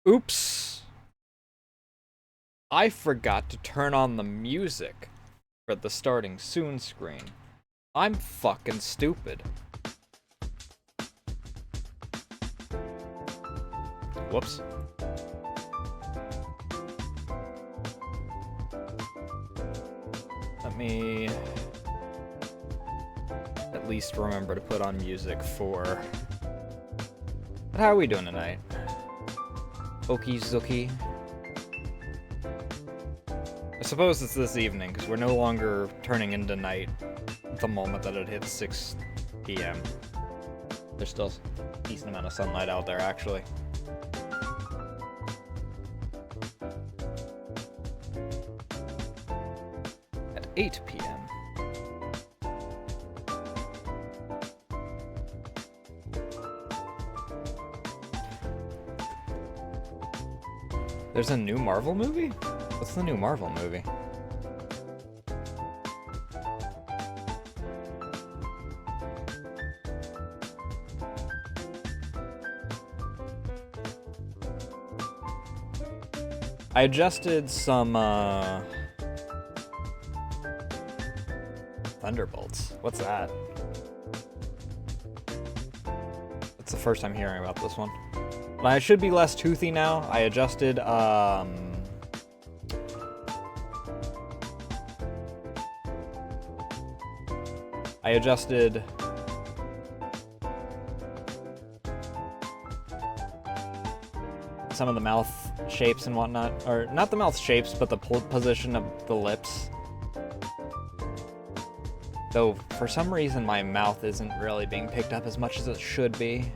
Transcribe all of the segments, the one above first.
Oops. I forgot to turn on the music for the starting soon screen. I'm fucking stupid. Whoops. Let me at least remember to put on music for... But how are we doing tonight? Okie Zookie. I suppose it's this evening, because we're no longer turning into night the moment that it hits 6 p.m. There's still a decent amount of sunlight out there, actually. At 8 p.m. There's a new Marvel movie? What's the new Marvel movie? I adjusted some, Thunderbolts. What's that? That's the first time hearing about this one. But I should be less toothy now. I adjusted, I adjusted some of the mouth shapes and whatnot. Or, not the mouth shapes, but the position of the lips. Though, for some reason, my mouth isn't really being picked up as much as it should be.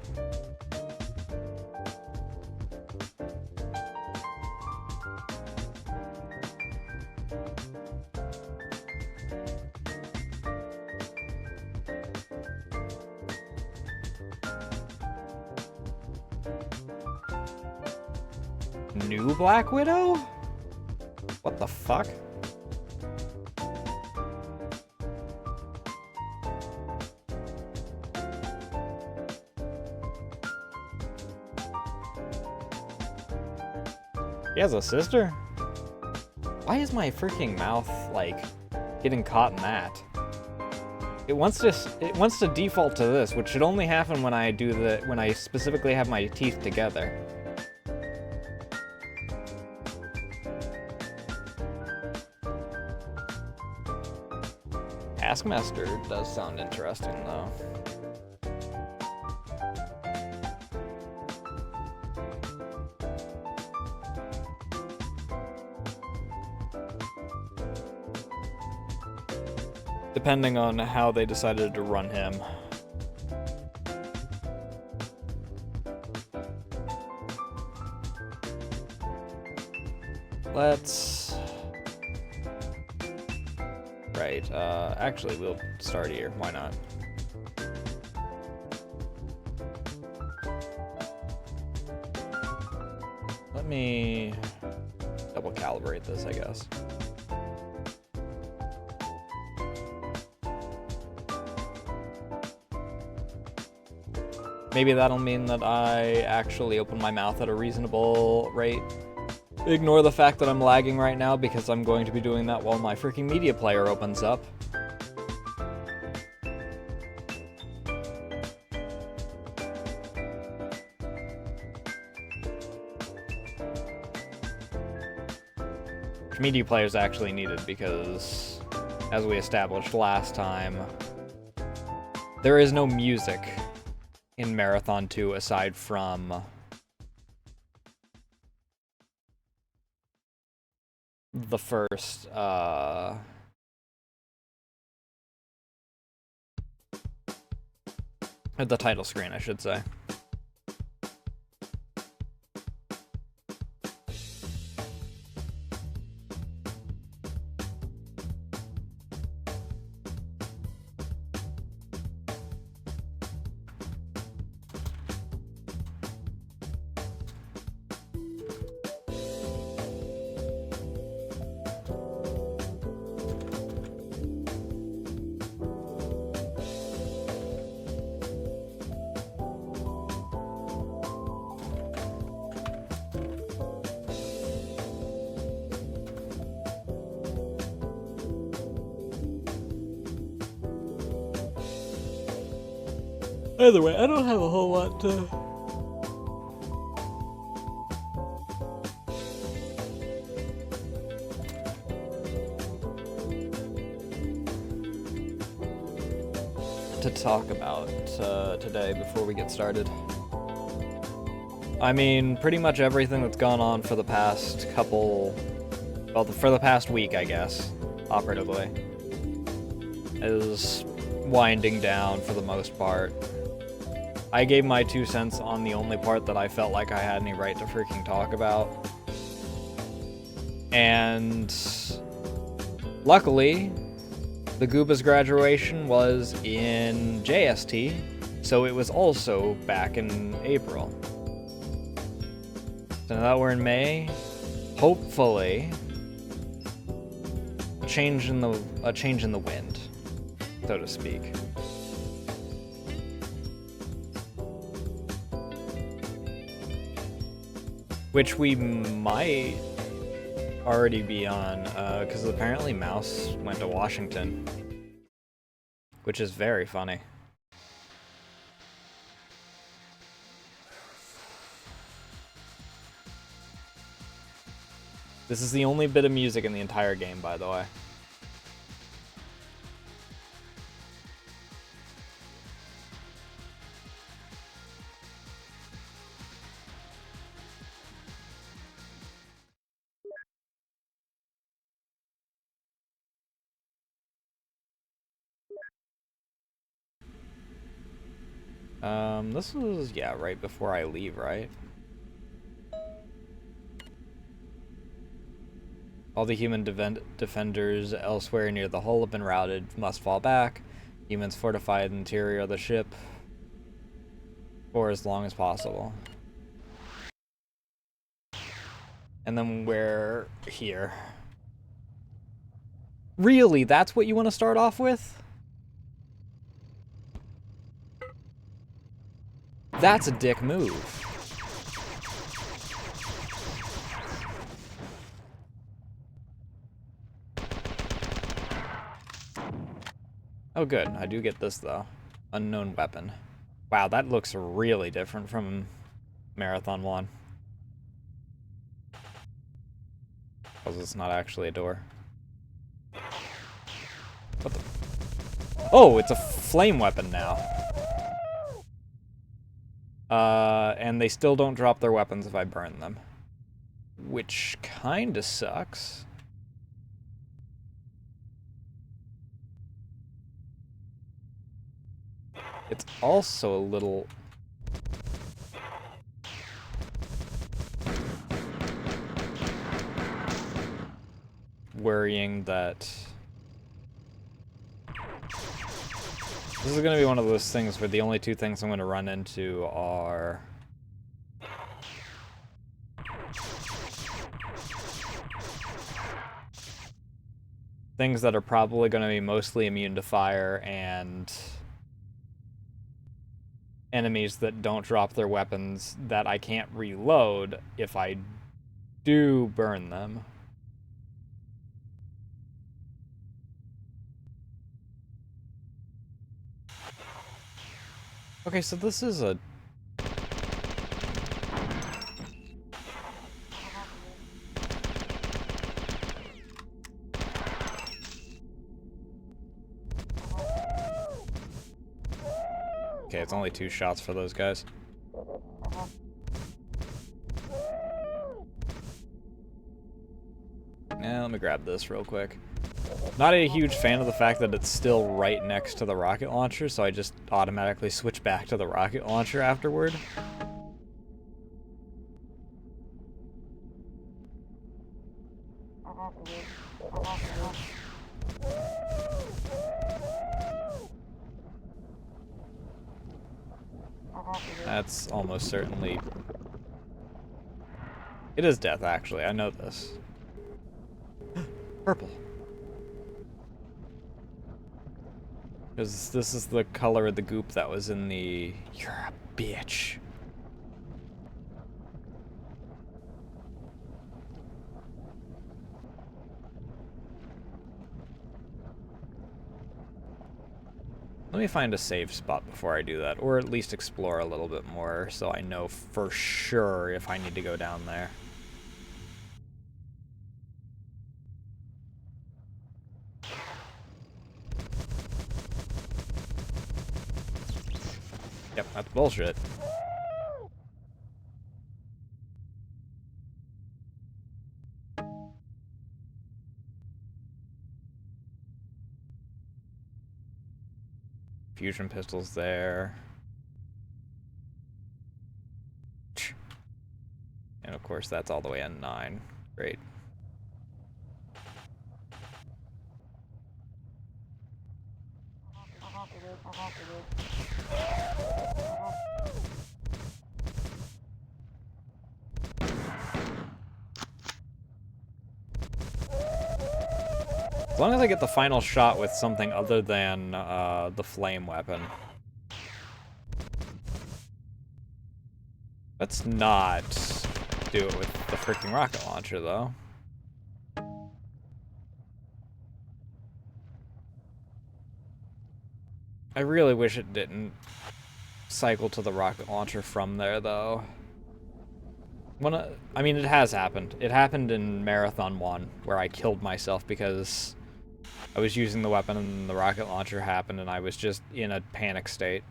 New Black Widow? What the fuck? He has a sister? Why is my freaking mouth, like, getting caught in that? It wants to default to this, which should only happen when I specifically have my teeth together. Taskmaster does sound interesting, though. Depending on how they decided to run him. Let's... Right, actually, we'll start here. Why not? Let me double calibrate this, I guess. Maybe that'll mean that I actually open my mouth at a reasonable rate. Ignore the fact that I'm lagging right now because I'm going to be doing that while my freaking media player opens up. Media player is actually needed because, as we established last time, there is no music in Marathon 2 aside from the first, the title screen, I should say. Either way, I don't have a whole lot to talk about today before we get started. I mean, pretty much everything that's gone on for the past couple, well, for the past week, I guess, operatively, is winding down for the most part. I gave my 2 cents on the only part that I felt like I had any right to freaking talk about. And luckily, the Gooba's graduation was in JST, so it was also back in April. So now that we're in May, hopefully, a change in the wind, so to speak. Which we might already be on, because apparently Mouse went to Washington, which is very funny. This is the only bit of music in the entire game, by the way. This was, yeah, right before I leave, right? All the human defenders elsewhere near the hull have been routed, must fall back. Humans fortify the interior of the ship for as long as possible. And then we're here. Really? That's what you want to start off with? That's a dick move. Oh good, I do get this though. Unknown weapon. Wow, that looks really different from Marathon 1. Because it's not actually a door. What the? Oh, it's a flame weapon now. And they still don't drop their weapons if I burn them. Which kinda sucks. It's also a little... worrying that... This is gonna be one of those things where the only 2 things I'm gonna run into are... things that are probably gonna be mostly immune to fire and... enemies that don't drop their weapons that I can't reload if I do burn them. Okay, so this is a... Okay, it's only 2 shots for those guys. Now, let me grab this real quick. Not a huge fan of the fact that it's still right next to the rocket launcher, so I just automatically switch back to the rocket launcher afterward. That's almost certainly... It is death, actually. I know this. Purple. Because this is the color of the goop that was in the... You're a bitch. Let Let me find a safe spot before I do that, or at least explore a little bit more so I know for sure if I need to go down there. Yep, that's bullshit. Fusion pistols there. And of course that's all the way in 9. Great. As long as I get the final shot with something other than the flame weapon. Let's not do it with the freaking rocket launcher, though. I really wish it didn't cycle to the rocket launcher from there, though. I mean, it has happened. It happened in Marathon 1, where I killed myself because I was using the weapon and the rocket launcher happened and I was just in a panic state.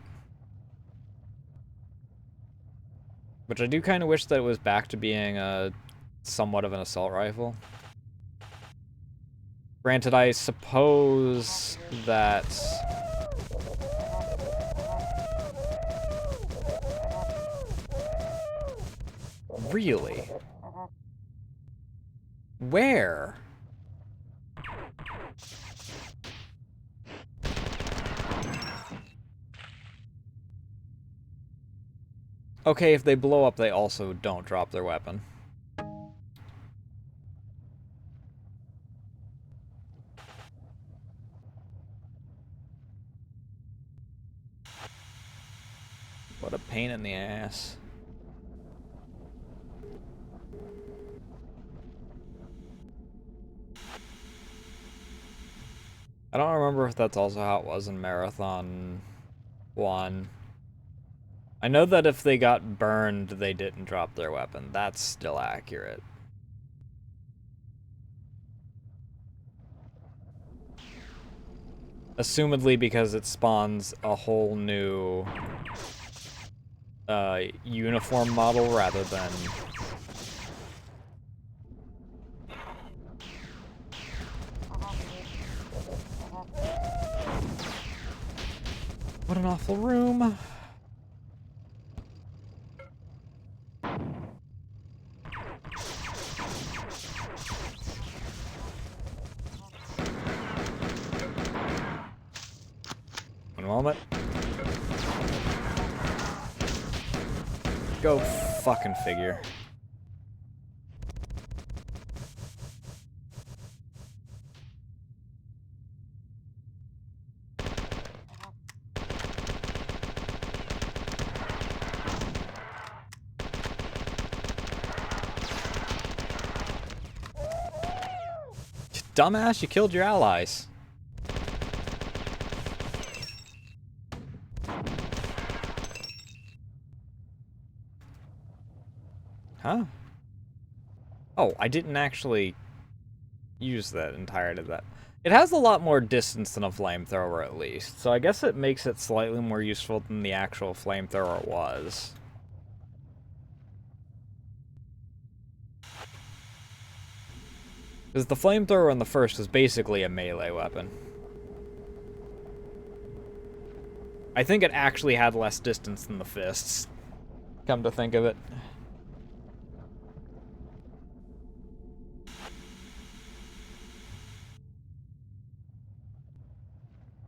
Which I do kind of wish that it was back to being somewhat of an assault rifle. Granted, I suppose that... Really? Where? Okay, if they blow up, they also don't drop their weapon. What a pain in the ass. I don't remember if that's also how it was in Marathon 1. I know that if they got burned, they didn't drop their weapon. That's still accurate. Assumedly because it spawns a whole new uniform model rather than... What an awful room. One moment. Go fucking figure. Dumbass, you killed your allies. Huh? Oh, I didn't actually use that entirety of that. It has a lot more distance than a flamethrower, at least, so I guess it makes it slightly more useful than the actual flamethrower was. Because the flamethrower in the first was basically a melee weapon. I think it actually had less distance than the fists, come to think of it.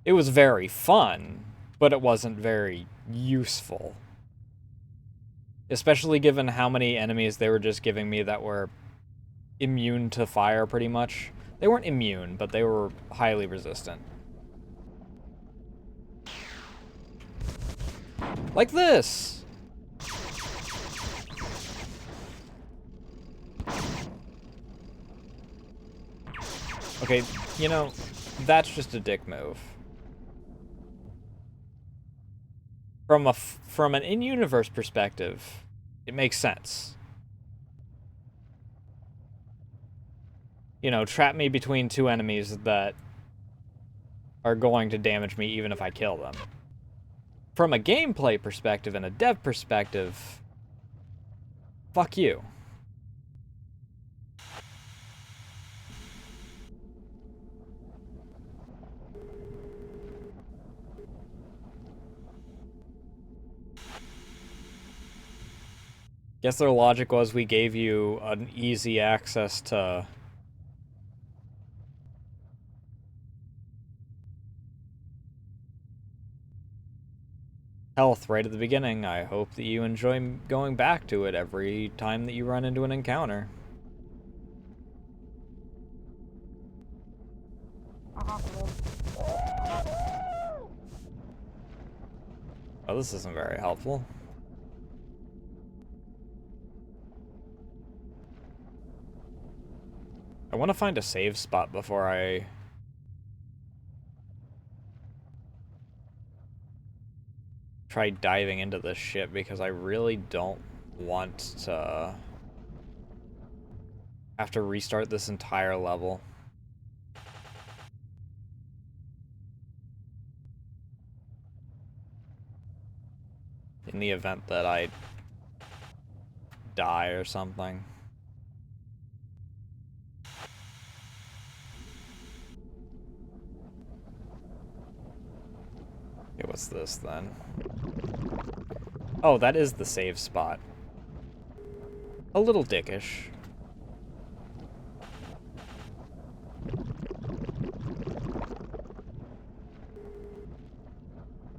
It was very fun, but it wasn't very useful. Especially given how many enemies they were just giving me that were immune to fire, pretty much. They weren't immune, but they were highly resistant. Like this! Okay, you know, that's just a dick move. from an in-universe perspective, it makes sense. You know, trap me between two enemies that are going to damage me even if I kill them. From a gameplay perspective and a dev perspective, fuck you. Guess their logic was we gave you an easy access to health right at the beginning. I hope that you enjoy going back to it every time that you run into an encounter. Oh, this isn't very helpful. I want to find a save spot before I try diving into this shit, because I really don't want to have to restart this entire level. In the event that I die or something. Okay, what's this then? Oh, that is the save spot. A little dickish.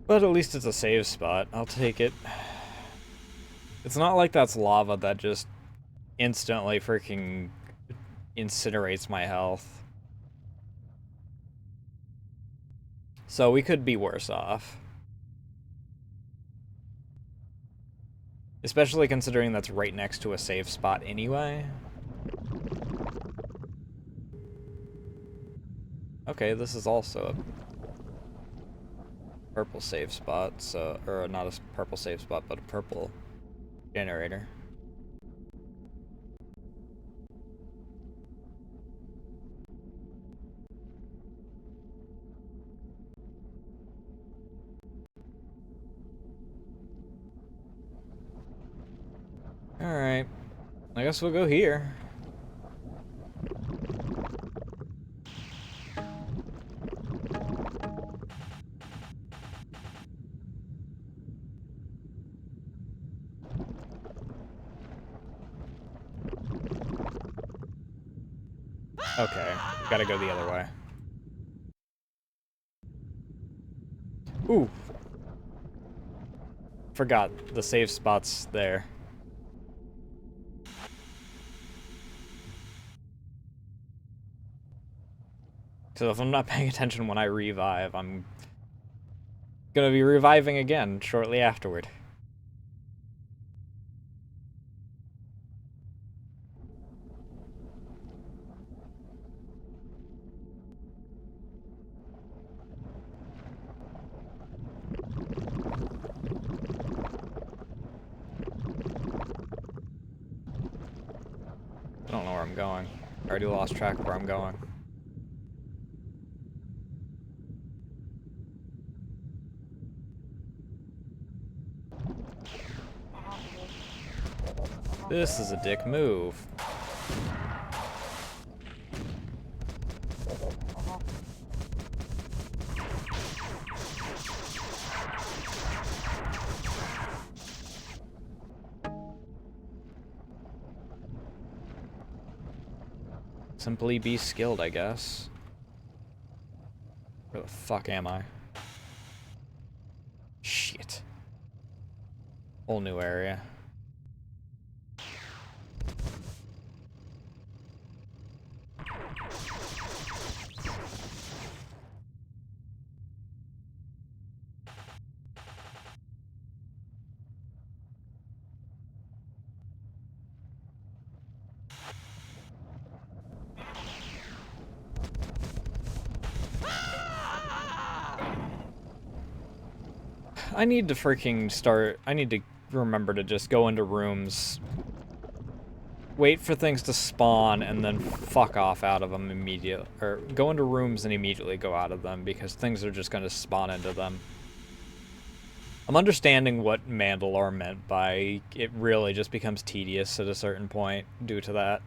But at least it's a save spot. I'll take it. It's not like that's lava that just instantly freaking incinerates my health. So we could be worse off. Especially considering that's right next to a save spot anyway. Okay, this is also a purple save spot, so, or not a purple save spot, but a purple generator. Alright, I guess we'll go here. Okay, gotta go the other way. Ooh. Forgot the save spot's there. So if I'm not paying attention when I revive, I'm gonna be reviving again shortly afterward. I don't know where I'm going. I already lost track of where I'm going. This is a dick move. Simply be skilled, I guess. Where the fuck am I? Shit. Whole new area. I need to freaking start... I need to remember to just go into rooms, wait for things to spawn, and then fuck off out of them immediately. Or go into rooms and immediately go out of them, because things are just going to spawn into them. I'm understanding what Mandalore meant by it really just becomes tedious at a certain point due to that.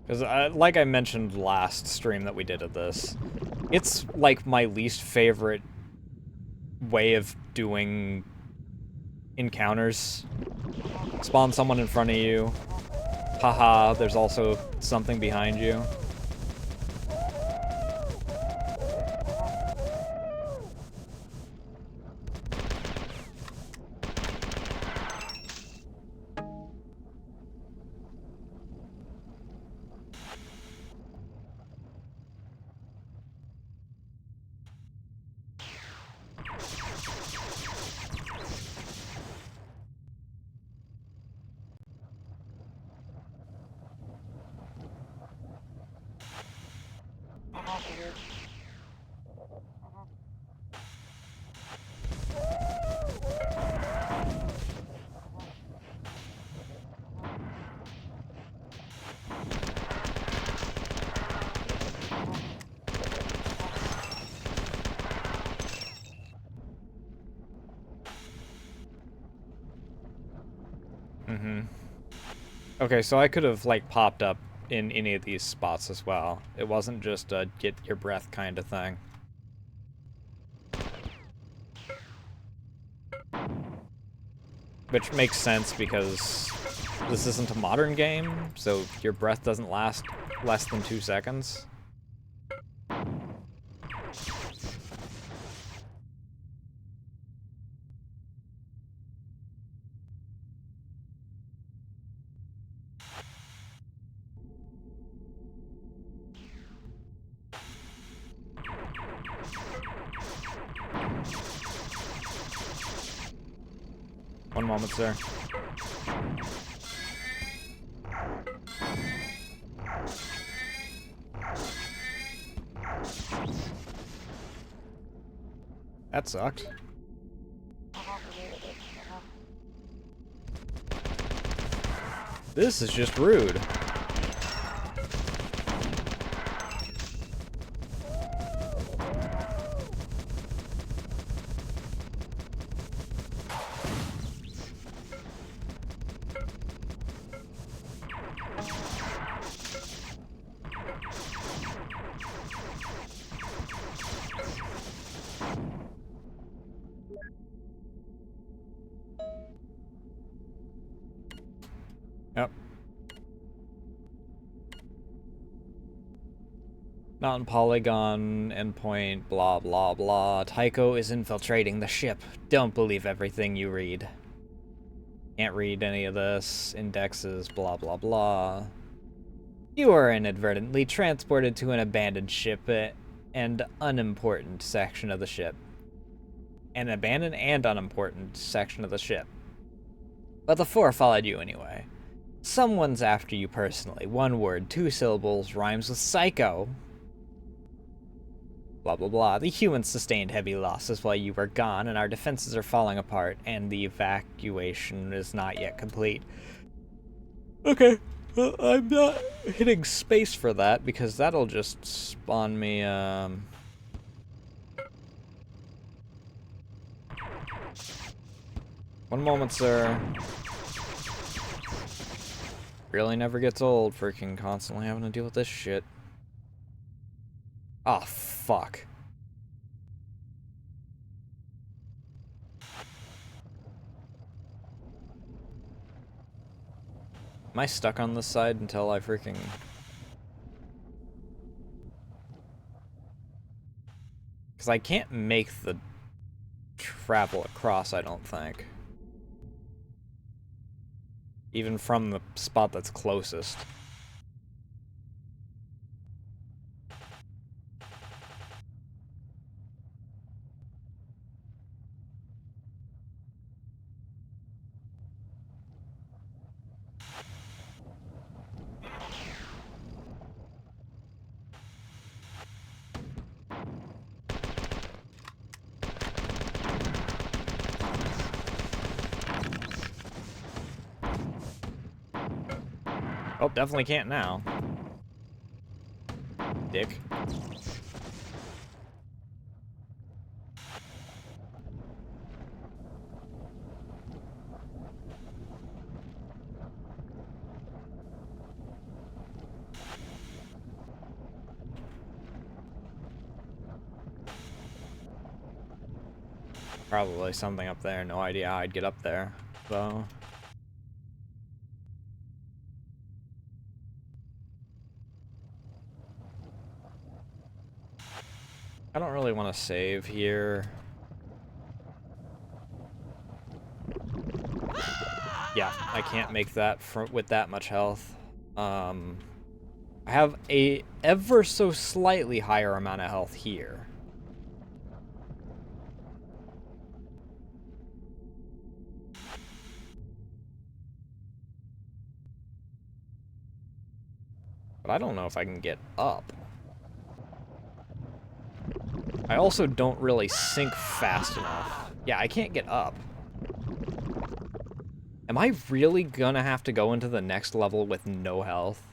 Because, like I mentioned last stream that we did of this, it's like my least favorite way of doing encounters. Spawn someone in front of you. Haha, there's also something behind you. Okay, so I could have, like, popped up in any of these spots as well. It wasn't just a get your breath kind of thing. Which makes sense because this isn't a modern game, so your breath doesn't last less than 2 seconds. One moment, sir. That sucked. This is just rude. Yep. Not in polygon, endpoint, blah blah blah. Tycho is infiltrating the ship. Don't believe everything you read. Can't read any of this. Indexes, blah blah blah. You are inadvertently transported to an abandoned ship and unimportant section of the ship. An abandoned and unimportant section of the ship. But the four followed you anyway. Someone's after you personally. One word, 2 syllables, rhymes with psycho. Blah blah blah. The humans sustained heavy losses while you were gone, and our defenses are falling apart, and the evacuation is not yet complete. Okay, well, I'm not hitting space for that, because that'll just spawn me, One moment, sir. Really never gets old, freaking constantly having to deal with this shit. Oh, fuck. Am I stuck on this side until I freaking... Because I can't make the travel across, I don't think. Even from the spot that's closest. Oh, definitely can't now. Dick. Probably something up there. No idea how I'd get up there. So... I don't really want to save here. Yeah, I can't make that with that much health. I have a ever so slightly higher amount of health here. But I don't know if I can get up. I also don't really sink fast enough. Yeah, I can't get up. Am I really gonna have to go into the next level with no health?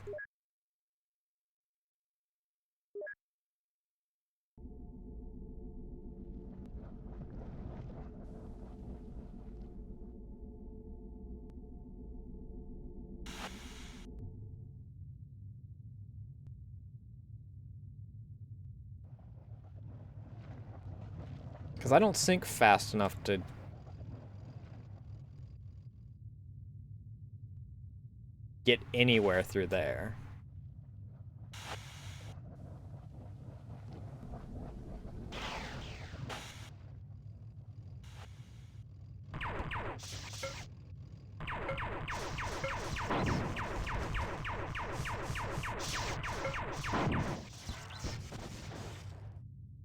Because I don't sink fast enough to... get anywhere through there.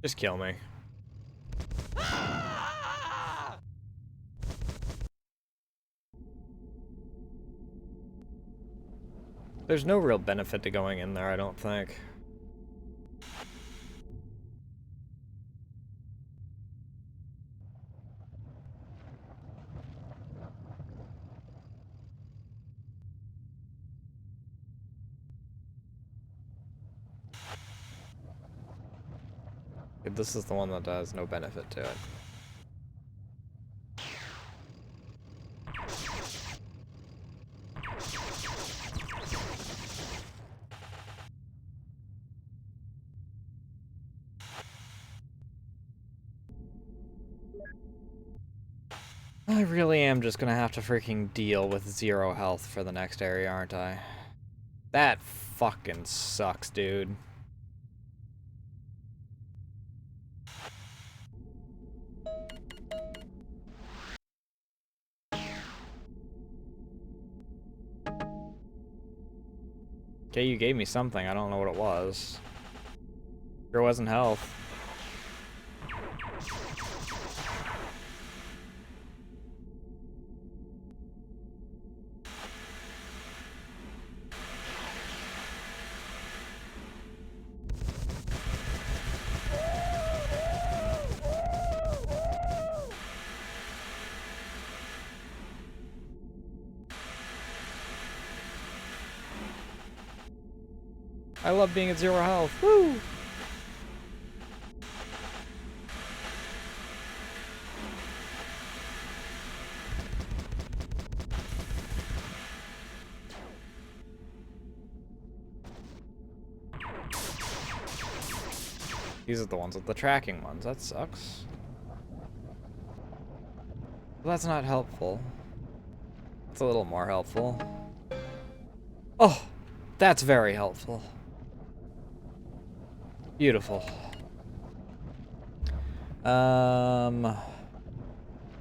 Just kill me. There's no real benefit to going in there, I don't think. This is the one that has no benefit to it. I really am just gonna have to freaking deal with 0 health for the next area, aren't I? That fucking sucks, dude. Okay, you gave me something. I don't know what it was. Sure wasn't health. I love being at 0 health. Woo! These are the ones with the tracking ones. That sucks. Well, that's not helpful. That's a little more helpful. Oh, that's very helpful. Beautiful.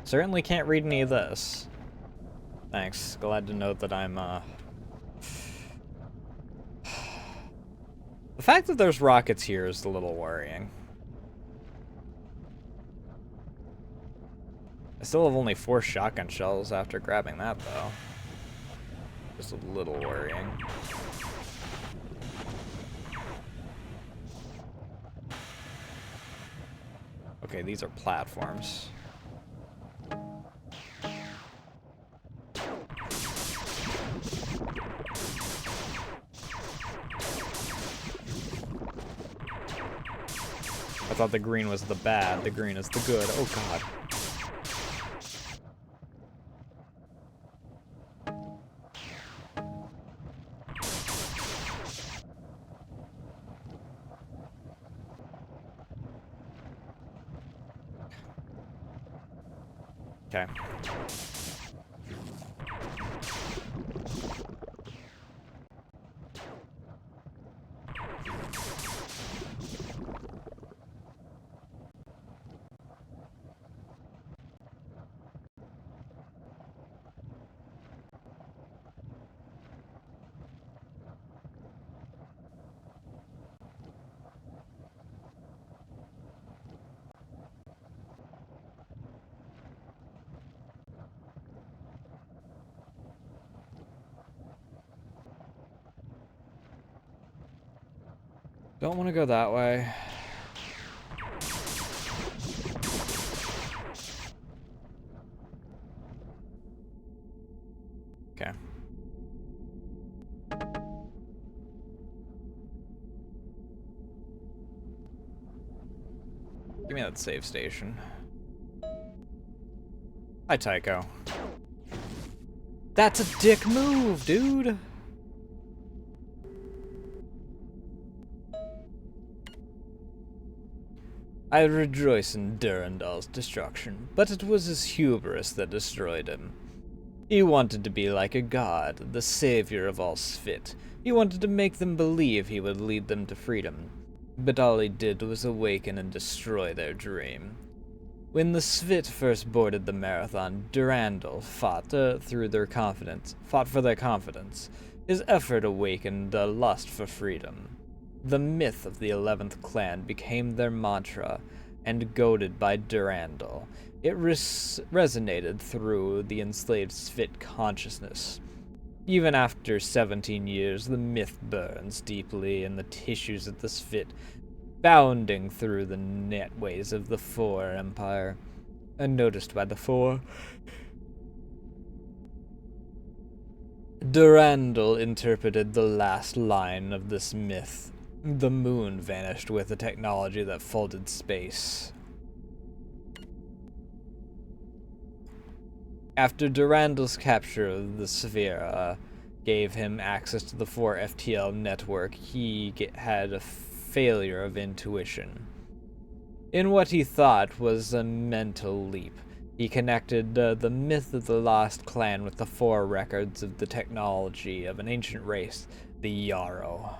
Certainly can't read any of this. Thanks. Glad to know that I'm, The fact that there's rockets here is a little worrying. I still have only 4 shotgun shells after grabbing that, though. Just a little worrying. Okay, these are platforms. I thought the green was the bad, the green is the good. Oh god. Okay. Don't want to go that way. Okay. Give me that save station. Hi, Tycho. That's a dick move, dude! I rejoice in Durandal's destruction, but it was his hubris that destroyed him. He wanted to be like a god, the savior of all Sphit. He wanted to make them believe he would lead them to freedom. But all he did was awaken and destroy their dream. When the Sphit first boarded the Marathon, Durandal fought for their confidence. His effort awakened a lust for freedom. The myth of the 11th clan became their mantra, and goaded by Durandal, it resonated through the enslaved Sphit consciousness. Even after 17 years, the myth burns deeply in the tissues of the Sphit, bounding through the netways of the Four Empire. Unnoticed by the Four, Durandal interpreted the last line of this myth. The moon vanished with a technology that folded space. After Durandal's capture of the sphere gave him access to the 4 FTL network, he had a failure of intuition. In what he thought was a mental leap, he connected the myth of the lost clan with the 4 records of the technology of an ancient race, the Yarrow.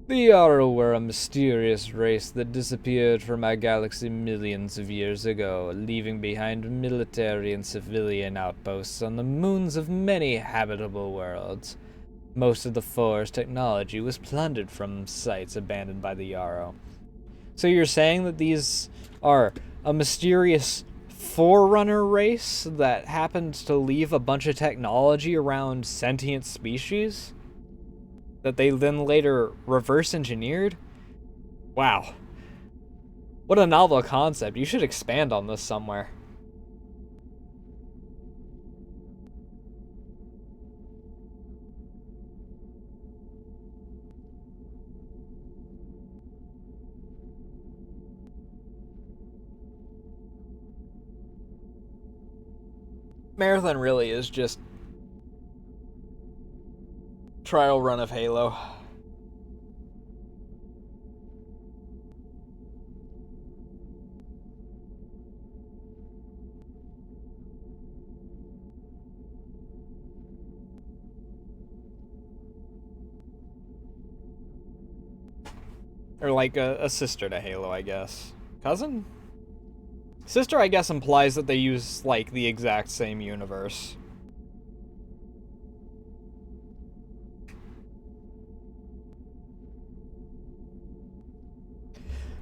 The Yarrow were a mysterious race that disappeared from our galaxy millions of years ago, leaving behind military and civilian outposts on the moons of many habitable worlds. Most of the Four's technology was plundered from sites abandoned by the Yarrow. So you're saying that these are a mysterious forerunner race that happened to leave a bunch of technology around sentient species? That they then later reverse engineered? Wow. What a novel concept. You should expand on this somewhere. Marathon really is just trial run of Halo. Or like a sister to Halo, I guess. Cousin? Sister, I guess, implies that they use, like, the exact same universe.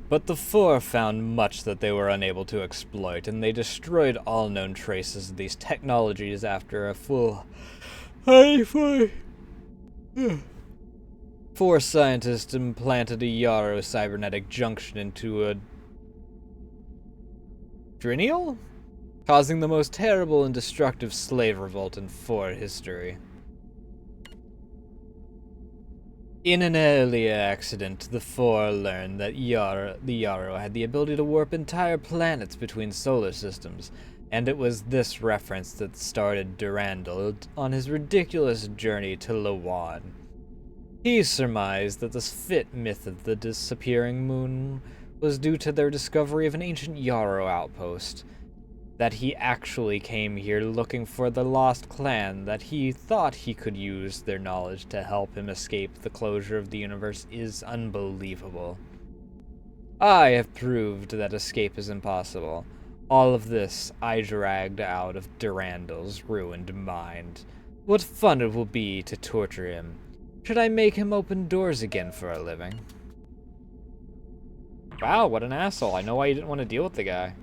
But the Four found much that they were unable to exploit, and they destroyed all known traces of these technologies after a full... Four scientists implanted a Yarrow cybernetic junction into a Drinial, causing the most terrible and destructive slave revolt in Four history. In an earlier accident, the Four learned that the Yarrow had the ability to warp entire planets between solar systems, and it was this reference that started Durandal on his ridiculous journey to Lawan. He surmised that this fit myth of the disappearing moon was due to their discovery of an ancient Yarrow outpost, that he actually came here looking for the lost clan, that he thought he could use their knowledge to help him escape the closure of the universe is unbelievable. I have proved that escape is impossible. All of this I dragged out of Durandal's ruined mind. What fun it will be to torture him. Should I make him open doors again for a living? Wow, what an asshole. I know why you didn't want to deal with the guy.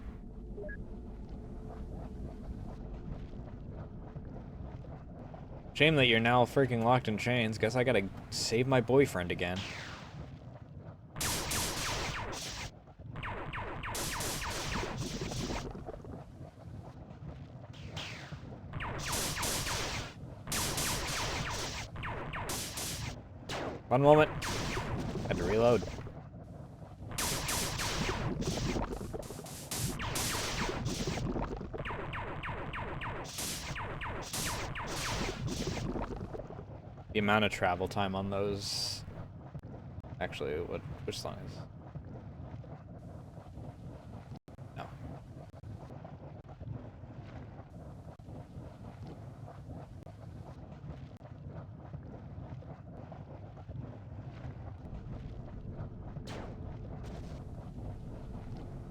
Shame that you're now freaking locked in chains. Guess I gotta save my boyfriend again. One moment. Had to reload. The amount of travel time on those... Actually, which song is... No.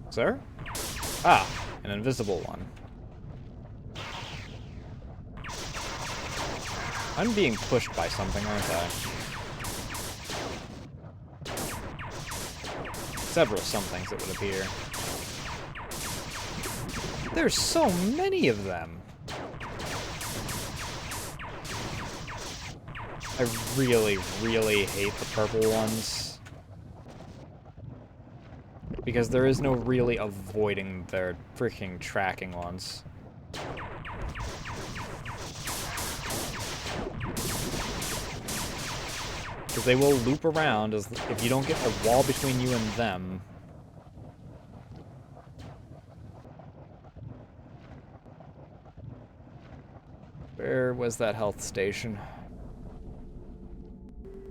Sir? Ah, an invisible one. I'm being pushed by something, aren't I? Several somethings, it would appear. There's so many of them! I really, really hate the purple ones. Because there is no really avoiding their freaking tracking ones. Because they will loop around if you don't get a wall between you and them. Where was that health station?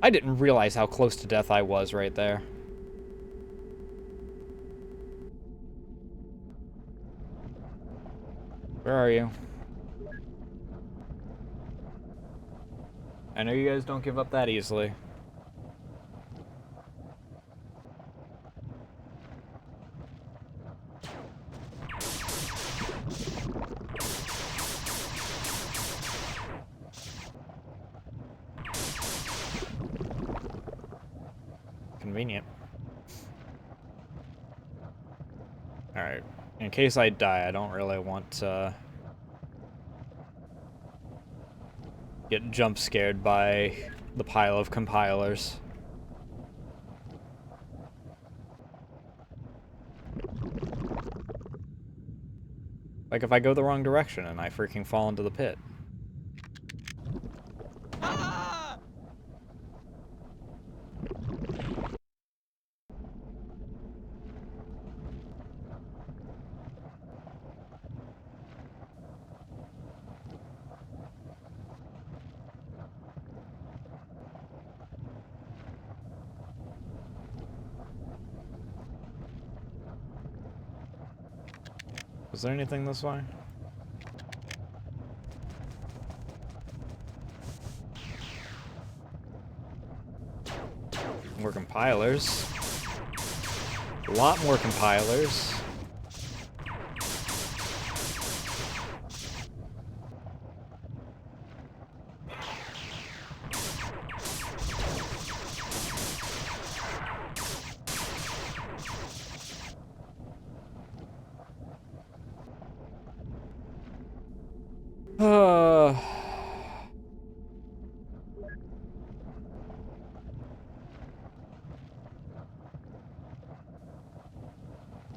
I didn't realize how close to death I was right there. Where are you? I know you guys don't give up that easily. Convenient. Alright. In case I die, I don't really want to get jump scared by the pile of compilers. Like if I go the wrong direction and I freaking fall into the pit. Was there anything this way? More compilers. A lot more compilers.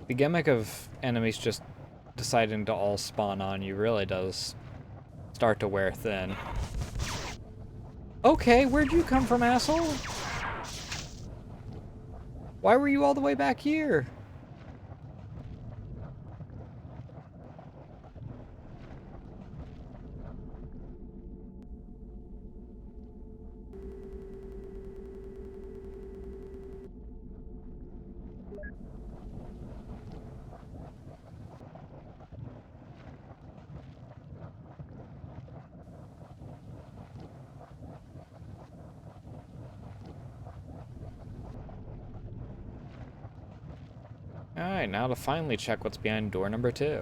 The gimmick of enemies just deciding to all spawn on you really does start to wear thin. Okay, where'd you come from, asshole? Why were you all the way back here? Alright, now to finally check what's behind door number 2.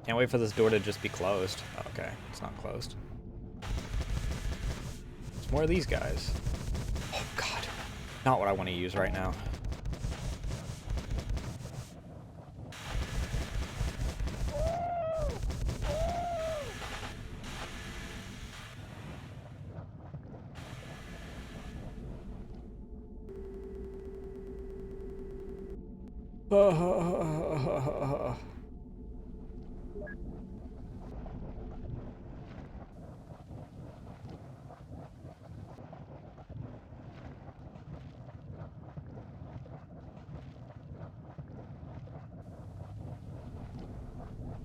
Can't wait for this door to just be closed. Oh, okay, it's not closed. It's more of these guys. Oh god. Not what I want to use right now.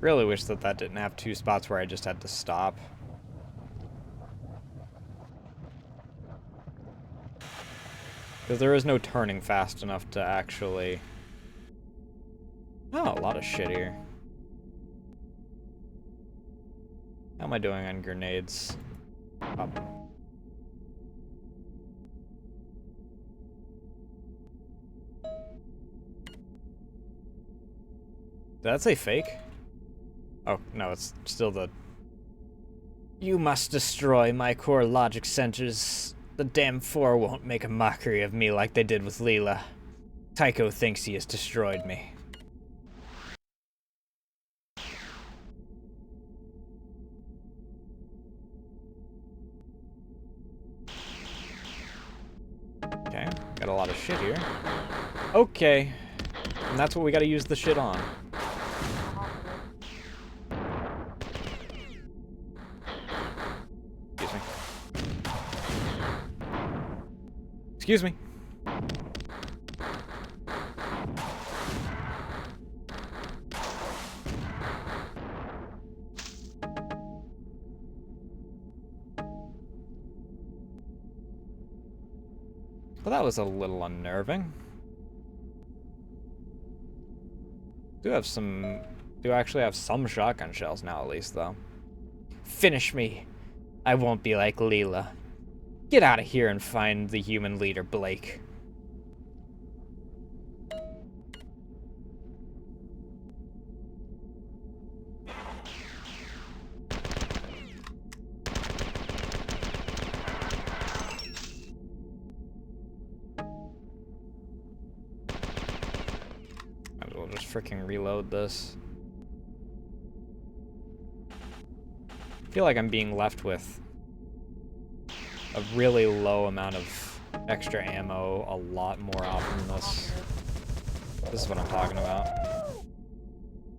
Really wish that that didn't have 2 spots where I just had to stop. Because there is no turning fast enough to actually... Oh, a lot of shit here. How am I doing on grenades? Up. Did that say fake? Oh, no, it's still the... You must destroy my core logic centers. The damn 4 won't make a mockery of me like they did with Leela. Tycho thinks he has destroyed me. Okay, got a lot of shit here. Okay, and that's what we gotta use the shit on. Excuse me. Well, that was a little unnerving. Do actually have some shotgun shells now, at least, though. Finish me. I won't be like Leela. Get out of here and find the human leader, Blake. Might as well just freaking reload this. I feel like I'm being left with a really low amount of extra ammo a lot more often than this. This is what I'm talking about.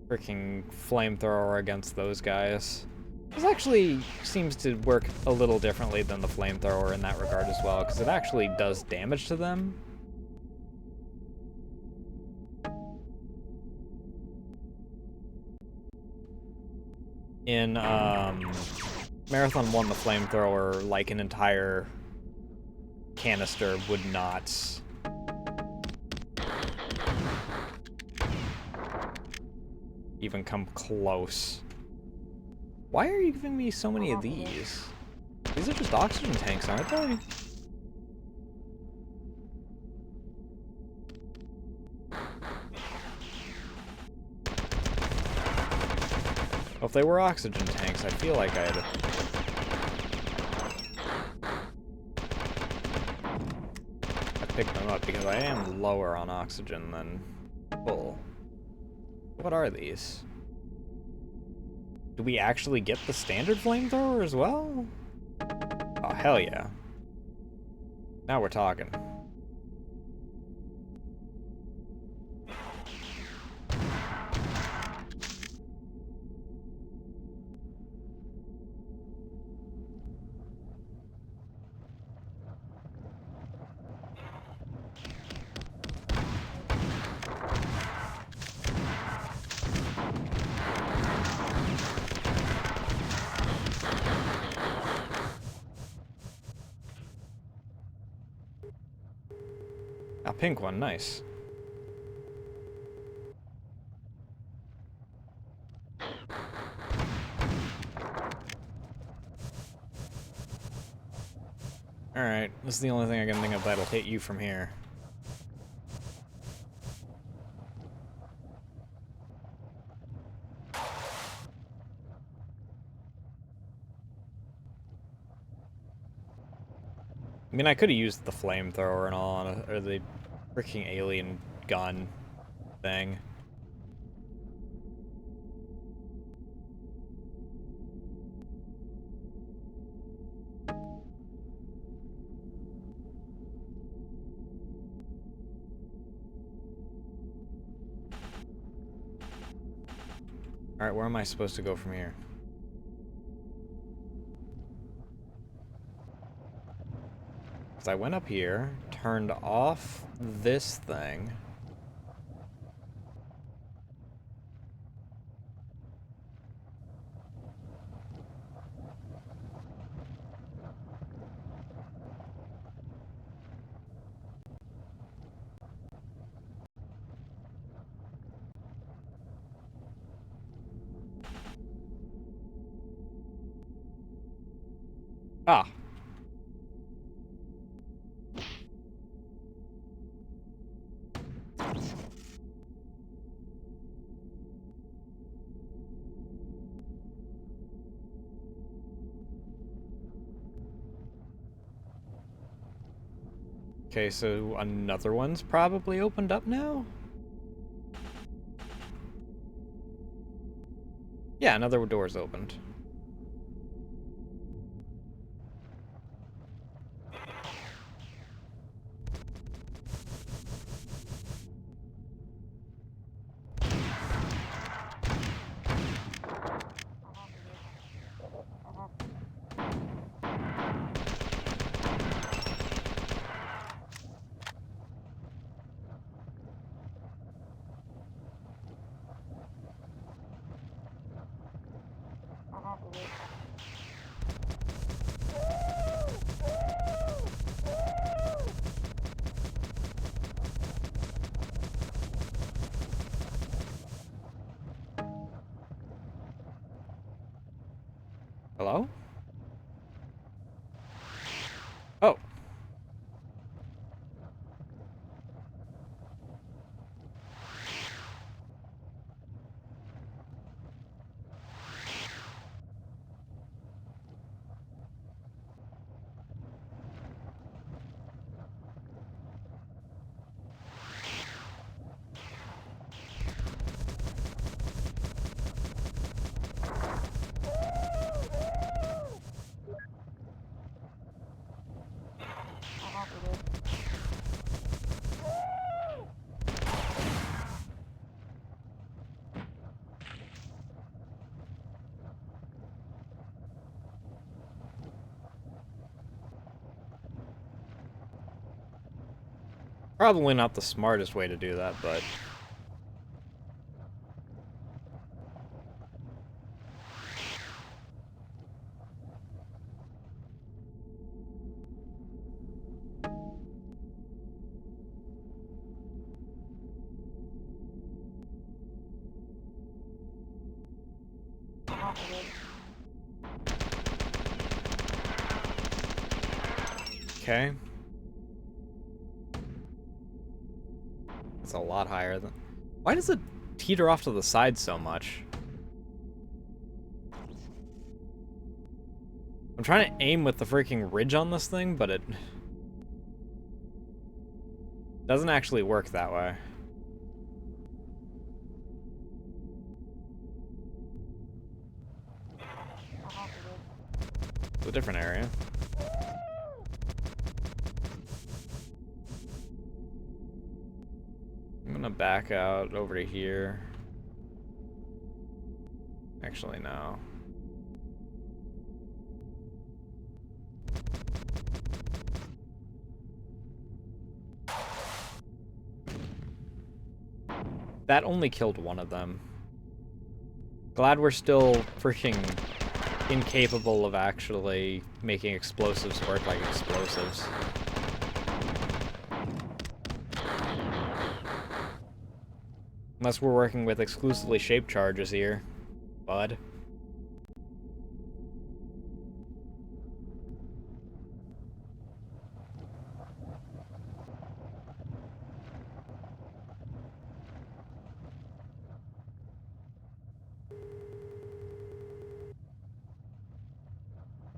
Freaking flamethrower against those guys. This actually seems to work a little differently than the flamethrower in that regard as well, because it actually does damage to them. In Marathon 1, the flamethrower, like an entire canister, would not even come close. Why are you giving me so many of these? These are just oxygen tanks, aren't they? Well, if they were oxygen tanks, I feel like I'd... pick them up, because I am lower on oxygen than full. What are these? Do we actually get the standard flamethrower as well? Oh, hell yeah. Now we're talking. pink one, nice. Alright, this is the only thing I can think of that'll hit you from here. I mean, I could have used the flamethrower and all, or the freaking alien gun thing. Alright, where am I supposed to go from here? I went up here, turned off this thing. Ah. Okay, so another one's probably opened up now? Yeah, another door's opened. Hello? Oh. Probably not the smartest way to do that, but... Okay. It's a lot higher than... Why does it teeter off to the side so much? I'm trying to aim with the freaking ridge on this thing, but it... doesn't actually work that way. It's a different area. I'm gonna back out over to here. Actually, no. That only killed one of them. Glad we're still freaking incapable of actually making explosives work like explosives. Unless we're working with exclusively shaped charges here, bud.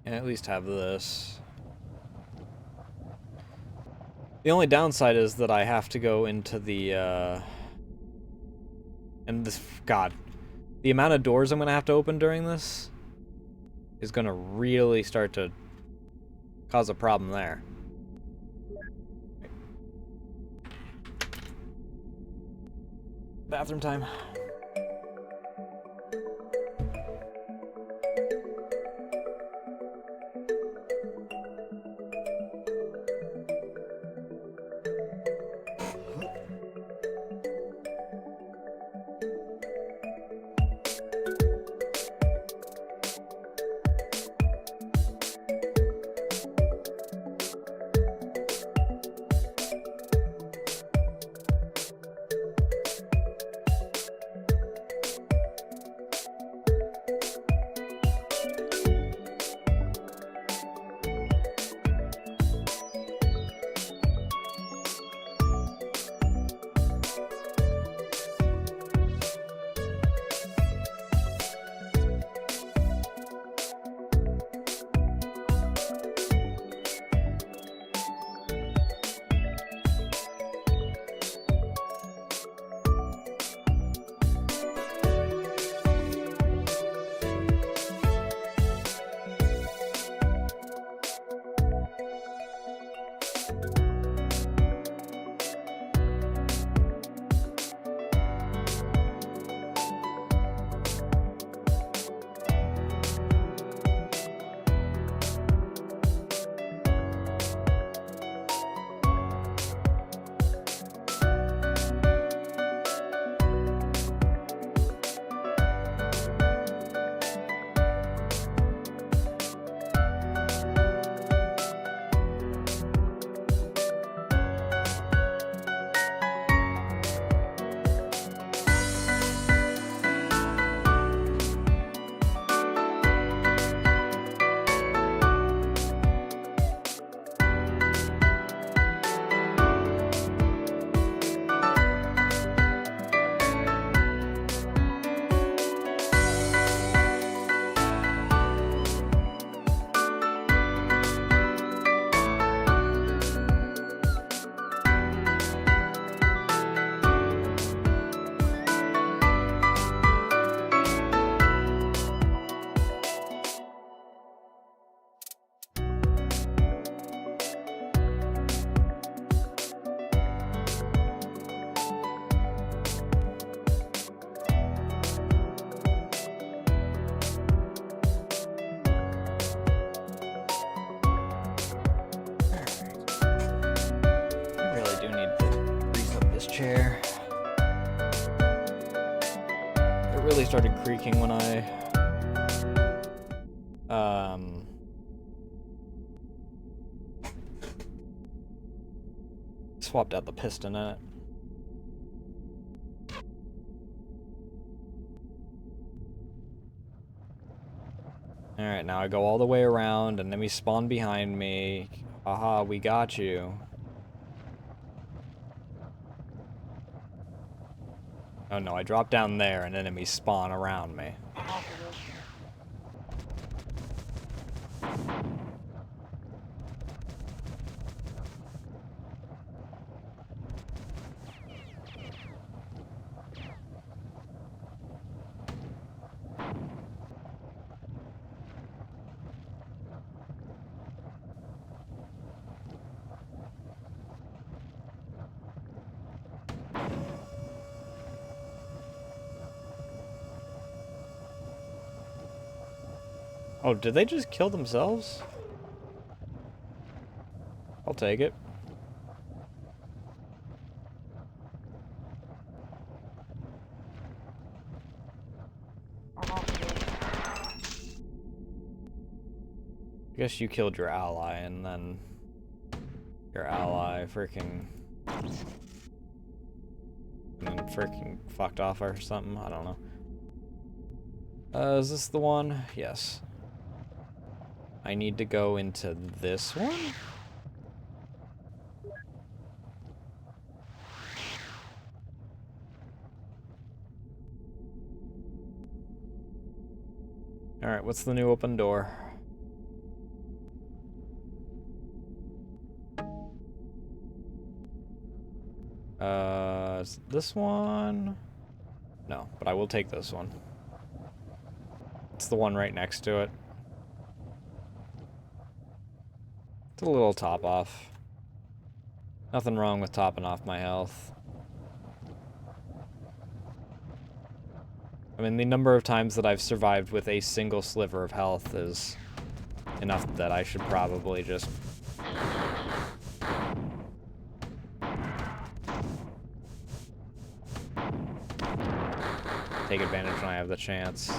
And at least have this. The only downside is that I have to go into the, and this, God, the amount of doors I'm gonna have to open during this is gonna really start to cause a problem there. Bathroom time. Chair. It really started creaking when I swapped out the piston in it. Alright, now I go all the way around, and then we spawn behind me. Haha, we got you. Oh no, I drop down there and enemies spawn around me. Oh, did they just kill themselves? I'll take it. I guess you killed your ally and then your ally freaking... And then freaking fucked off or something. I don't know. Is this the one? Yes. I need to go into this one? Alright, what's the new open door? Is this one? No, but I will take this one. It's the one right next to it. It's a little top off. Nothing wrong with topping off my health. I mean, the number of times that I've survived with a single sliver of health is enough that I should probably just... take advantage when I have the chance.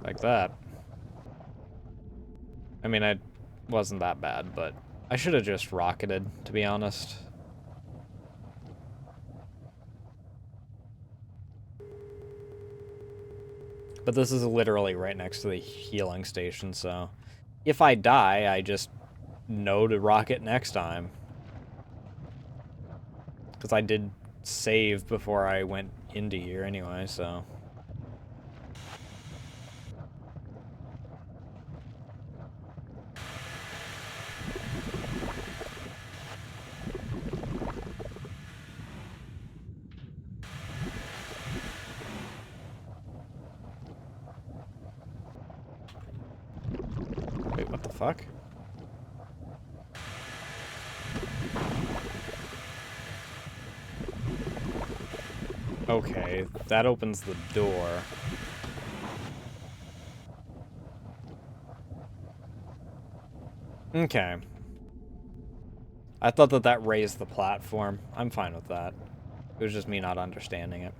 Like that. I mean, I wasn't that bad, but I should have just rocketed, to be honest. But this is literally right next to the healing station, so if I die, I just know to rocket next time. Because I did save before I went into here anyway, so... Wait, what the fuck? Okay, that opens the door. Okay. I thought that that raised the platform. I'm fine with that. It was just me not understanding it.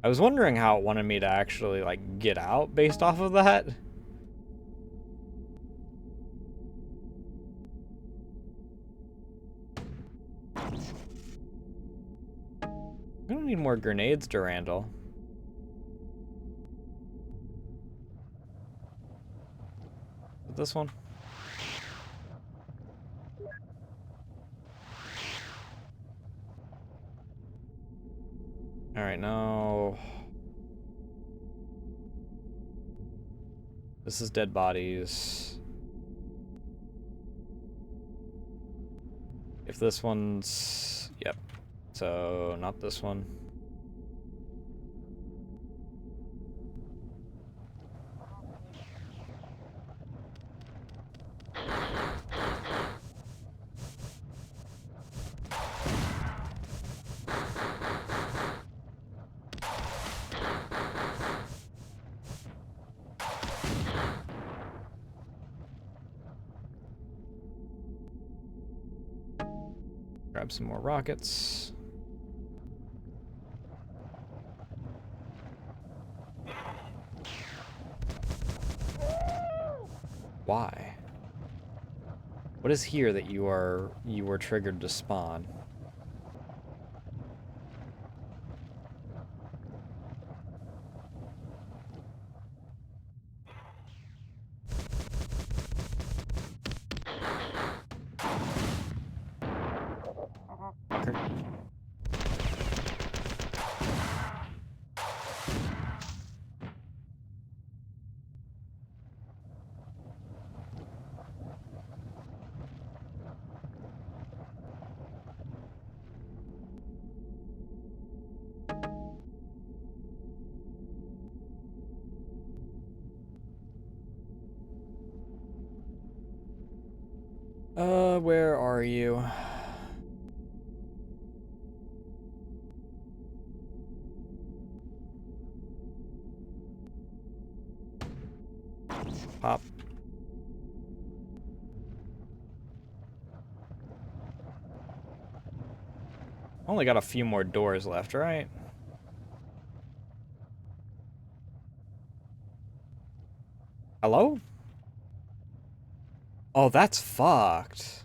I was wondering how it wanted me to actually, like, get out based off of that. I don't need more grenades, Durandal. This one? Alright, now... This is dead bodies. If this one's... Yep. So, not this one. Grab some more rockets. Why? What is here that you were triggered to spawn? Fucker. Where are you? Pop. Only got a few more doors left, right? Hello? Oh, that's fucked.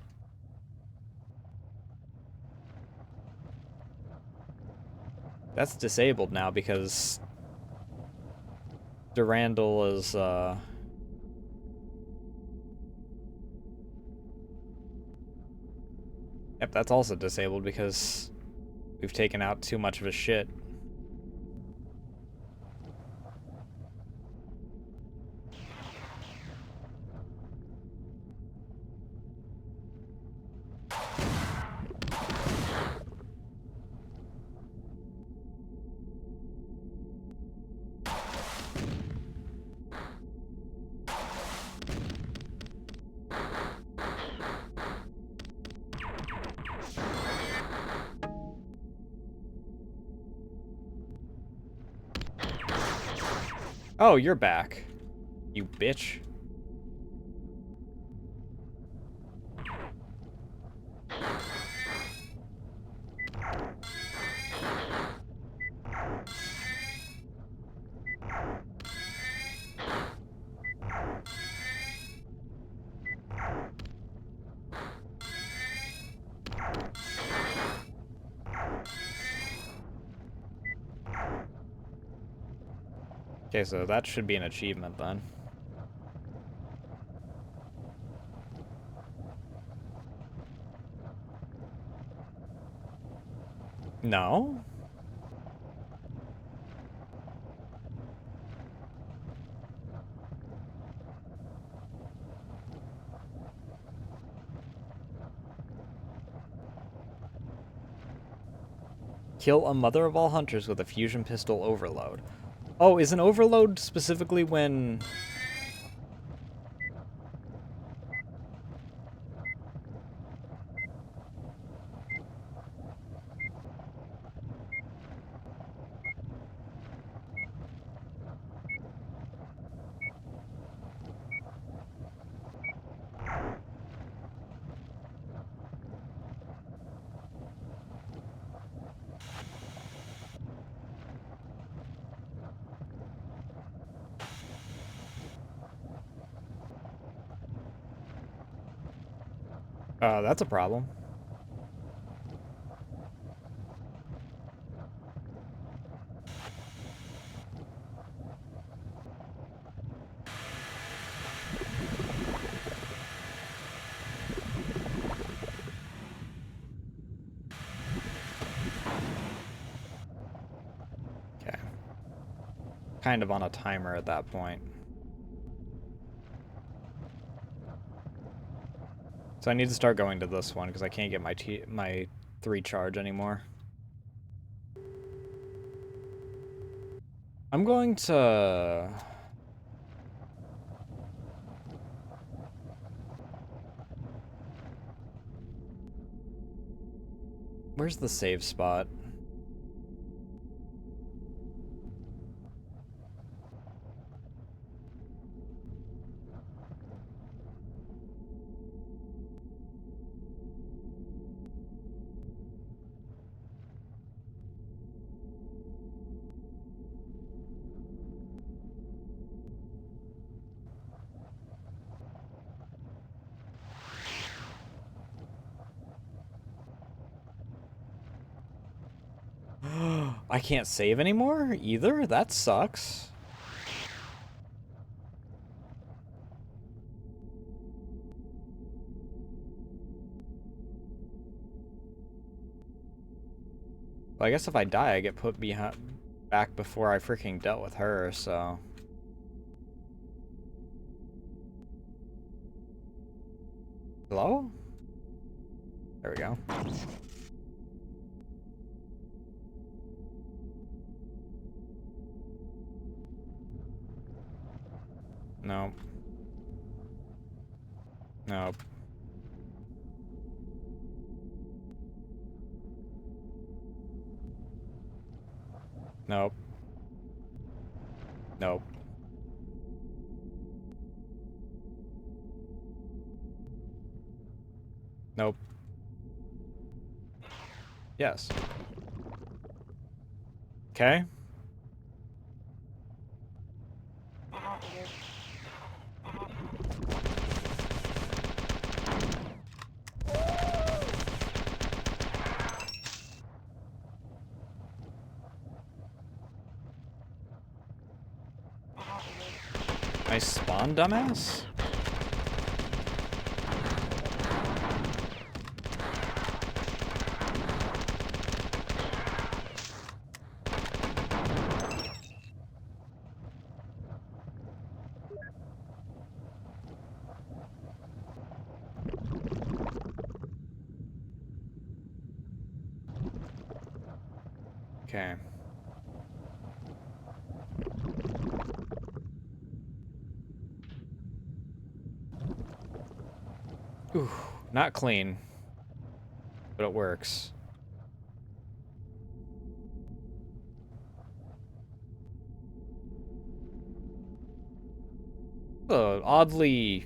That's disabled now because Durandal is, Yep, that's also disabled because we've taken out too much of his shit. Oh, you're back. You bitch. Okay, so that should be an achievement then. No? Kill a mother of all hunters with a fusion pistol overload. Oh, is an overload specifically when... that's a problem. Okay. Kind of on a timer at that point. So I need to start going to this one because I can't get my 3 charge anymore. I'm going to... Where's the save spot? I can't save anymore either? That sucks. Well, I guess if I die, I get put back before I freaking dealt with her, so... Hello? There we go. Nope. Nope. Nope. Nope. Nope. Yes. Okay. Nice spawn, dumbass. Okay. Ooh, not clean, but it works. Oh, oddly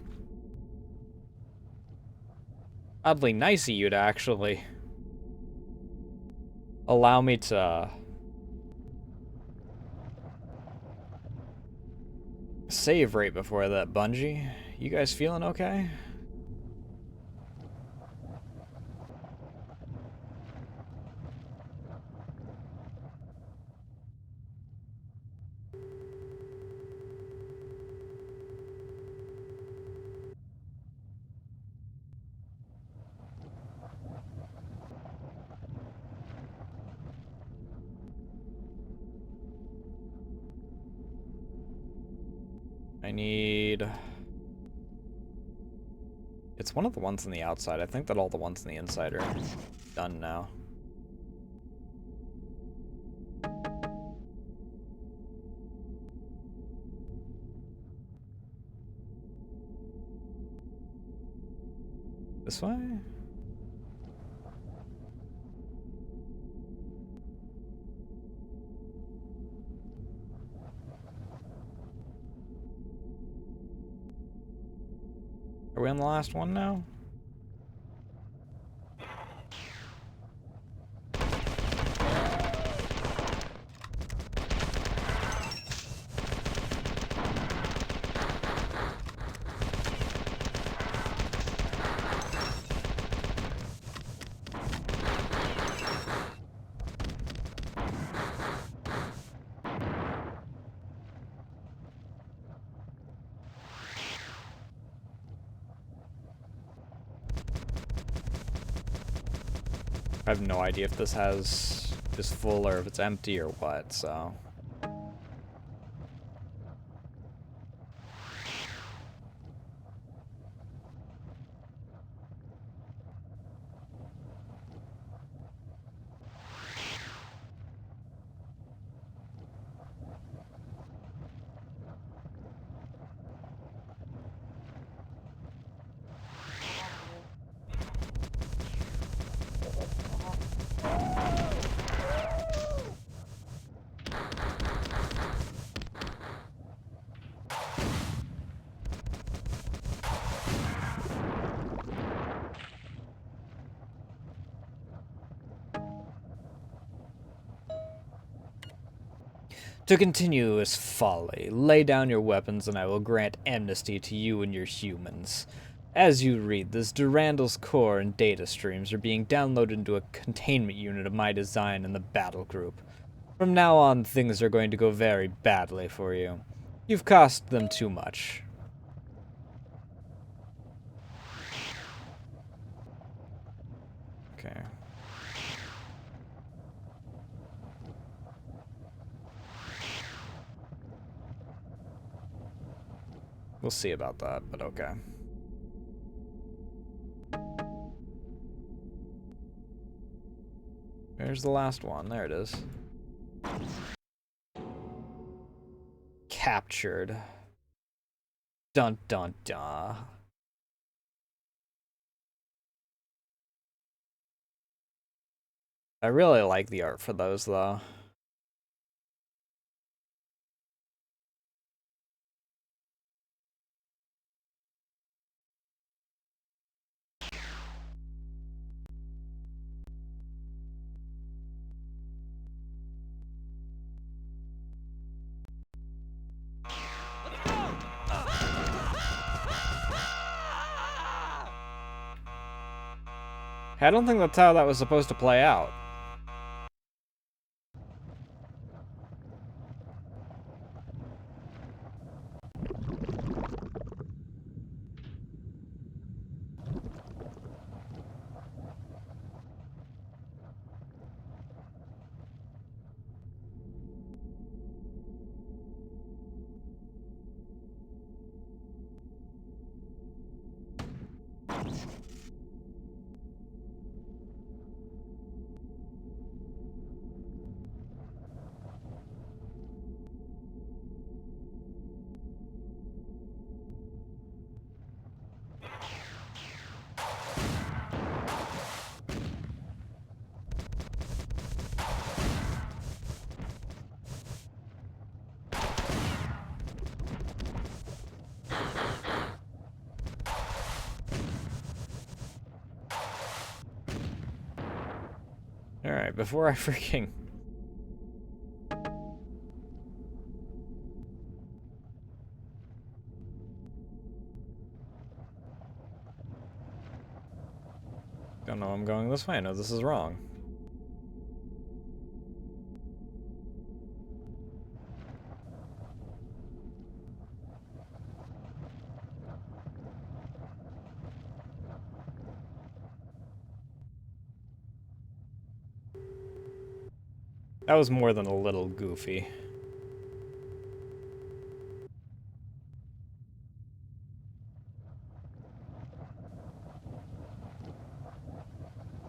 nice of you to actually allow me to save right before that, Bungie. You guys feeling okay? I need... It's one of the ones on the outside. I think that all the ones on the inside are done now. This way? Are we on the last one now? I have no idea if this is full or if it's empty or what, so... To continue this folly, lay down your weapons and I will grant amnesty to you and your humans. As you read this, Durandal's core and data streams are being downloaded into a containment unit of my design in the battle group. From now on, things are going to go very badly for you. You've cost them too much. Okay. We'll see about that, but okay. There's the last one. There it is. Captured. Dun dun dun. I really like the art for those, though. I don't think that's how that was supposed to play out. Alright, before I freaking... Don't know I'm going this way. I know this is wrong. That was more than a little goofy.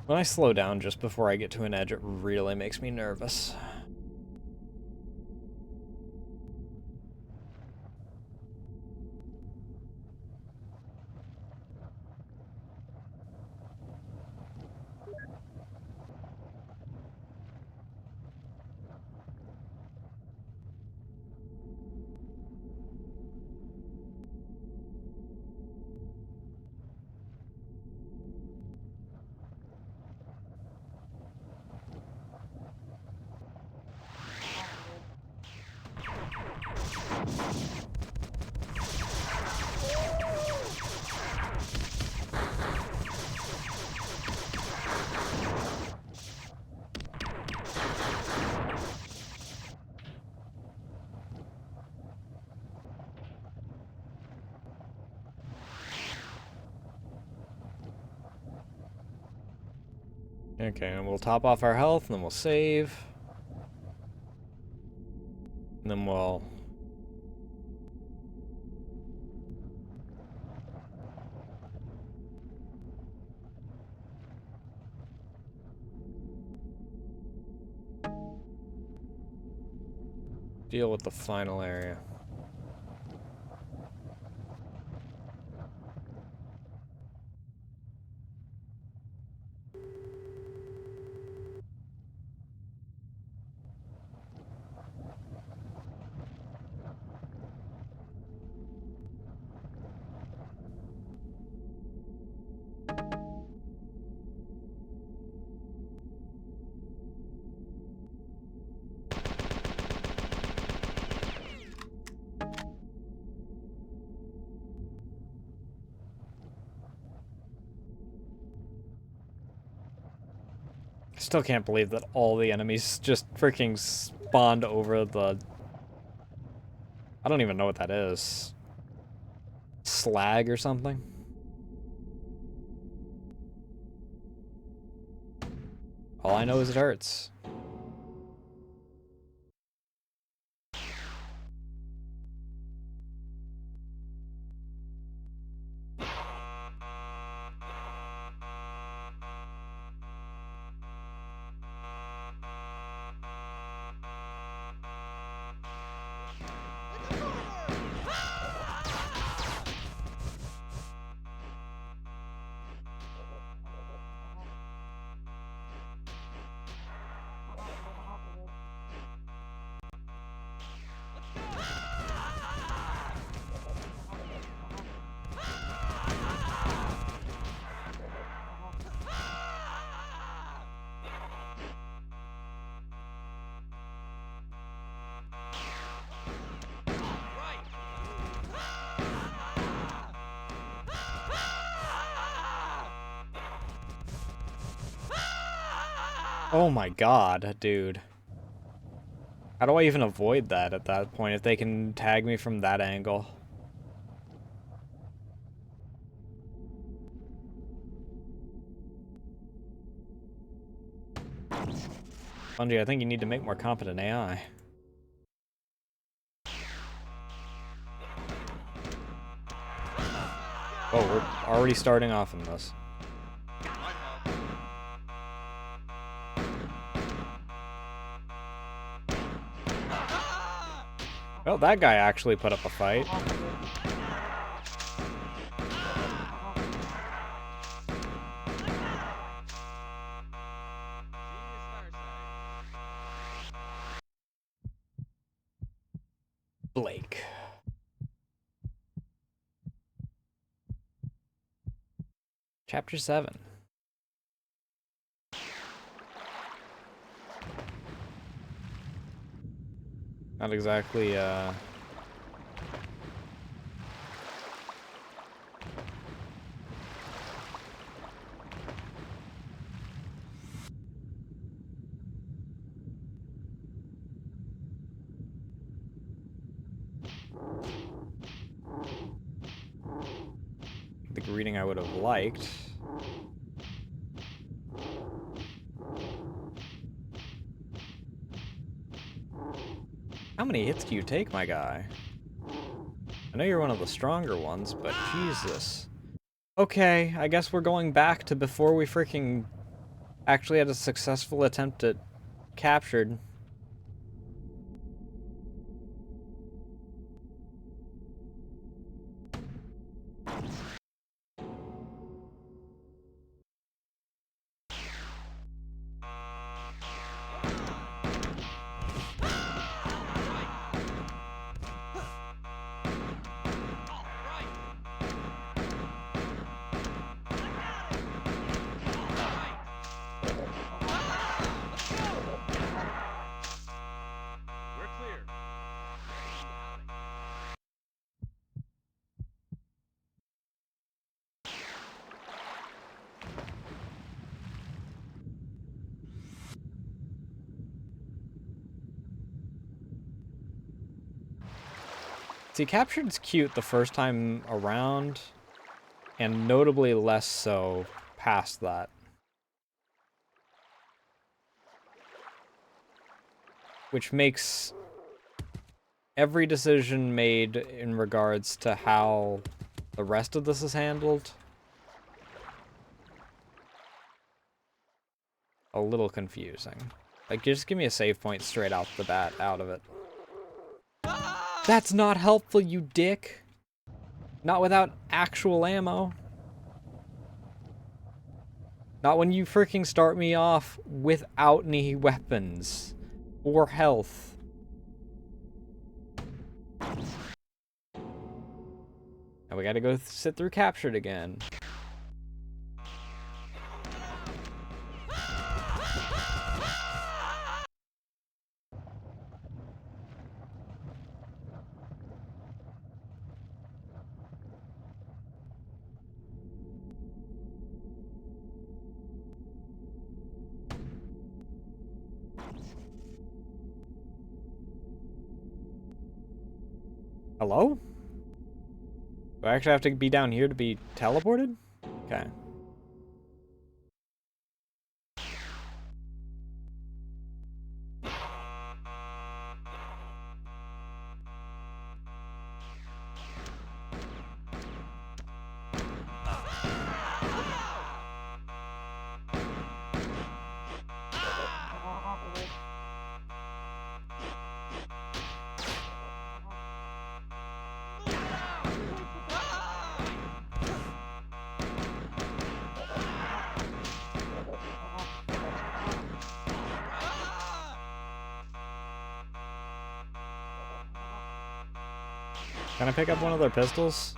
When I slow down just before I get to an edge, it really makes me nervous. Okay, and we'll top off our health, and then we'll save. And then we'll... deal with the final area. I still can't believe that all the enemies just freaking spawned over the... I don't even know what that is. Slag or something? All I know is it hurts. Oh my god, dude. How do I even avoid that at that point if they can tag me from that angle? Bungie, I think you need to make more competent AI. Oh, we're already starting off in this. Well, that guy actually put up a fight. Blake. Chapter 7. Not exactly, the greeting I would have liked. How many hits do you take, my guy? I know you're one of the stronger ones, but Jesus. Okay, I guess we're going back to before we freaking actually had a successful attempt at captured. See, captured's cute the first time around, and notably less so past that. Which makes every decision made in regards to how the rest of this is handled a little confusing. Like, just give me a save point straight out the bat out of it. That's not helpful, you dick! Not without actual ammo. Not when you freaking start me off without any weapons or health. Now we gotta go sit through captured again. Hello? Do I actually have to be down here to be teleported? Okay. Can I pick up one of their pistols?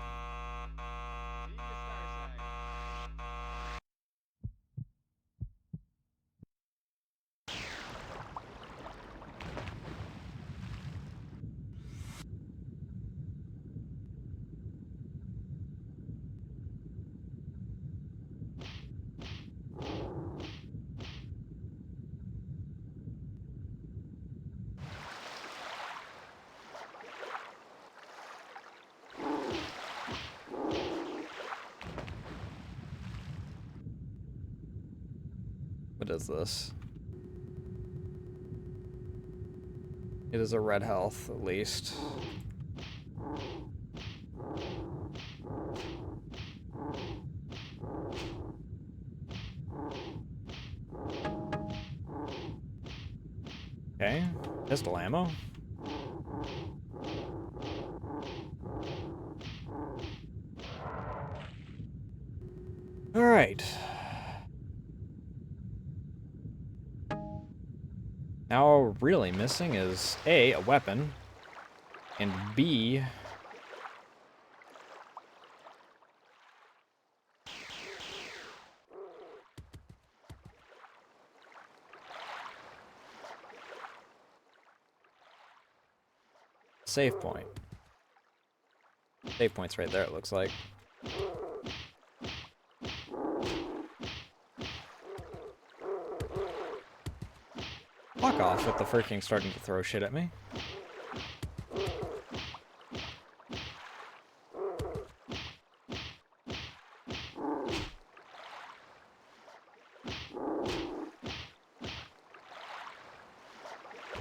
What is this? It is a red health, at least. Okay, pistol ammo. Alright. Now all we're really missing is A, a weapon, and B, save point. Save point's right there, it looks like. Fuck off with the freaking starting to throw shit at me.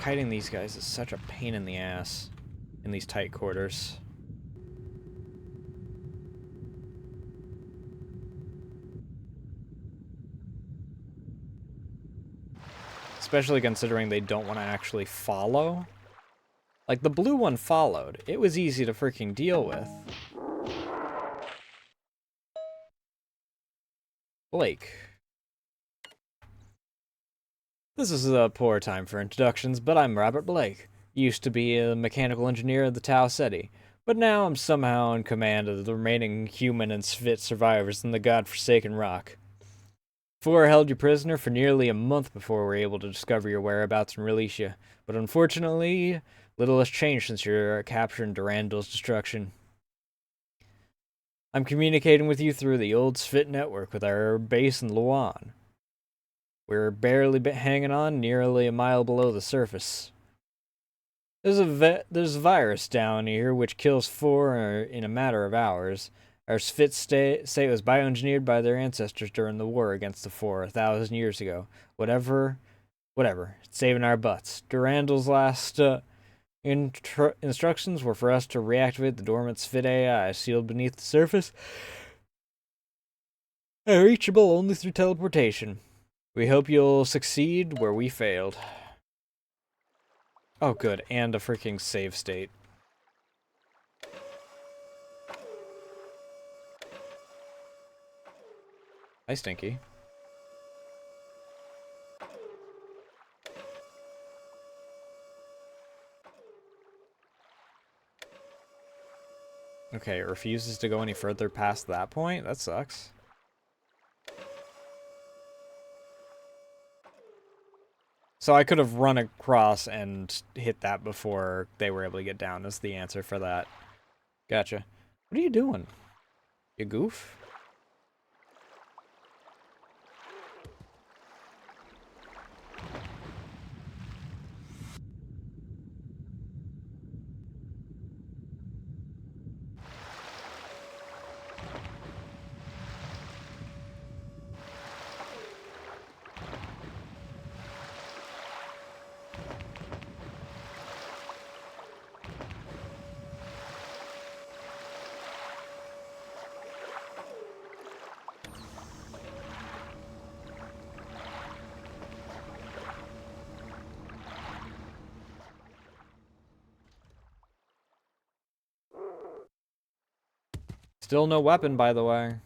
Kiting these guys is such a pain in the ass in these tight quarters. Especially considering they don't want to actually follow. Like, the blue one followed. It was easy to freaking deal with. Blake. This is a poor time for introductions, but I'm Robert Blake. Used to be a mechanical engineer of the Tau Ceti, but now I'm somehow in command of the remaining human and Svit survivors in the godforsaken rock. Before I held you prisoner for nearly a month before we were able to discover your whereabouts and release you, but unfortunately, little has changed since your capture and Durandal's destruction. I'm communicating with you through the old Svit network with our base in Luan. We're barely hanging on, nearly a mile below the surface. There's a virus down here which kills 4 in a matter of hours. Our Svits say it was bioengineered by their ancestors during the war against the 4 1,000 years ago. Whatever. It's saving our butts. Durandal's last instructions were for us to reactivate the dormant Svit AI sealed beneath the surface, and reachable only through teleportation. We hope you'll succeed where we failed. Oh, good, and a freaking save state. Hi, Stinky. Okay, it refuses to go any further past that point? That sucks. So I could have run across and hit that before they were able to get down, is the answer for that. Gotcha. What are you doing? You goof? Still no weapon, by the way.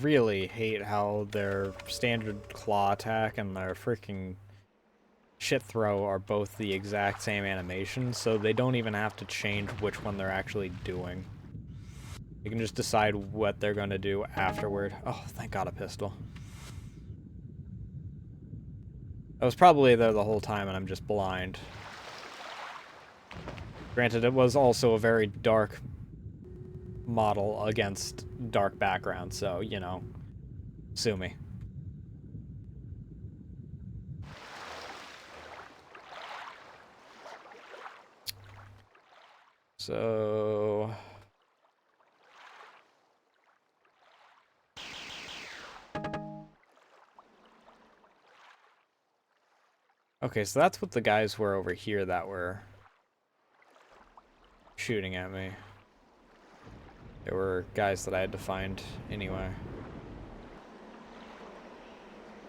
really hate how their standard claw attack and their freaking shit throw are both the exact same animation, so they don't even have to change which one they're actually doing. You can just decide what they're gonna do afterward. Oh, thank God, a pistol. I was probably there the whole time and I'm just blind. Granted, it was also a very dark model against dark background, so, you know, sue me. So... okay, so that's what the guys were over here that were shooting at me. There were guys that I had to find anyway.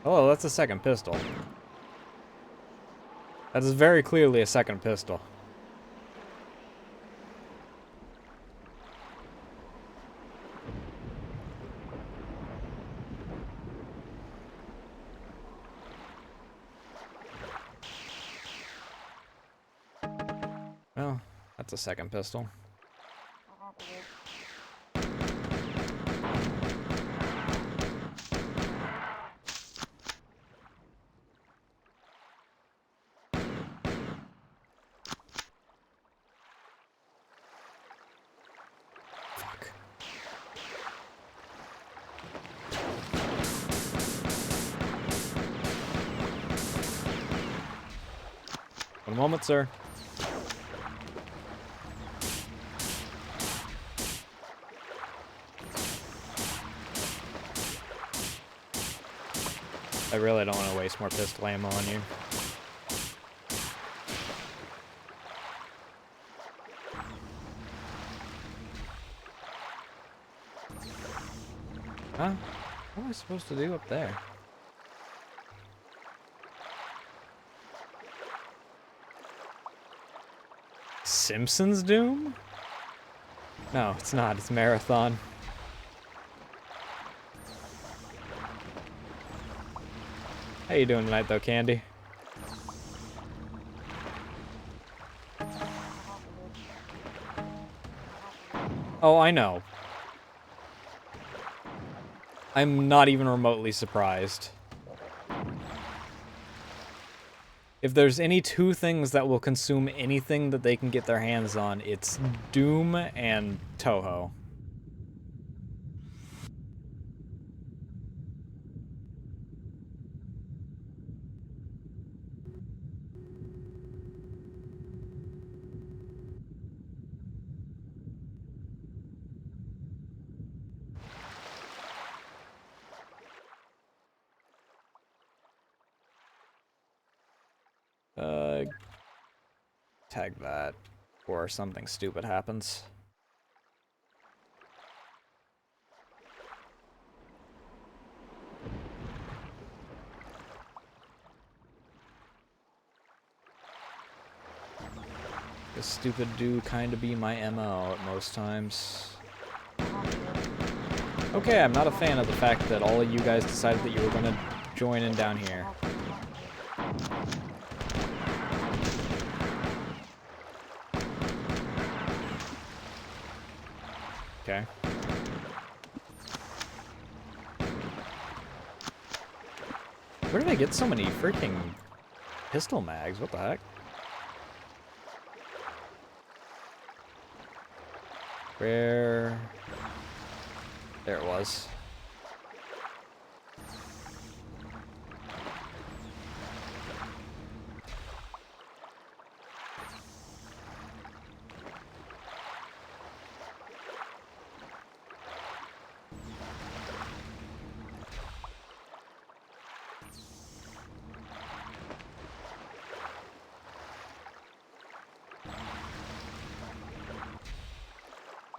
Oh, that's a second pistol. That is very clearly a second pistol. Well, that's a second pistol. Fuck. One moment, sir. I really don't want to waste more pistol ammo on you. Huh? What am I supposed to do up there? Simpsons Doom? No, it's not. It's Marathon. How you doing tonight, though, Candy? Oh, I know. I'm not even remotely surprised. If there's any two things that will consume anything that they can get their hands on, it's Doom and Toho. Tag that, or something stupid happens. This stupid do kinda be my MO at most times. Okay, I'm not a fan of the fact that all of you guys decided that you were gonna join in down here. Okay. Where did I get so many freaking pistol mags? What the heck? Where? There it was.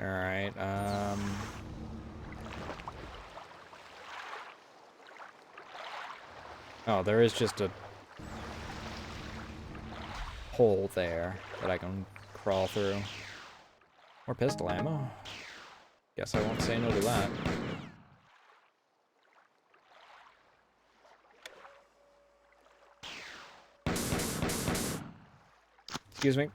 Alright, oh, there is just a hole there that I can crawl through. More pistol ammo. Guess I won't say no to that. Excuse me.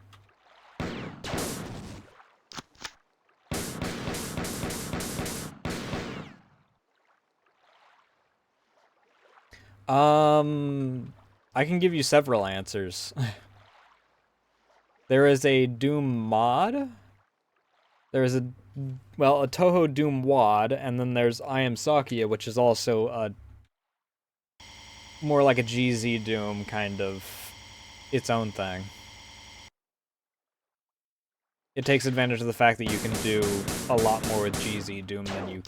I can give you several answers. There is a Doom mod. There is a Toho Doom WAD, and then there's I Am Sakia, which is also a more like a GZ Doom kind of its own thing. It takes advantage of the fact that you can do a lot more with GZ Doom than you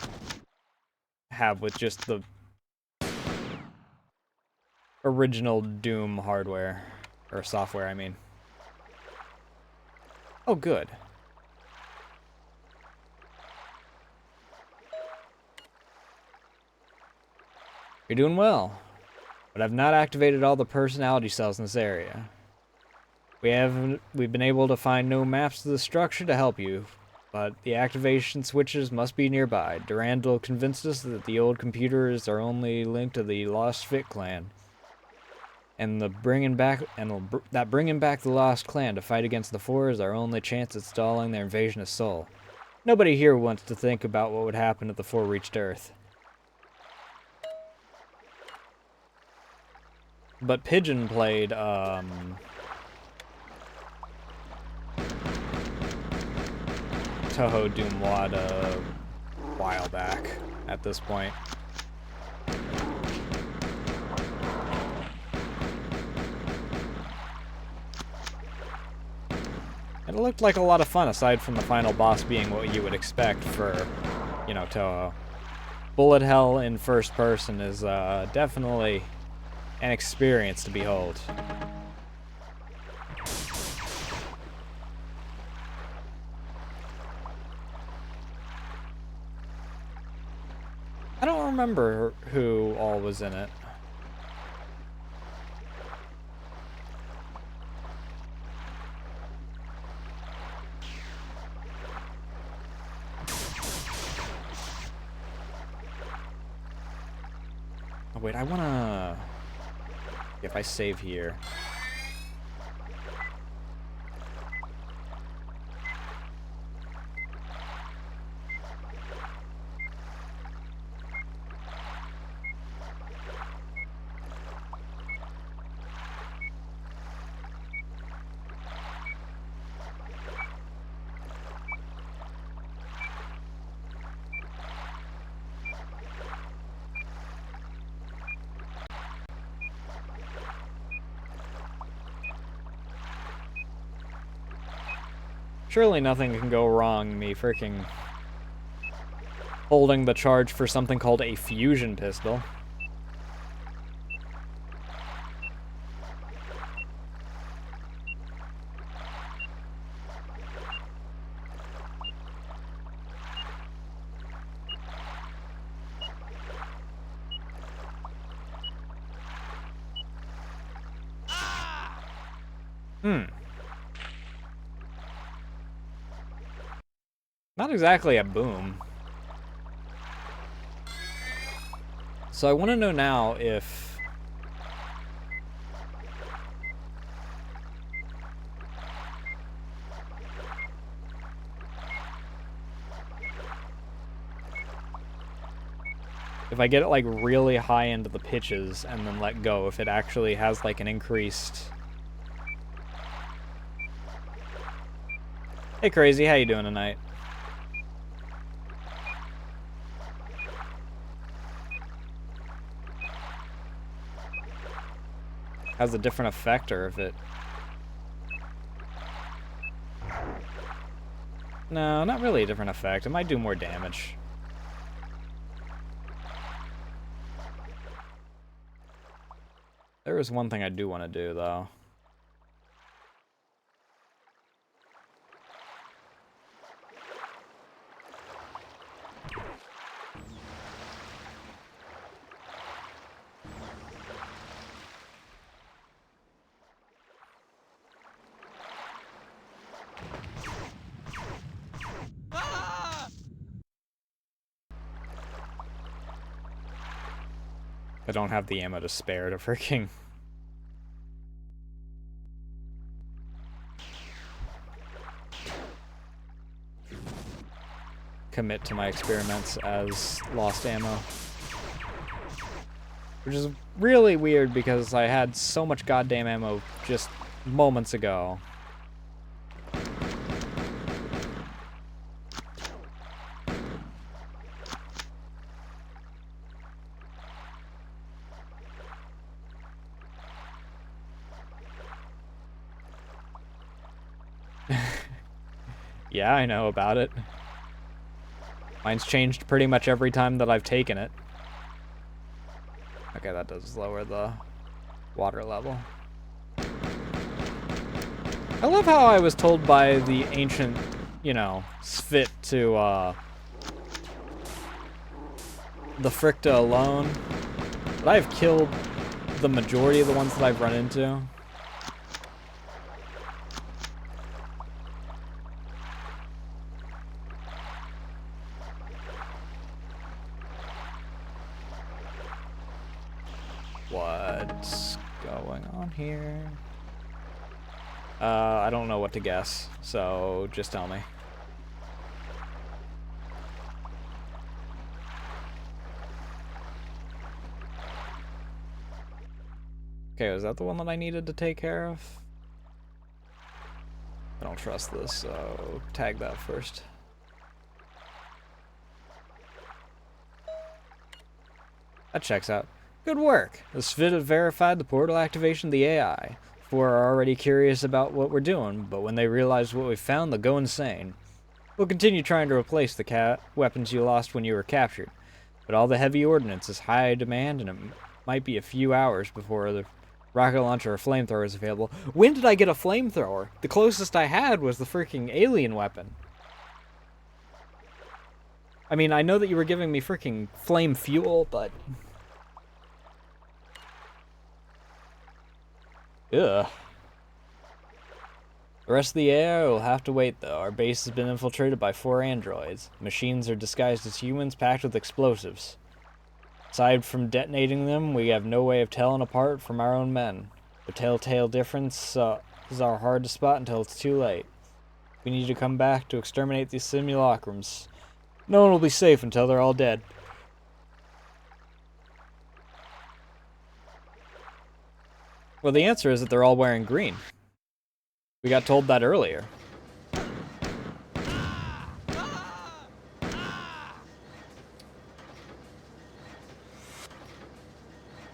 have with just the original Doom hardware. Or software, I mean. Oh, good. You're doing well. But I've not activated all the personality cells in this area. We've been able to find no maps to the structure to help you, but the activation switches must be nearby. Durandal convinced us that the old computers are only linked to the Lost Fit clan, and that bringing back the Lost Clan to fight against the Four is our only chance at stalling their invasion of Sol. Nobody here wants to think about what would happen if the Four reached Earth. But Pigeon played, Toho Doom WAD a while back at this point. And it looked like a lot of fun, aside from the final boss being what you would expect for, you know, Toho. Bullet Hell in first person is definitely an experience to behold. I don't remember who all was in it. Oh wait, I wanna... If I save here... Surely nothing can go wrong me freaking holding the charge for something called a fusion pistol. Not exactly a boom. So I want to know now if... If I get it like really high into the pitches and then let go, if it actually has like an increased... Hey Crazy, how you doing tonight? Has a different effect, or if it... No, not really a different effect. It might do more damage. There is one thing I do want to do, though. I don't have the ammo to spare to freaking... commit to my experiments as lost ammo. Which is really weird because I had so much goddamn ammo just moments ago. Yeah, I know about it. Mine's changed pretty much every time that I've taken it. Okay, that does lower the water level. I love how I was told by the ancient, you know, Svit to, the Fricta alone. But I've killed the majority of the ones that I've run into. What's going on here? I don't know what to guess, so just tell me. Okay, was that the one that I needed to take care of? I don't trust this, so tag that first. That checks out. Good work! The Svit have verified the portal activation of the AI. Four are already curious about what we're doing, but when they realize what we found, they'll go insane. We'll continue trying to replace the weapons you lost when you were captured, but all the heavy ordnance is high demand, and it might be a few hours before the rocket launcher or flamethrower is available. When did I get a flamethrower? The closest I had was the freaking alien weapon. I mean, I know that you were giving me freaking flame fuel, but... Ugh. The rest of the AI will have to wait, though. Our base has been infiltrated by 4 androids. Machines are disguised as humans packed with explosives. Aside from detonating them, we have no way of telling apart from our own men. The telltale difference is hard to spot until it's too late. We need to come back to exterminate these simulacrums. No one will be safe until they're all dead. Well, the answer is that they're all wearing green. We got told that earlier.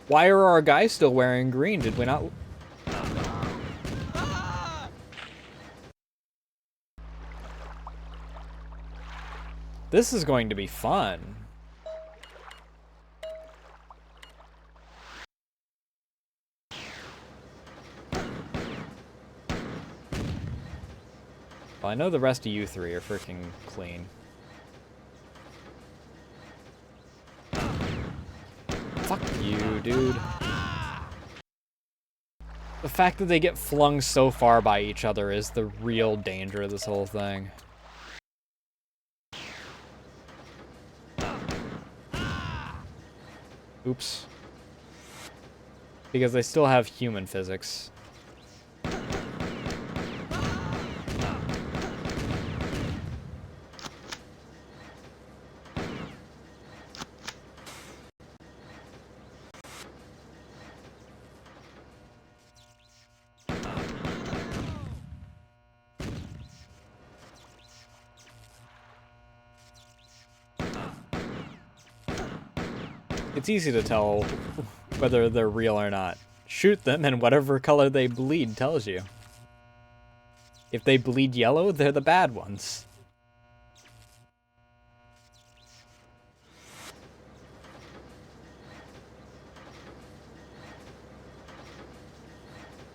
Why are our guys still wearing green? Did we not... This is going to be fun. Well, I know the rest of you three are freaking clean. Fuck you, dude. The fact that they get flung so far by each other is the real danger of this whole thing. Oops. Because they still have human physics. It's easy to tell whether they're real or not. Shoot them and whatever color they bleed tells you. If they bleed yellow, they're the bad ones.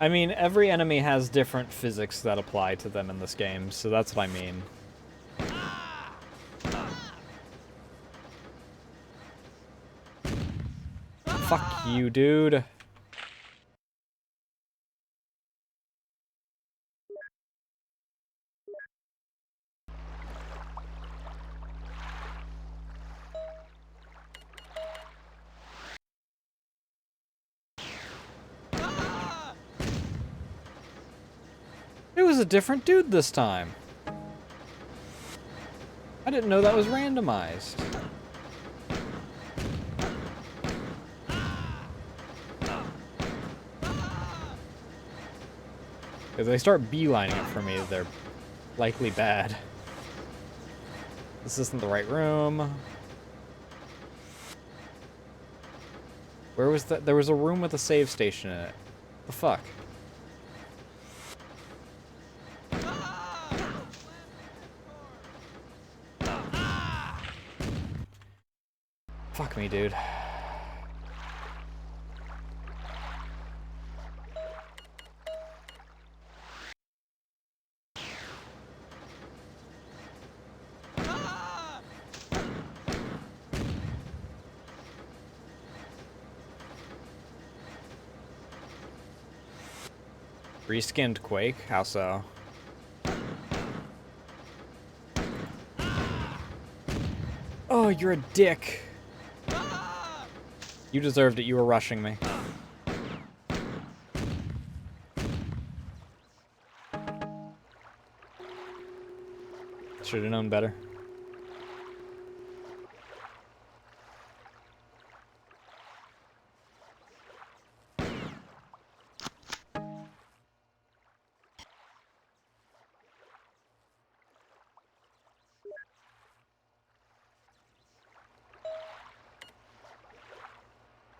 I mean, every enemy has different physics that apply to them in this game, so that's what I mean. Fuck you, dude. It was a different dude this time. I didn't know that was randomized. If they start beelining it for me, they're likely bad. This isn't the right room. Where was that? There was a room with a save station in it. The fuck? Fuck me, dude. Reskinned Quake? How so? Oh, you're a dick. You deserved it. You were rushing me. Should have known better.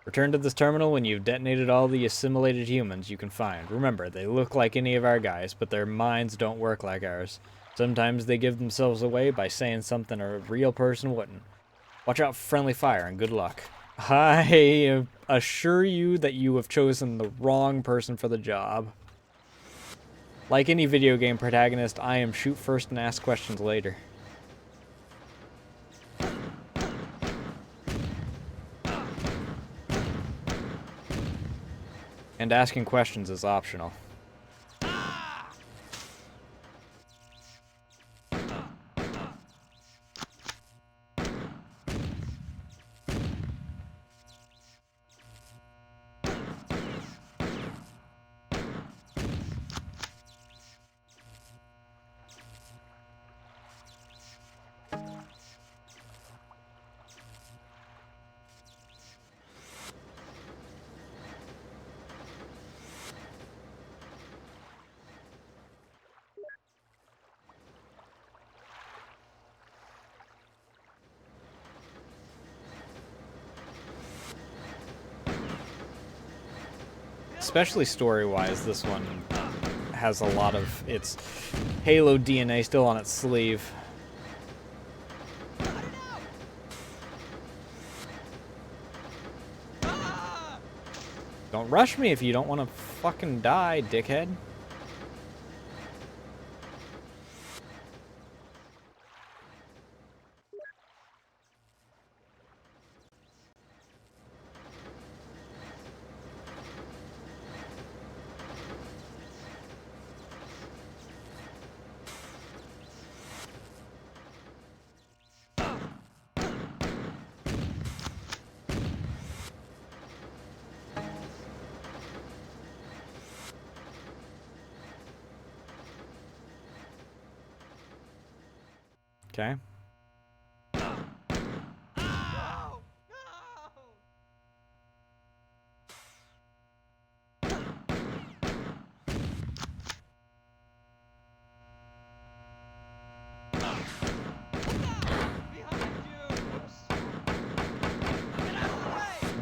Return to this terminal when you've detonated all the assimilated humans you can find. Remember, they look like any of our guys, but their minds don't work like ours. Sometimes they give themselves away by saying something a real person wouldn't. Watch out for friendly fire and good luck. I assure you that you have chosen the wrong person for the job. Like any video game protagonist, I am shoot first and ask questions later. And asking questions is optional. Especially story-wise, this one has a lot of its Halo DNA still on its sleeve. Don't rush me if you don't want to fucking die, dickhead. Okay.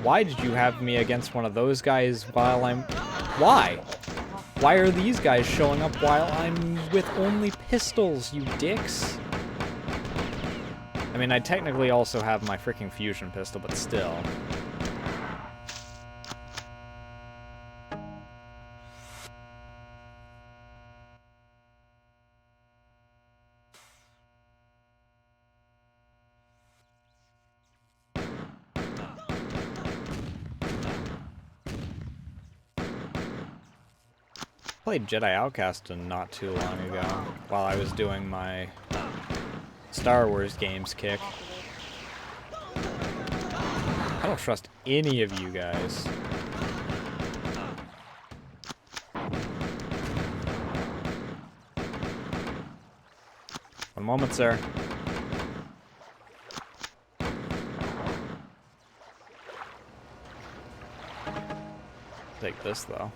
Why did you have me against one of those guys while I'm... Why? Why are these guys showing up while I'm with only pistols, you dicks? I mean, I technically also have my freaking fusion pistol, but still. Played Jedi Outcast not too long ago while I was doing my Star Wars games kick. I don't trust any of you guys. One moment, sir. Take this, though.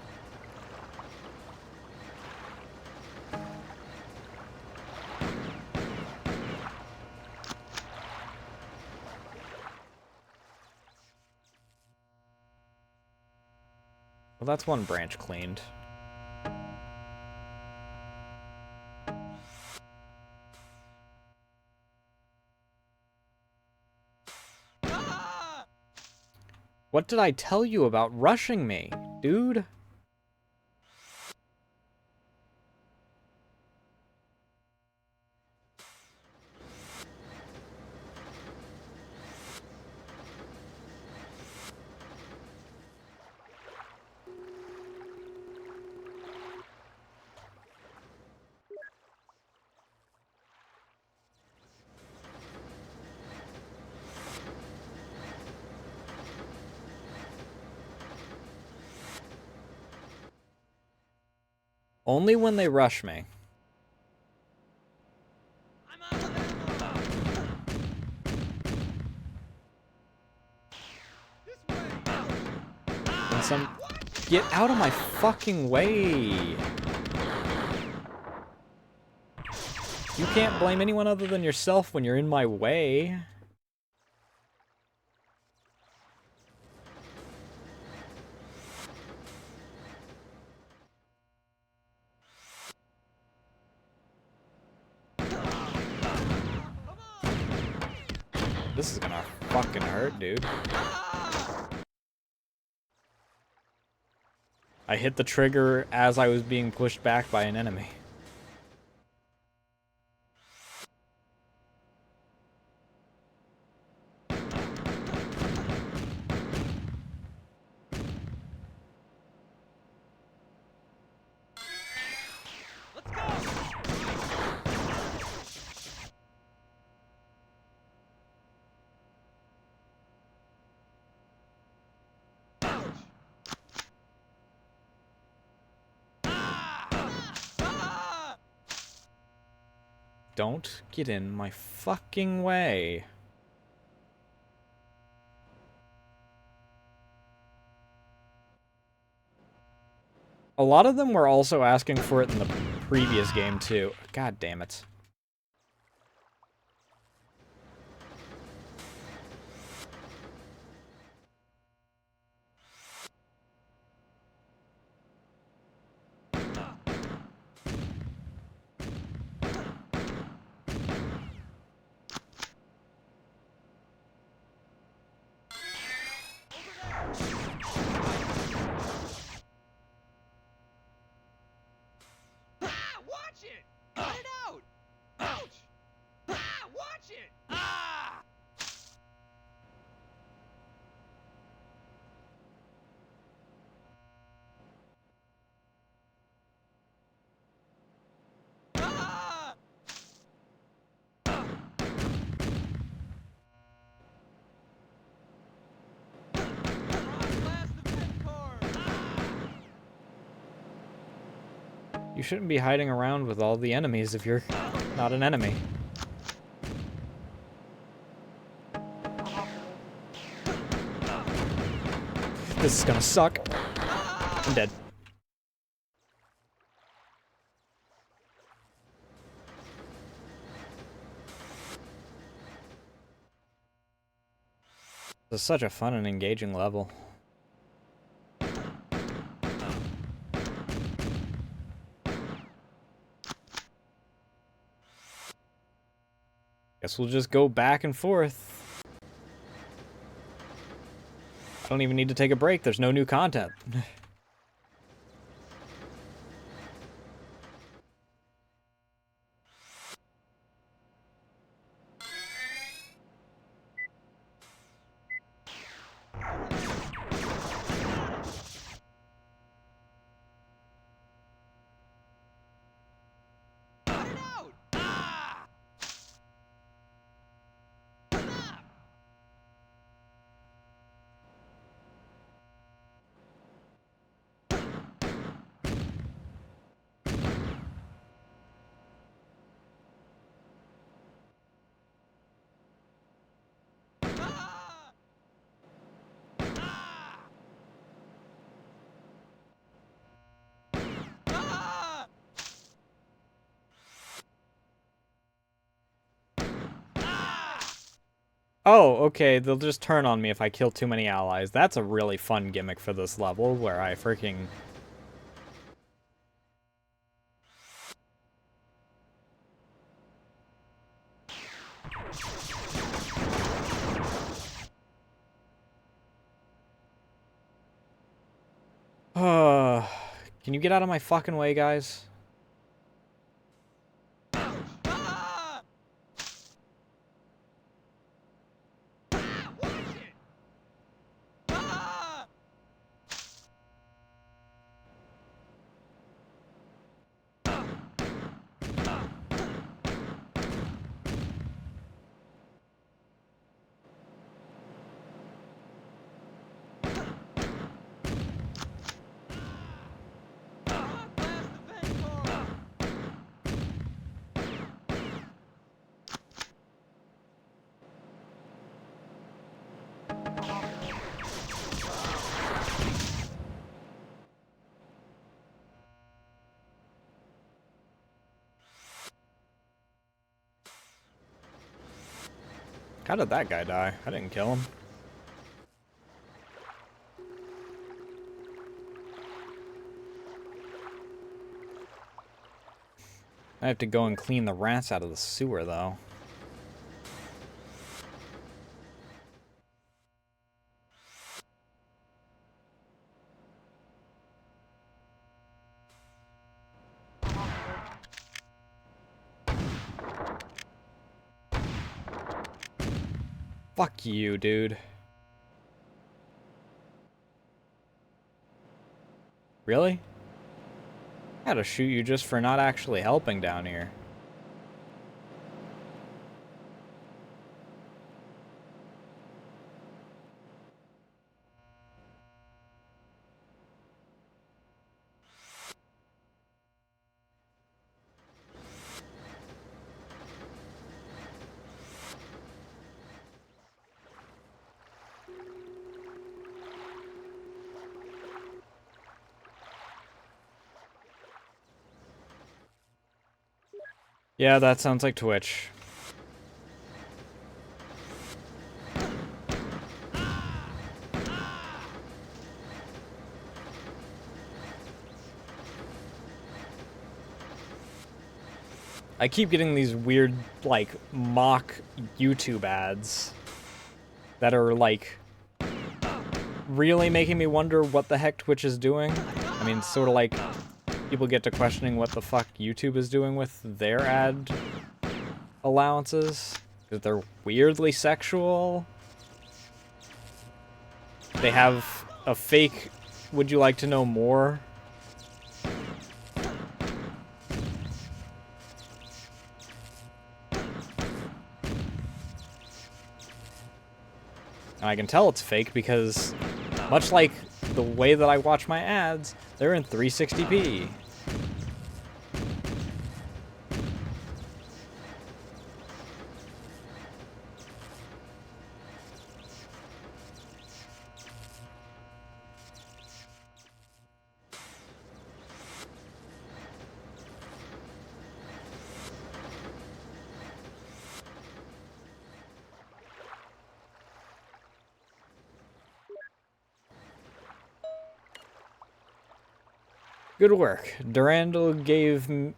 Well, that's one branch cleaned. What did I tell you about rushing me, dude? Only when they rush me. And some... Get out of my fucking way! You can't blame anyone other than yourself when you're in my way. This is gonna fucking hurt, dude. I hit the trigger as I was being pushed back by an enemy. Don't get in my fucking way. A lot of them were also asking for it in the previous game, too. God damn it. You shouldn't be hiding around with all the enemies if you're not an enemy. This is gonna suck. I'm dead. This is such a fun and engaging level. Guess we'll just go back and forth. I don't even need to take a break. There's no new content. Oh, okay, they'll just turn on me if I kill too many allies. That's a really fun gimmick for this level, where I freaking... Can you get out of my fucking way, guys? How did that guy die? I didn't kill him. I have to go and clean the rats out of the sewer, though. Fuck you, dude. Really? I had to shoot you just for not actually helping down here. Yeah, that sounds like Twitch. I keep getting these weird, like, mock YouTube ads that are, like, really making me wonder what the heck Twitch is doing. I mean, sort of like people get to questioning what the fuck YouTube is doing with their ad allowances. Because they're weirdly sexual. They have a fake, would you like to know more? And I can tell it's fake because, much like the way that I watch my ads, they're in 360p. Good work. Durandal gave the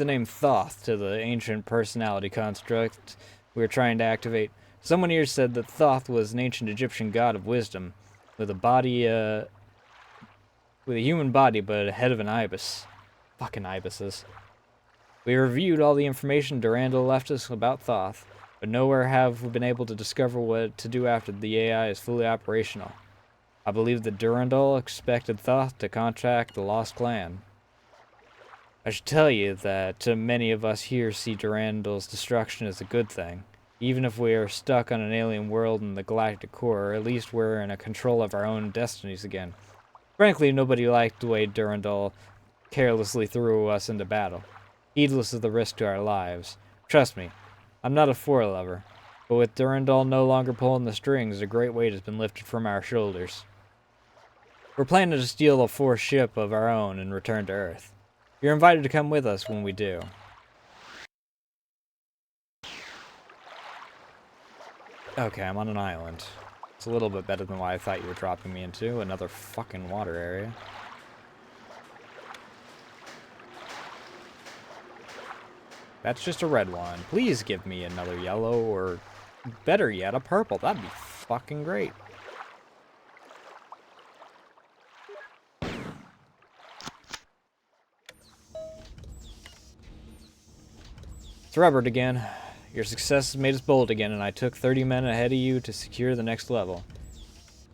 name Thoth to the ancient personality construct we were trying to activate. Someone here said that Thoth was an ancient Egyptian god of wisdom, with a body, with a human body, but a head of an ibis. Fucking ibises. We reviewed all the information Durandal left us about Thoth, but nowhere have we been able to discover what to do after the AI is fully operational. I believe that Durandal expected Thoth to contact the Lost Clan. I should tell you that many of us here see Durandal's destruction as a good thing. Even if we are stuck on an alien world in the galactic core, at least we're in a control of our own destinies again. Frankly, nobody liked the way Durandal carelessly threw us into battle, heedless of the risk to our lives. Trust me, I'm not a four-lover, but with Durandal no longer pulling the strings, a great weight has been lifted from our shoulders. We're planning to steal a force ship of our own and return to Earth. You're invited to come with us when we do. Okay, I'm on an island. It's a little bit better than what I thought you were dropping me into. Another fucking water area. That's just a red one. Please give me another yellow, or better yet, a purple. That'd be fucking great. It's Robert again. Your success has made us bold again, and I took 30 men ahead of you to secure the next level.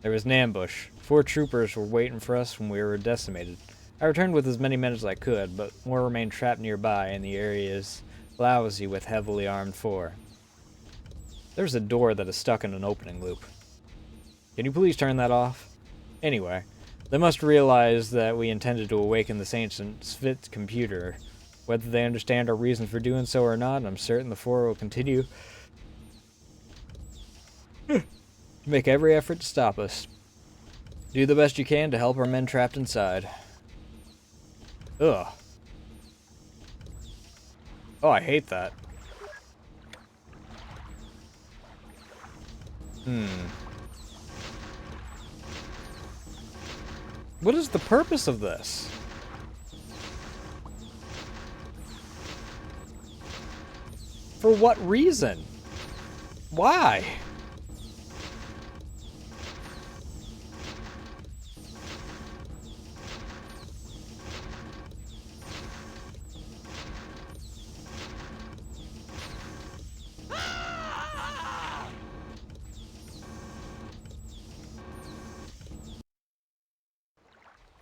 There was an ambush. 4 troopers were waiting for us when we were decimated. I returned with as many men as I could, but more remained trapped nearby, and the area is lousy with heavily armed 4. There's a door that is stuck in an opening loop. Can you please turn that off? Anyway, they must realize that we intended to awaken this ancient Svit computer. Whether they understand our reason for doing so or not, I'm certain the 4 will continue to make every effort to stop us. Do the best you can to help our men trapped inside. Ugh. Oh, I hate that. What is the purpose of this? For what reason? Why?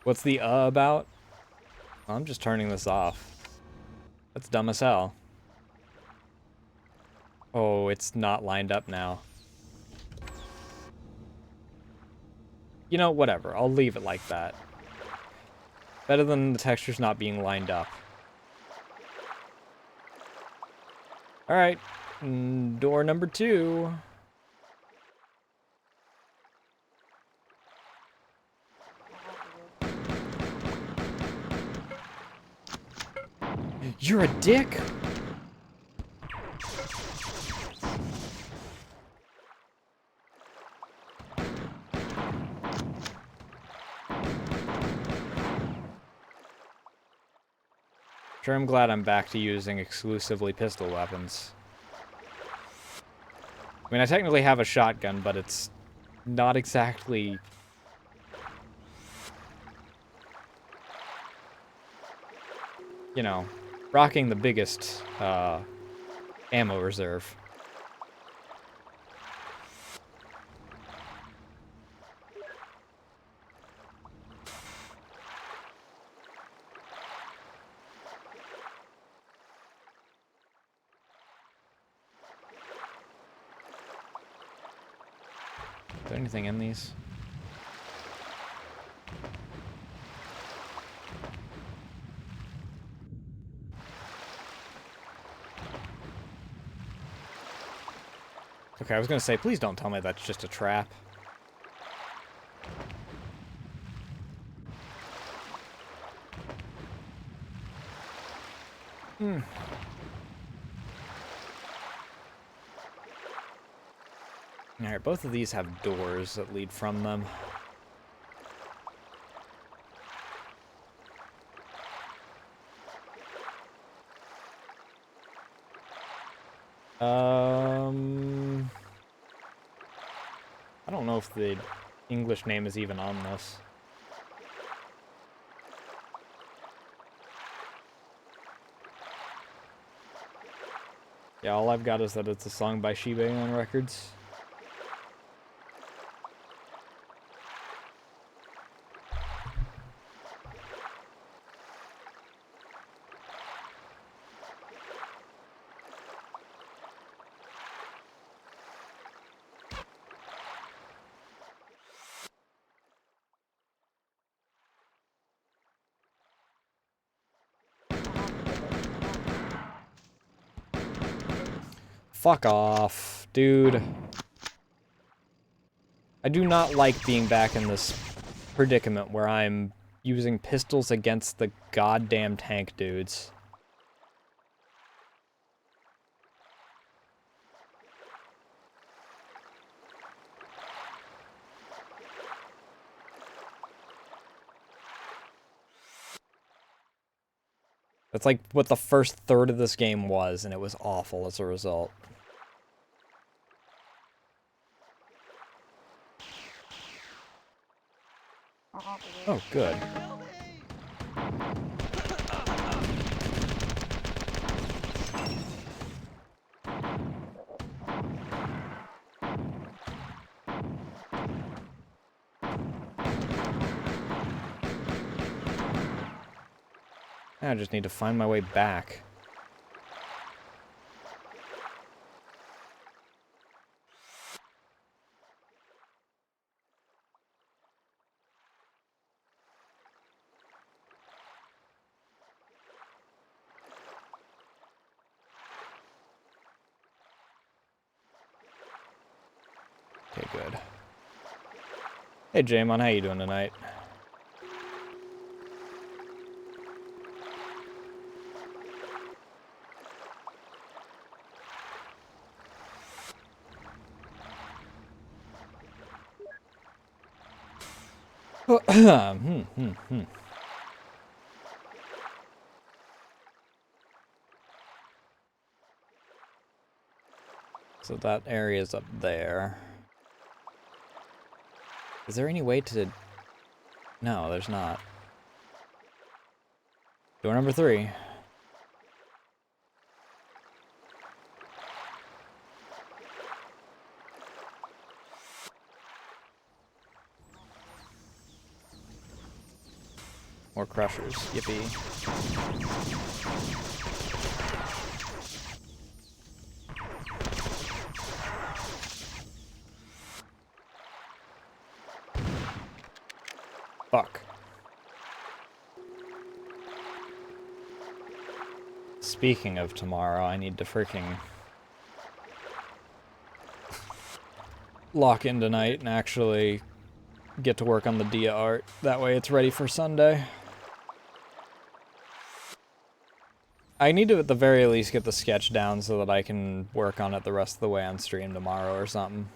What's the about? I'm just turning this off. That's dumb as hell. Oh, it's not lined up now. You know, whatever. I'll leave it like that. Better than the textures not being lined up. Alright. Door number 2. You're a dick? Sure, I'm glad I'm back to using exclusively pistol weapons. I mean, I technically have a shotgun, but it's not exactly... you know, rocking the biggest, ammo reserve. Is there anything in these? Okay, I was gonna say, please don't tell me that's just a trap. Alright, both of these have doors that lead from them. I don't know if the English name is even on this. Yeah, all I've got is that it's a song by Shiba Inu Records. Fuck off, dude. I do not like being back in this predicament where I'm using pistols against the goddamn tank dudes. That's like what the first third of this game was, and it was awful as a result. Oh, good. I just need to find my way back. Okay, good. Hey, Jamon, how you doing tonight? So that area's up there. Is there any way to... No, there's not. Door number 3. More crushers. Yippee. Fuck. Speaking of tomorrow, I need to freaking lock in tonight and actually get to work on the Dia art. That way it's ready for Sunday. I need to at the very least get the sketch down so that I can work on it the rest of the way on stream tomorrow or something.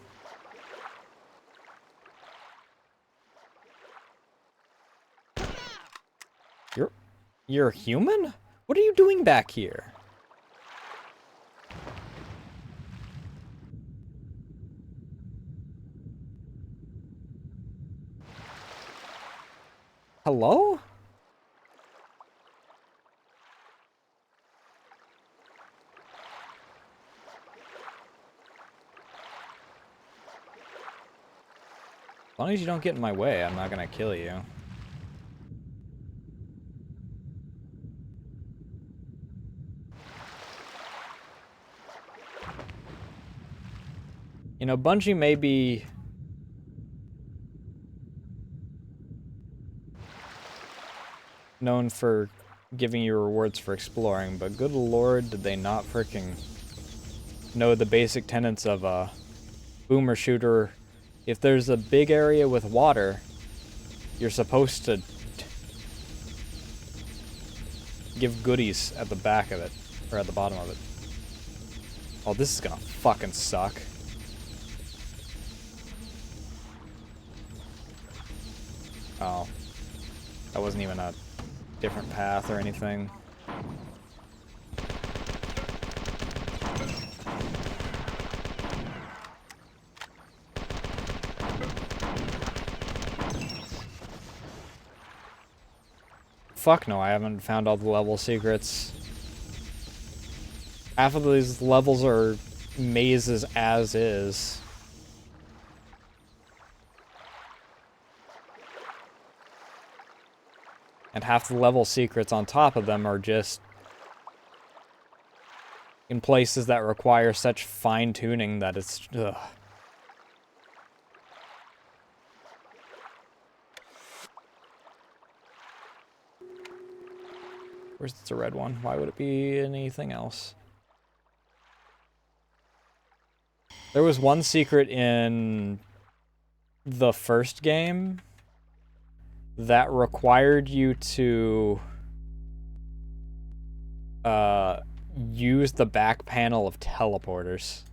You're human? What are you doing back here? Hello? As long as you don't get in my way, I'm not gonna kill you. You know, Bungie may be known for giving you rewards for exploring, but good lord, did they not freaking know the basic tenets of a boomer shooter. If there's a big area with water, you're supposed to give goodies at the back of it, or at the bottom of it. Oh, this is gonna fucking suck. Oh. That wasn't even a different path or anything. Fuck no, I haven't found all the level secrets. Half of these levels are mazes as is. And half the level secrets on top of them are just in places that require such fine-tuning that it's... Ugh. Where's the red one? Why would it be anything else? There was one secret in the first game that required you to use the back panel of teleporters.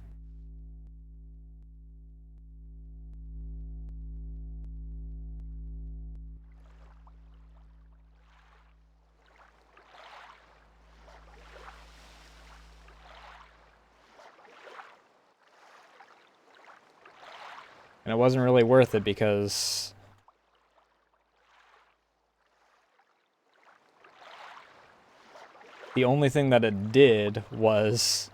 And it wasn't really worth it because the only thing that it did was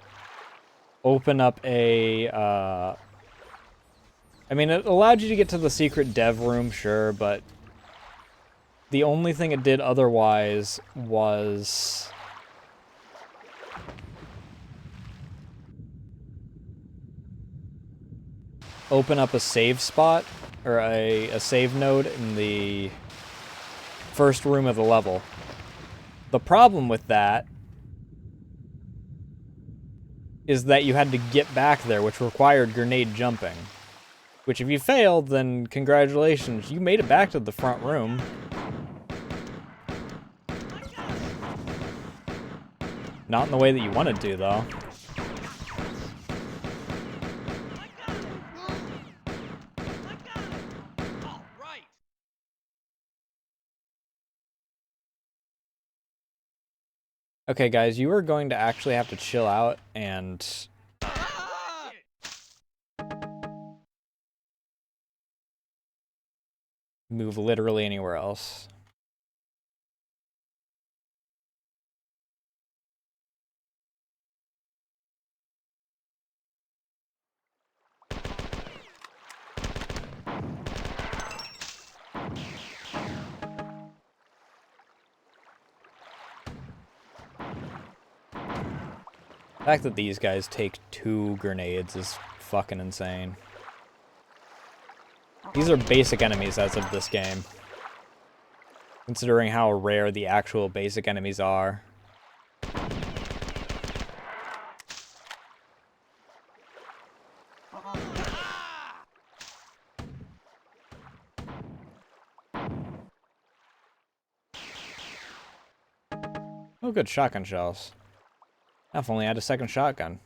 open up a, I mean, it allowed you to get to the secret dev room, sure, but the only thing it did otherwise was open up a save spot, or a save node in the first room of the level. The problem with that is that you had to get back there, which required grenade jumping. Which if you failed, then congratulations, you made it back to the front room. Not in the way that you wanted to, though. Okay, guys, you are going to actually have to chill out and move literally anywhere else. The fact that these guys take 2 grenades is fucking insane. These are basic enemies as of this game, considering how rare the actual basic enemies are. Oh, good shotgun shells. If only I had a second shotgun.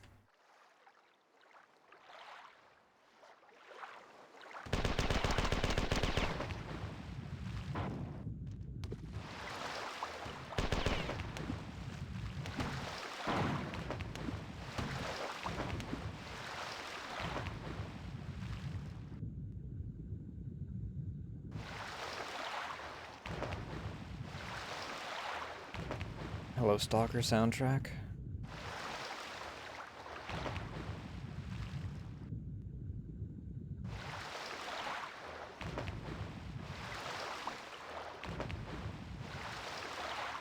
Hello, Stalker soundtrack.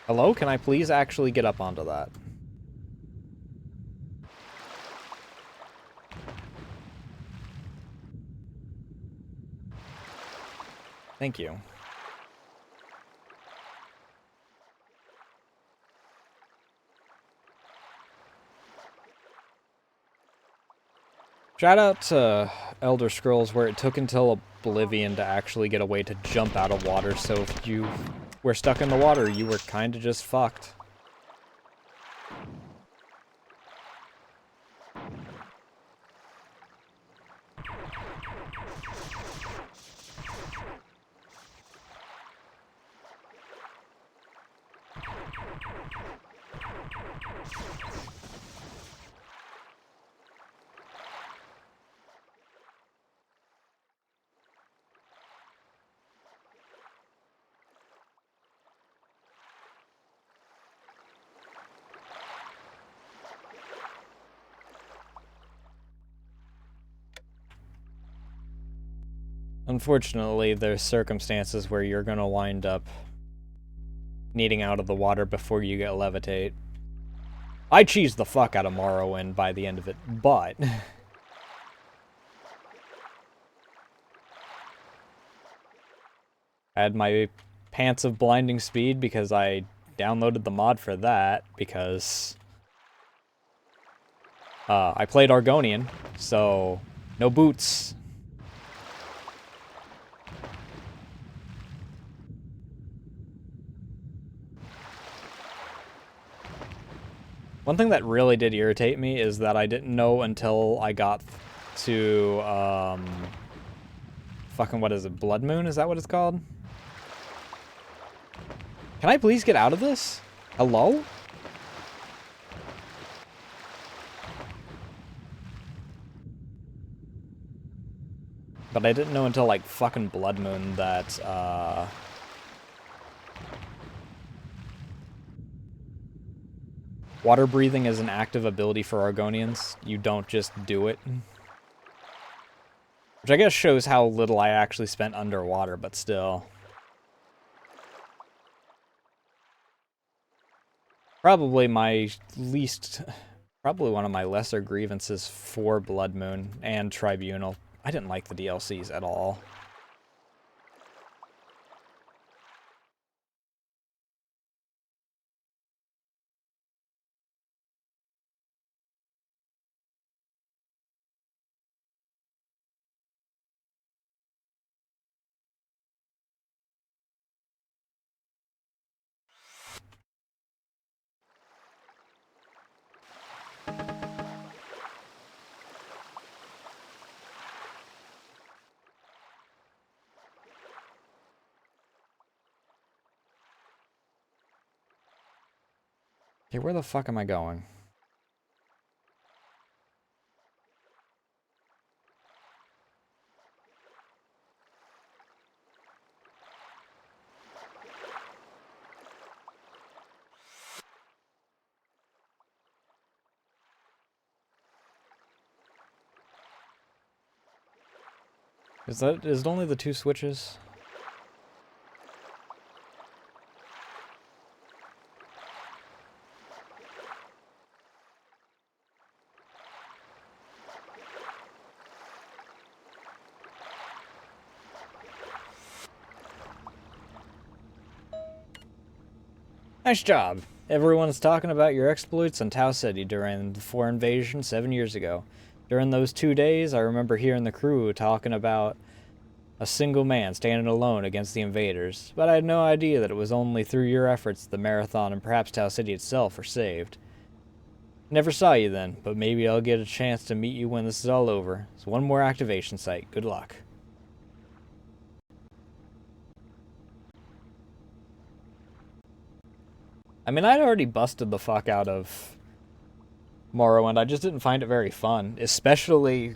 Hello, can I please actually get up onto that? Thank you. Shout out to Elder Scrolls, where it took until Oblivion to actually get a way to jump out of water, so if you were stuck in the water, you were kinda just fucked. Unfortunately, there's circumstances where you're gonna wind up needing out of the water before you get levitate. I cheesed the fuck out of Morrowind by the end of it, but I had my pants of blinding speed because I downloaded the mod for that because I played Argonian, so no boots. One thing that really did irritate me is that I didn't know until I got to, fucking what is it, Blood Moon? Is that what it's called? Can I please get out of this? Hello? But I didn't know until, like, fucking Blood Moon that, water breathing is an active ability for Argonians. You don't just do it. Which I guess shows how little I actually spent underwater, but still. Probably my least... Probably one of my lesser grievances for Blood Moon and Tribunal. I didn't like the DLCs at all. Okay, where the fuck am I going? Is it only the 2 switches? Nice job! Everyone's talking about your exploits on Tau City during the 4 invasion 7 years ago. During those 2 days, I remember hearing the crew talking about a single man standing alone against the invaders, but I had no idea that it was only through your efforts the Marathon and perhaps Tau City itself were saved. Never saw you then, but maybe I'll get a chance to meet you when this is all over. So one more activation site. Good luck. I mean, I'd already busted the fuck out of Morrowind. I just didn't find it very fun, especially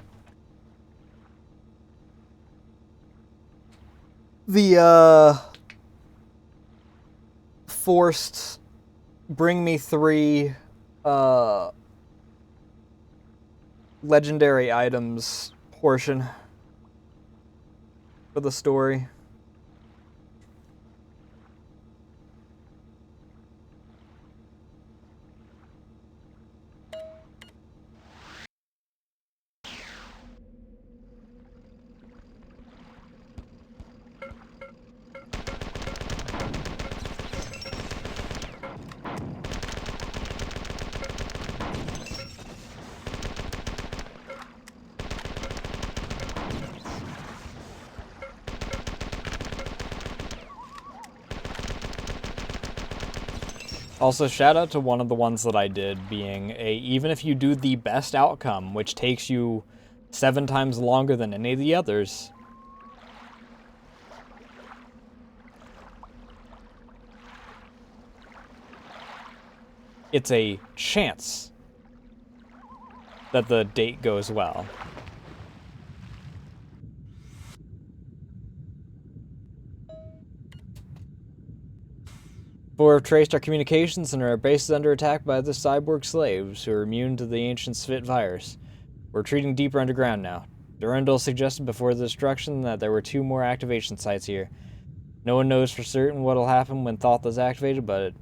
the forced bring me 3 legendary items portion for the story. Also, shout out to one of the ones that I did being even if you do the best outcome, which takes you 7 times longer than any of the others, it's a chance that the date goes well. For have traced our communications and our base is under attack by the cyborg slaves who are immune to the ancient Svit virus. We're retreating deeper underground now. Durandal suggested before the destruction that there were 2 more activation sites here. No one knows for certain what'll happen when Thoth is activated, but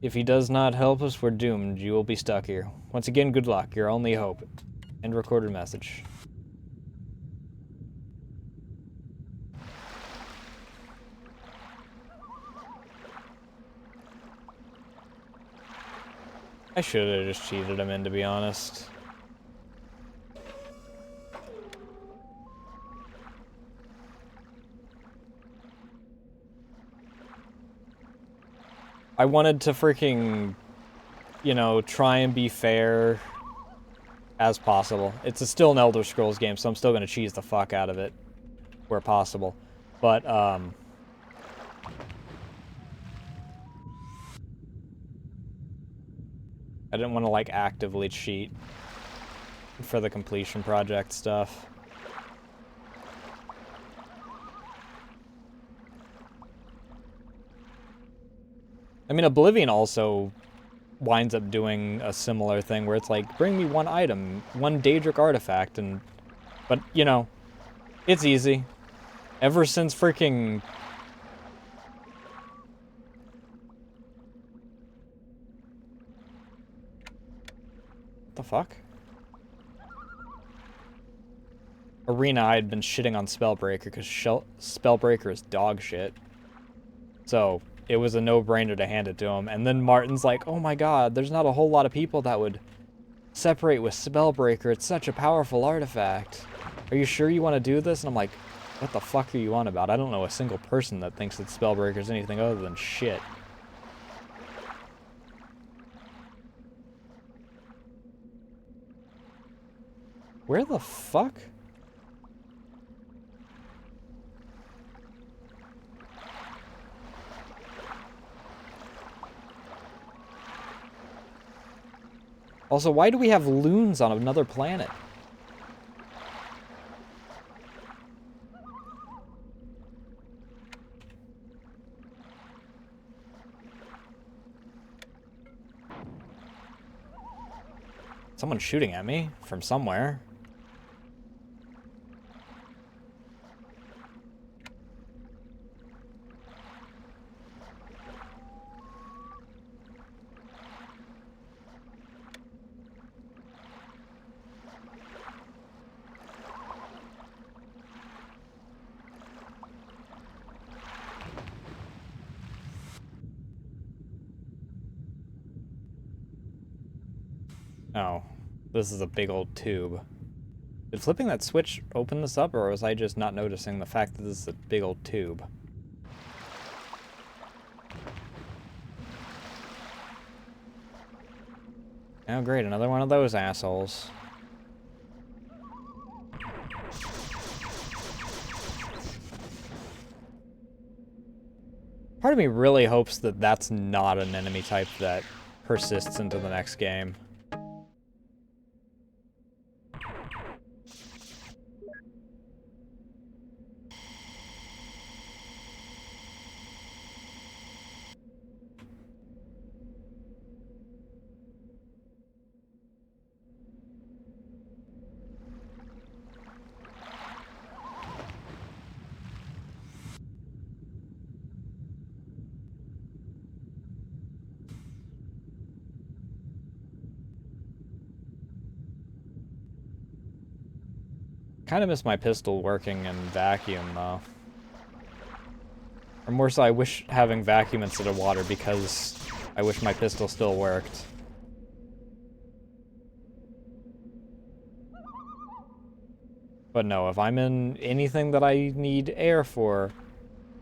if he does not help us, we're doomed. You will be stuck here. Once again, good luck. Your only hope. End recorded message. I should have just cheated him in, to be honest. I wanted to freaking, you know, try and be fair as possible. It's still an Elder Scrolls game, so I'm still going to cheese the fuck out of it where possible. But, I didn't want to, like, actively cheat. for the completion project stuff. I mean, Oblivion also winds up doing a similar thing where it's like, bring me one item, one Daedric artifact, and... But, you know, it's easy. Ever since freaking... What the fuck? Arena, I had been shitting on Spellbreaker because Spellbreaker is dog shit. So, it was a no-brainer to hand it to him. And then Martin's like, oh my god, there's not a whole lot of people that would separate with Spellbreaker. It's such a powerful artifact. Are you sure you want to do this? And I'm like, what the fuck are you on about? I don't know a single person that thinks that Spellbreaker is anything other than shit. Where the fuck? Also, why do we have loons on another planet? Someone's shooting at me from somewhere. Oh, this is a big old tube. Did flipping that switch open this up, or was I just not noticing the fact that this is a big old tube? Oh great, another one of those assholes. Part of me really hopes that that's not an enemy type that persists into the next game. Kind of miss my pistol working in vacuum, though. Or more so, I wish having vacuum instead of water because I wish my pistol still worked. But no, if I'm in anything that I need air for,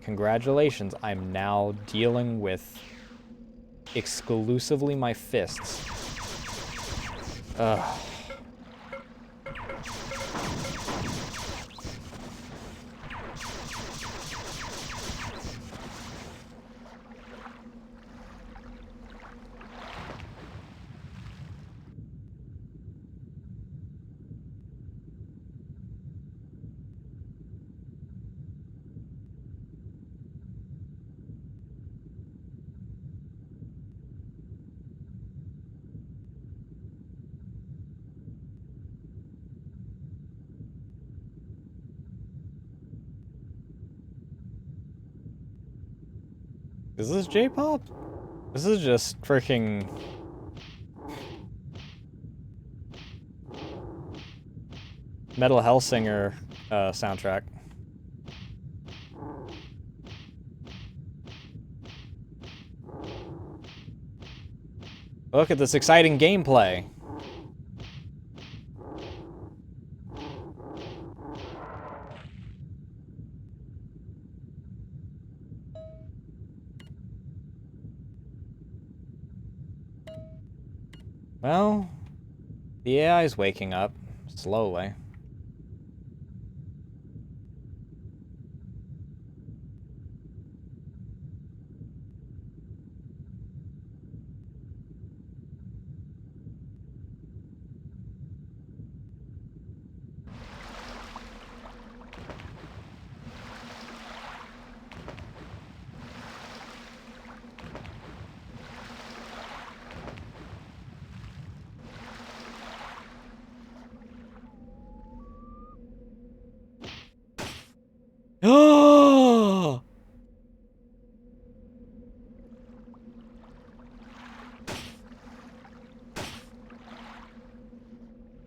congratulations, I'm now dealing with exclusively my fists. Ugh. Is this J-pop? This is just freaking... Metal Hellsinger soundtrack. Look at this exciting gameplay. Well, the AI's waking up, slowly.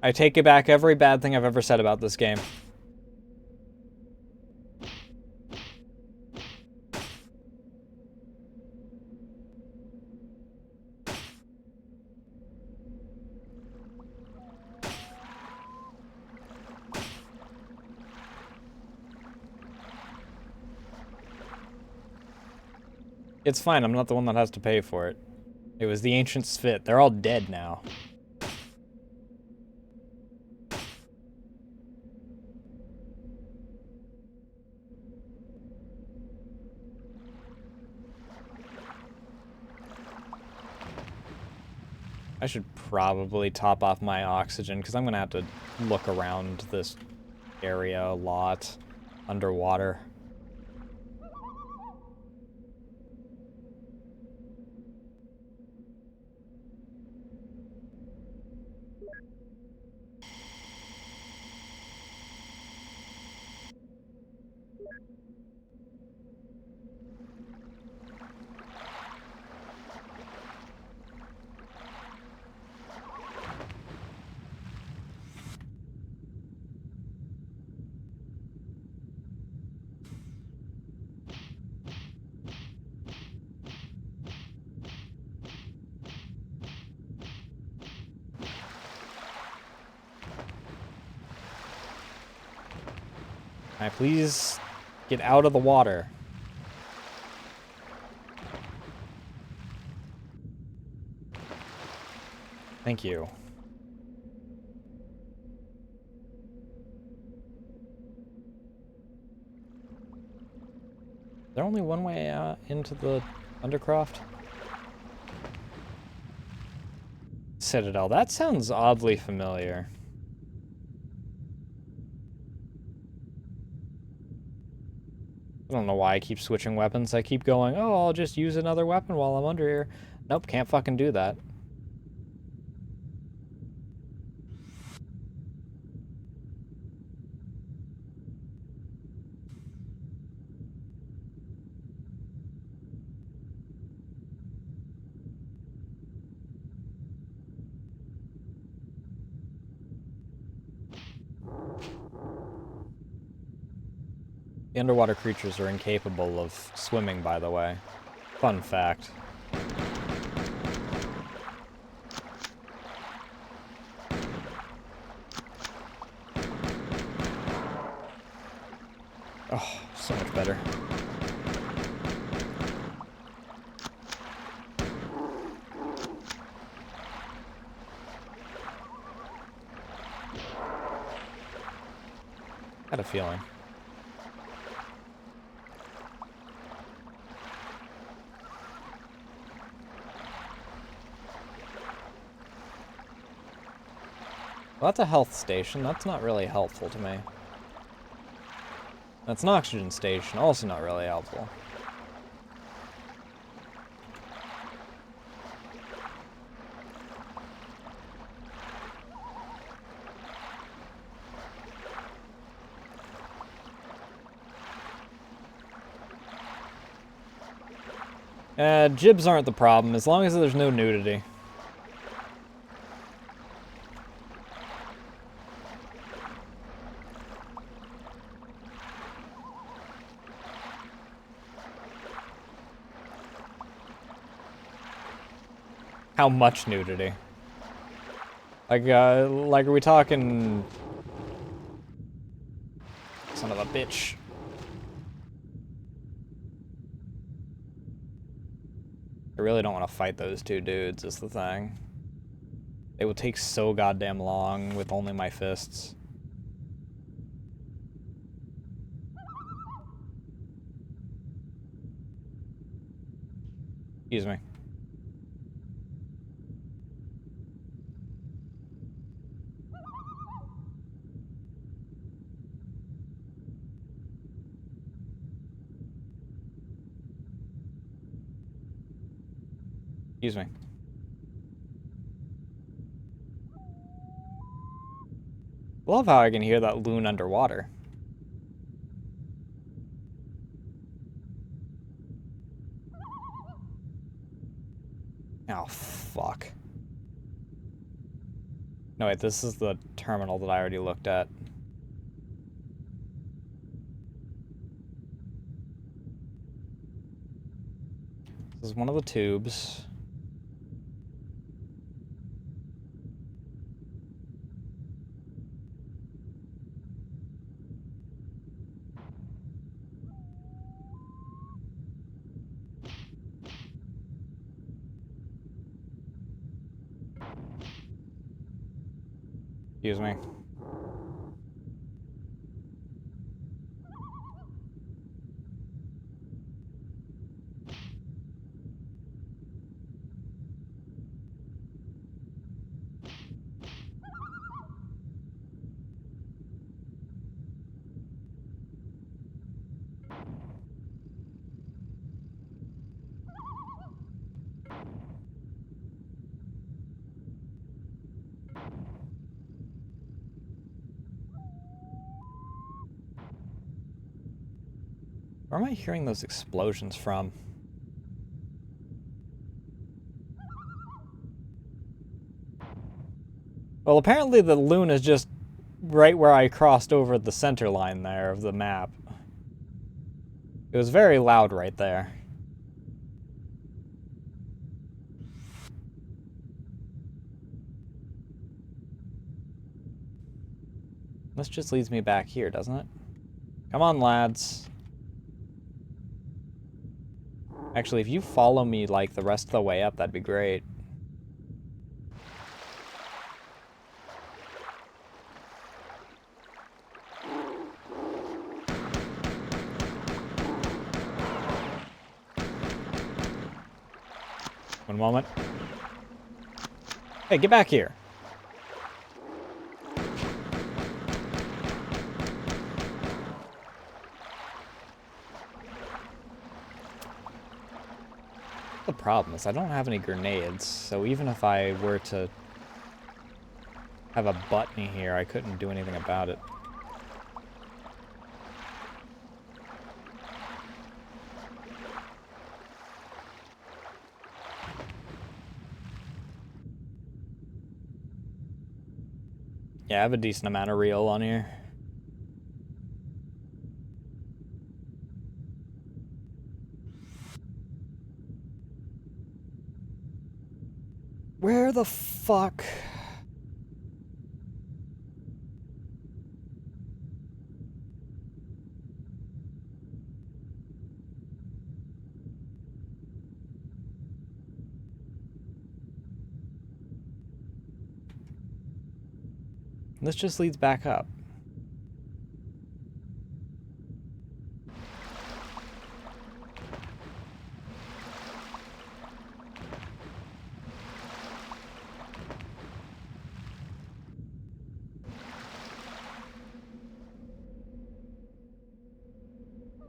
I take it back every bad thing I've ever said about this game. It's fine, I'm not the one that has to pay for it. It was the Ancients' fit. They're all dead now. I should probably top off my oxygen, because I'm going to have to look around this area a lot underwater. Can I please get out of the water? Thank you. Is there only one way out into the Undercroft? Citadel. That sounds oddly familiar. I don't know why I keep switching weapons. I keep going, oh, I'll just use another weapon while I'm under here. Nope, can't fucking do that. The underwater creatures are incapable of swimming, by the way. Fun fact. Oh, so much better. Had a feeling. Well, that's a health station. That's not really helpful to me. That's an oxygen station. Also not really helpful. Jibs aren't the problem, as long as there's no nudity. How much nudity? Like, are we talking... Son of a bitch. I really don't want to fight those two dudes, is the thing. It would take so goddamn long with only my fists. Excuse me. Excuse me. Love how I can hear that loon underwater. Oh, fuck. No, wait, this is the terminal that I already looked at. This is one of the tubes. Excuse me. Where am I hearing those explosions from? Well, apparently the loon is just right where I crossed over the center line there of the map. It was very loud right there. This just leads me back here, doesn't it? Come on, lads. Actually, if you follow me, like, the rest of the way up, that'd be great. One moment. Hey, get back here. The problem is I don't have any grenades, so even if I were to have a button here, I couldn't do anything about it. Yeah, I have a decent amount of reel on here. Where the fuck? This just leads back up.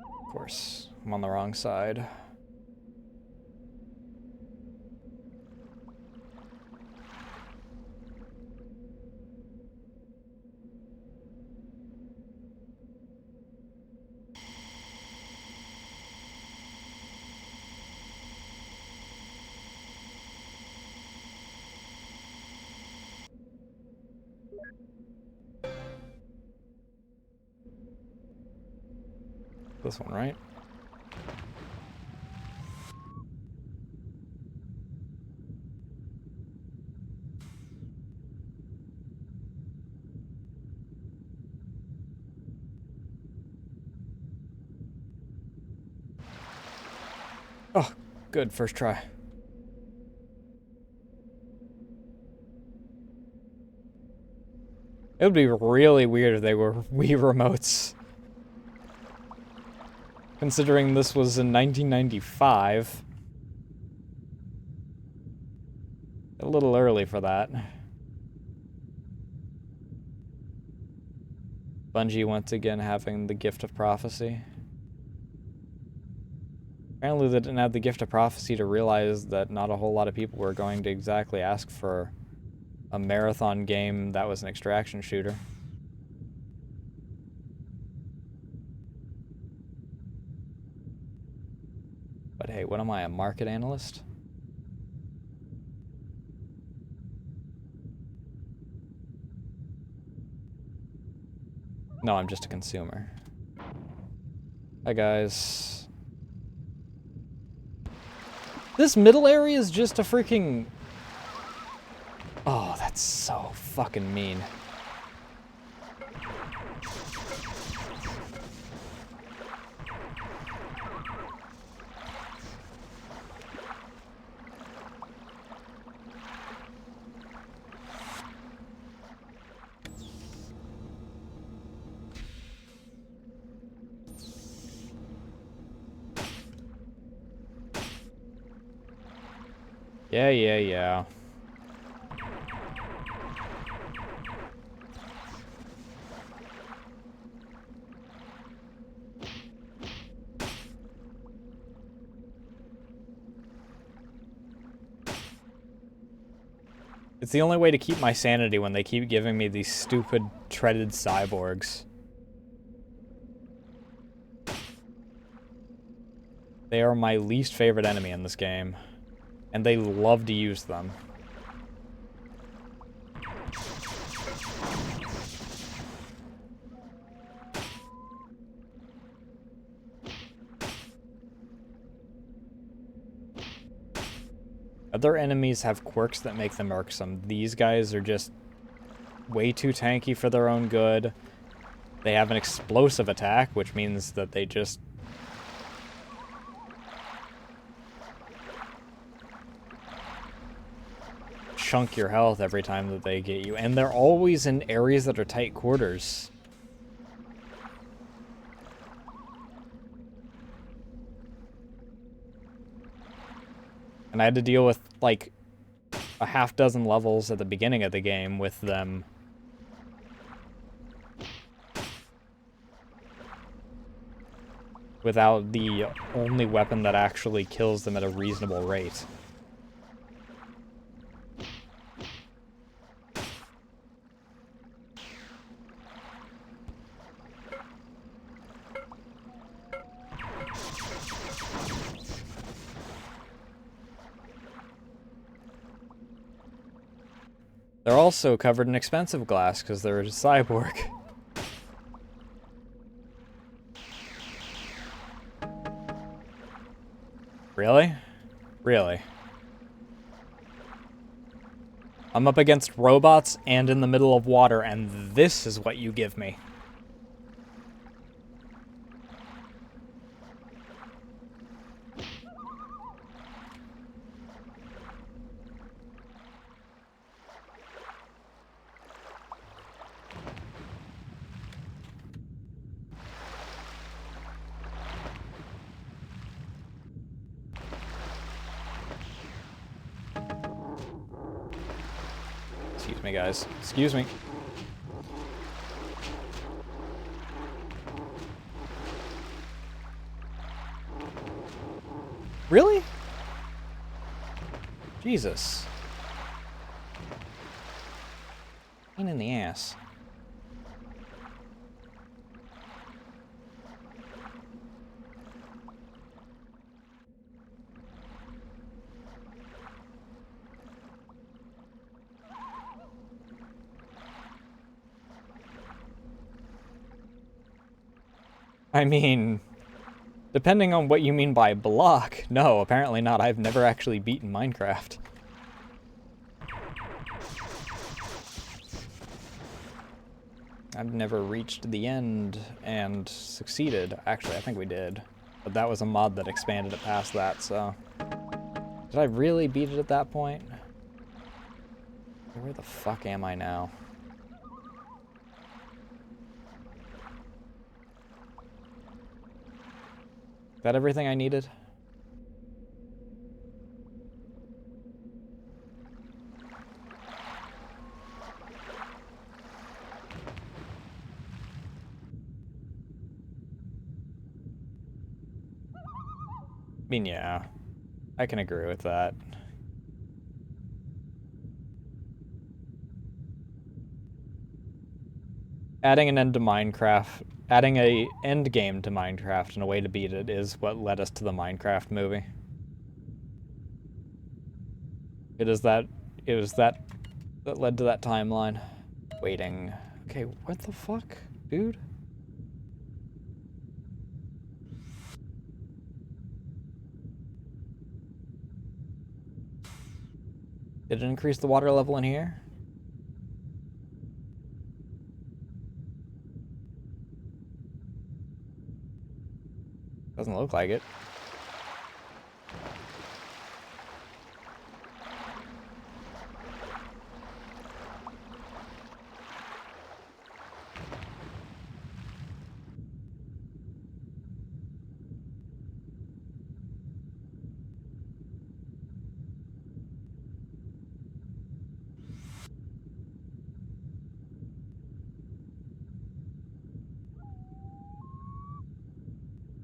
Of course, I'm on the wrong side. This one, right? Oh, good, first try. It would be really weird if they were Wii remotes. Considering this was in 1995. A little early for that. Bungie once again having the gift of prophecy. Apparently they didn't have the gift of prophecy to realize that not a whole lot of people were going to exactly ask for a marathon game that was an extraction shooter. But hey, what am I, a market analyst? No, I'm just a consumer. Hi, guys. This middle area is just a freaking... Oh, that's so fucking mean. Yeah. It's the only way to keep my sanity when they keep giving me these stupid treaded cyborgs. They are my least favorite enemy in this game, and they love to use them. Other enemies have quirks that make them irksome. These guys are just way too tanky for their own good. They have an explosive attack, which means that they just... chunk your health every time that they get you. And they're always in areas that are tight quarters. And I had to deal with, like, a half dozen levels at the beginning of the game with them. Without the only weapon that actually kills them at a reasonable rate. They're also covered in expensive glass because they're a cyborg. Really? Really? I'm up against robots and in the middle of water, and this is what you give me. Excuse me, guys. Excuse me. Really? Jesus. Pain in the ass. I mean, depending on what you mean by block, no, apparently not. I've never actually beaten Minecraft. I've never reached the end and succeeded. Actually, I think we did. But that was a mod that expanded it past that, so... Did I really beat it at that point? Where the fuck am I now? Is that everything I needed? I mean, yeah. I can agree with that. Adding an end to Minecraft, adding a end game to Minecraft and a way to beat it is what led us to the Minecraft movie. It was that led to that timeline. Waiting. Okay, what the fuck, dude? Did it increase the water level in here? Doesn't look like it.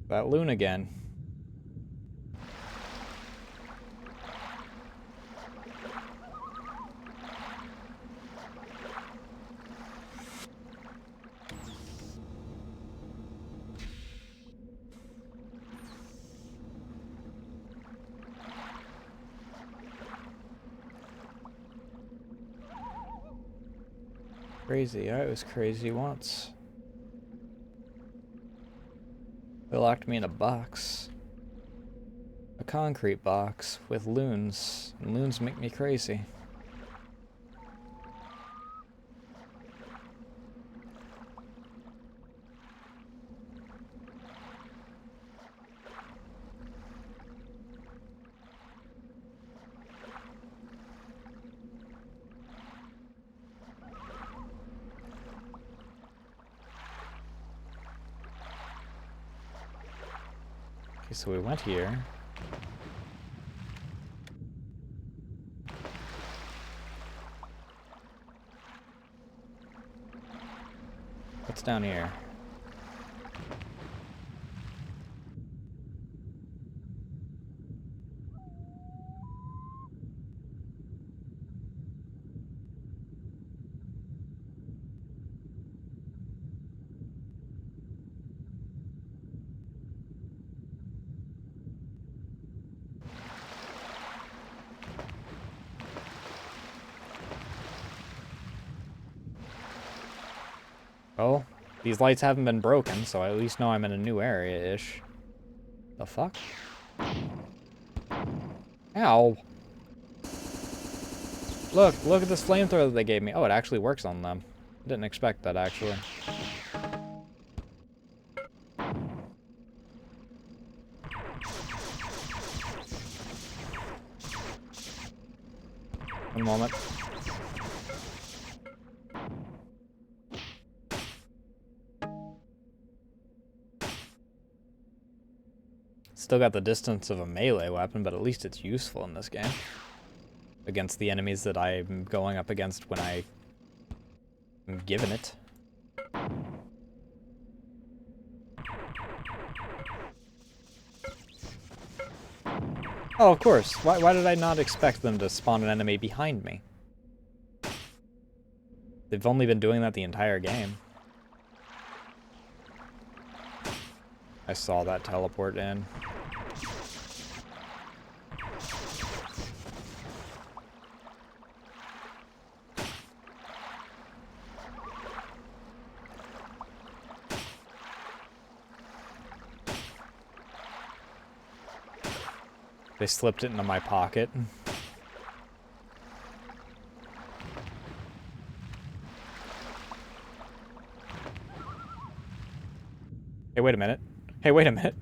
That loon again. Crazy. I was crazy once. They locked me in a box. A concrete box with loons. And loons make me crazy. Okay, so we went here. What's down here? Oh, these lights haven't been broken, so I at least know I'm in a new area-ish. The fuck? Ow. Look at this flamethrower that they gave me. Oh, it actually works on them. Didn't expect that, actually. One moment. Still got the distance of a melee weapon, but at least it's useful in this game. Against the enemies that I'm going up against when I am given it. Oh, of course. Why did I not expect them to spawn an enemy behind me? They've only been doing that the entire game. I saw that teleport in. They slipped it into my pocket. Hey, wait a minute. Hey, wait a minute.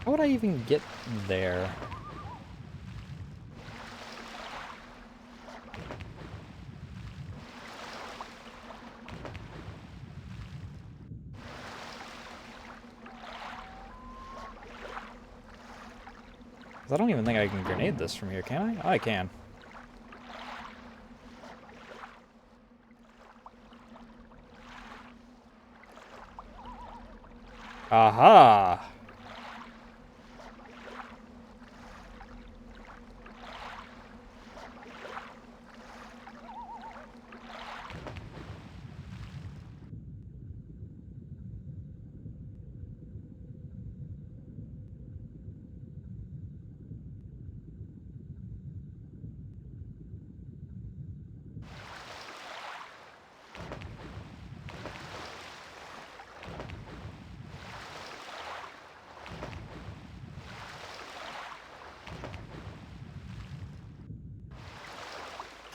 How would I even get there? I don't even think I can grenade this from here, can I? Oh, I can. Aha!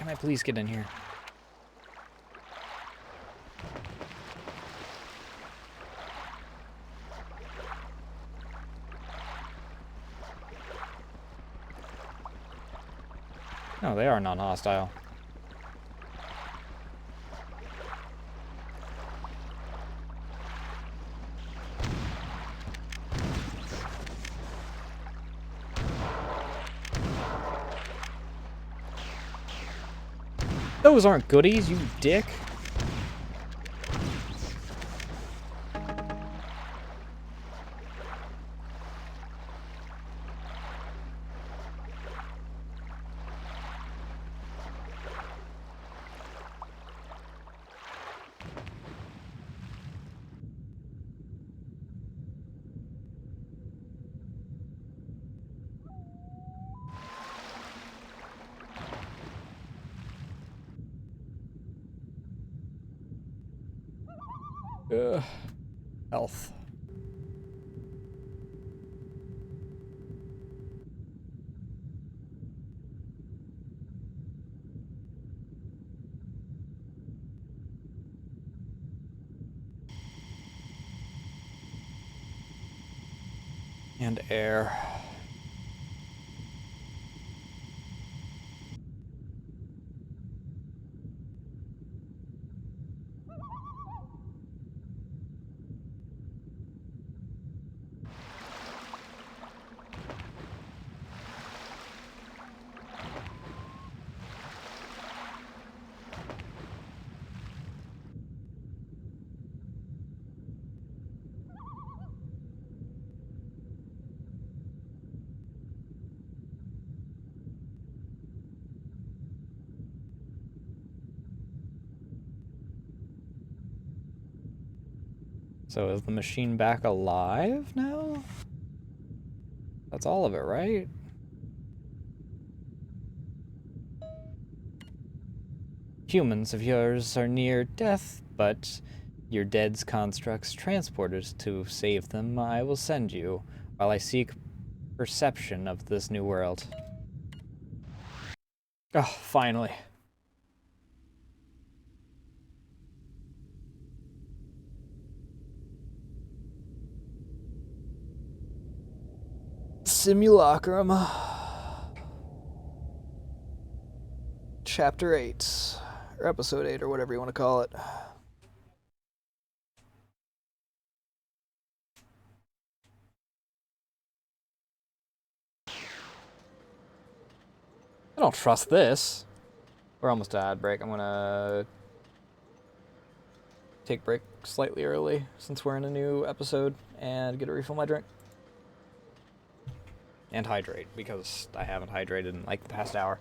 Can I please get in here? No, they are non-hostile. Those aren't goodies, you dick. Ugh. Health. And air. So is the machine back alive now? That's all of it, right? Humans of yours are near death, but your dead's constructs transporters to save them I will send you, while I seek perception of this new world. Oh, finally. Simulacrum. Chapter 8. Or Episode 8, or whatever you want to call it. I don't trust this. We're almost at ad break. I'm gonna take break slightly early since we're in a new episode and get a refill my drink. And hydrate, because I haven't hydrated in like the past hour.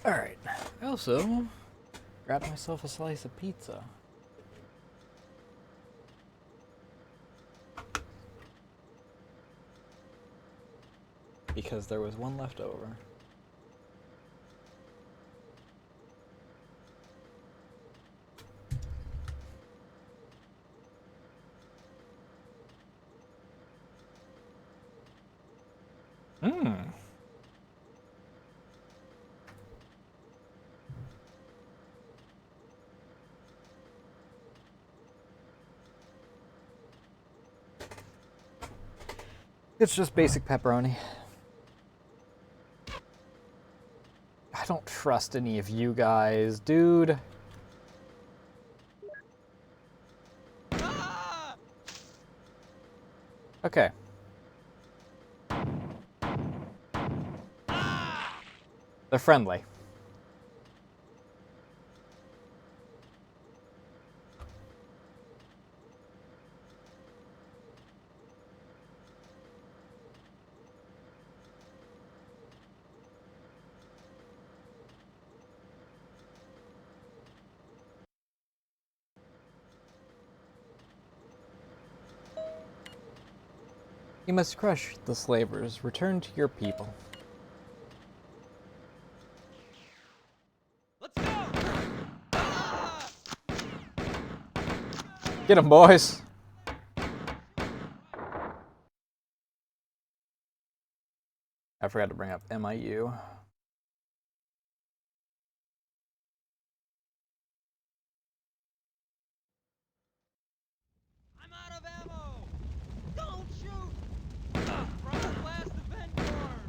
Alright, I also grabbed myself a slice of pizza. Because there was one left over. Mmm. It's just basic pepperoni. I don't trust any of you guys, dude. Okay. They're friendly. You must crush the slavers. Return to your people. Let's go! Get them, boys! I forgot to bring up MIU. I'm out of ammo! Don't shoot! Front blast the Vanguard!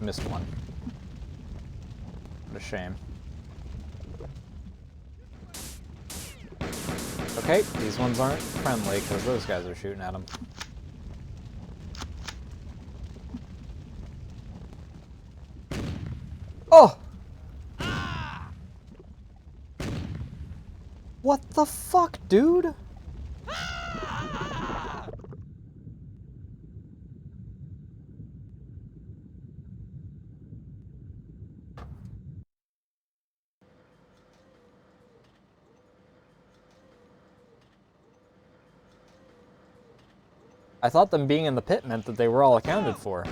Missed one. What a shame. Okay, these ones aren't friendly because those guys are shooting at them. Oh! What the fuck, dude? I thought them being in the pit meant that they were all accounted for.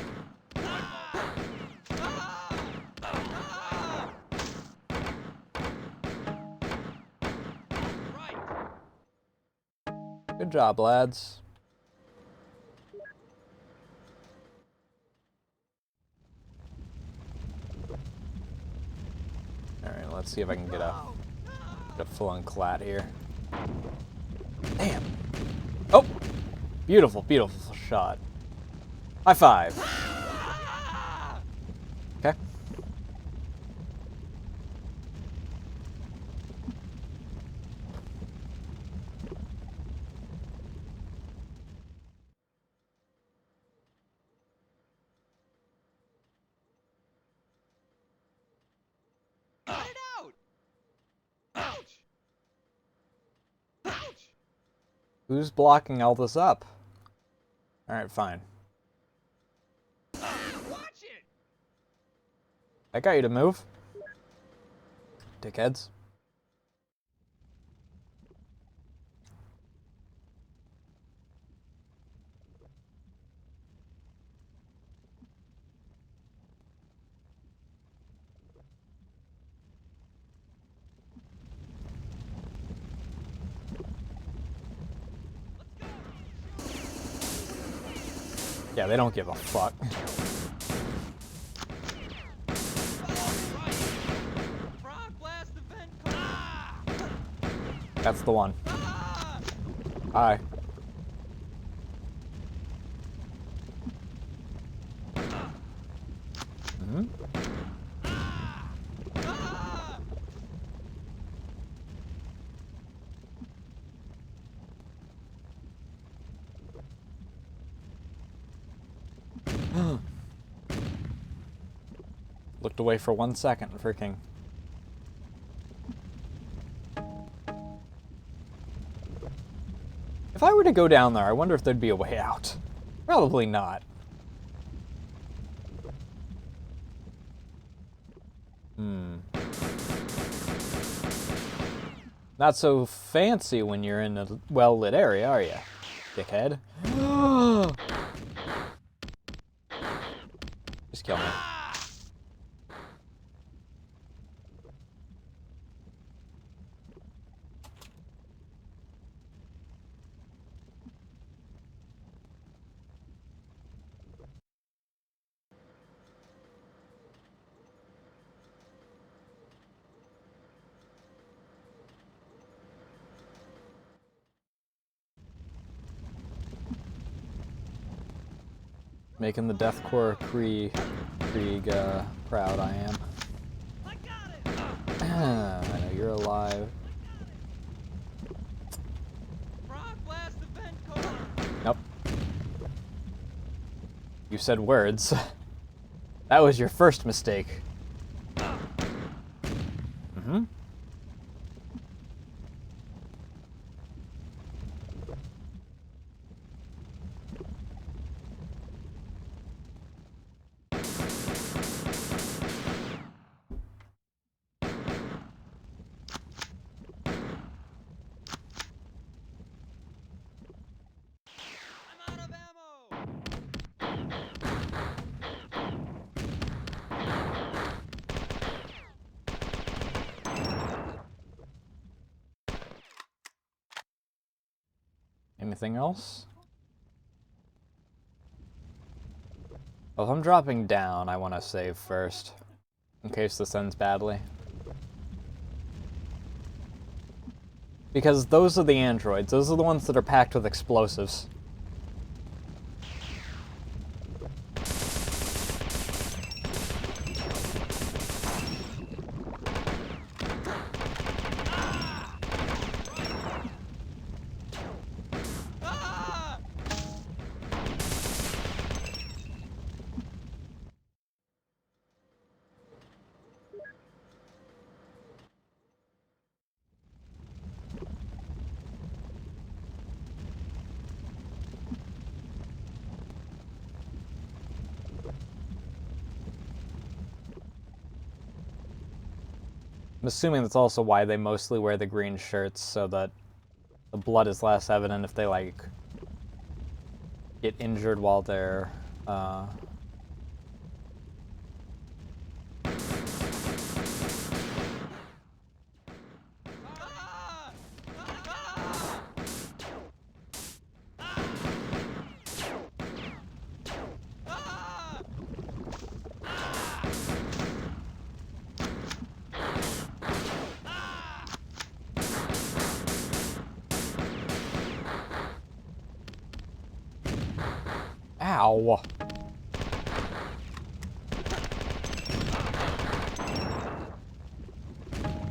Good job, lads. Alright, let's see if I can get a full-on clat here. Damn. Oh! Beautiful, beautiful shot. High five. Okay. Get it out! Ouch! Ouch! Who's blocking all this up? Alright, fine. Watch it! I got you to move. Dickheads. Yeah, they don't give a fuck. Front blast the Vanguard! That's the one. Hi. Mm-hmm. Looked away for 1 second, freaking. If I were to go down there, I wonder if there'd be a way out. Probably not. Not so fancy when you're in a well-lit area, are you, dickhead? Just kill me. Making the Deathcore Krieg proud, I am. I got it! I know you're alive. Frog blast the vent core! Nope. You said words. That was your first mistake. Mm-hmm. I'm out of ammo! Anything else? Well, if I'm dropping down, I want to save first, in case this ends badly. Because those are the androids. Those are the ones that are packed with explosives. Ah! I'm assuming that's also why they mostly wear the green shirts, so that the blood is less evident if they, like, get injured while they're, Ah! Ah! Ah! Ow!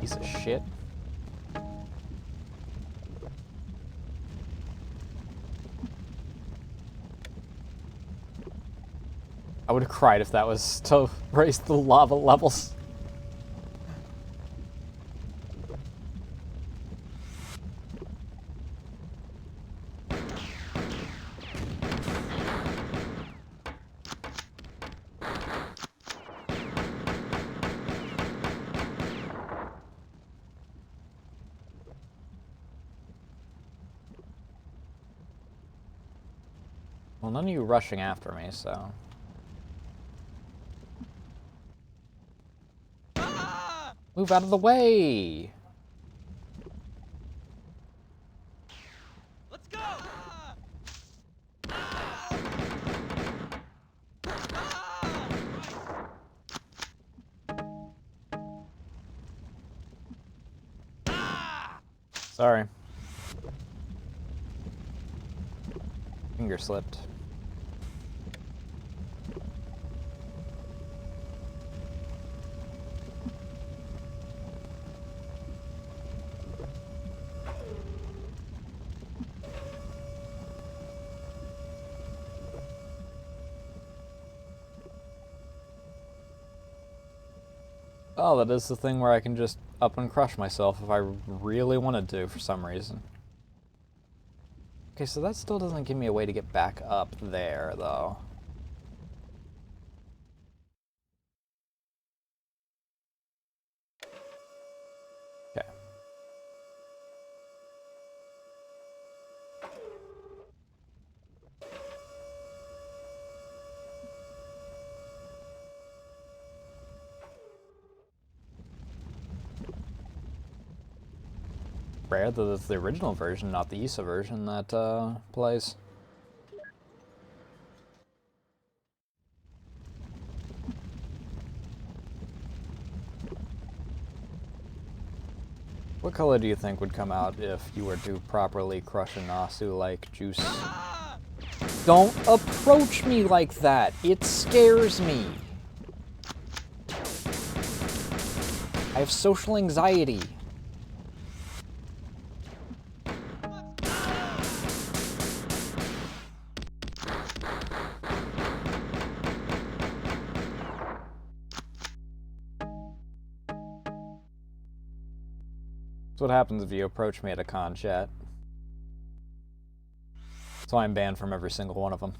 Piece of shit. I would have cried if that was to raise the lava levels. Well, none of you rushing after me, so... Ah! Move out of the way! Let's go! Ah! Ah! Sorry. Finger slipped. Oh, that is the thing where I can just up and crush myself if I really wanted to for some reason. Okay, so that still doesn't give me a way to get back up there, though. Okay. rare that it's the original version, not the ISA version that plays. What color do you think would come out if you were to properly crush a Nasu like juice? Don't approach me like that! It scares me! I have social anxiety. That's what happens if you approach me at a con, chat. That's why I'm banned from every single one of them.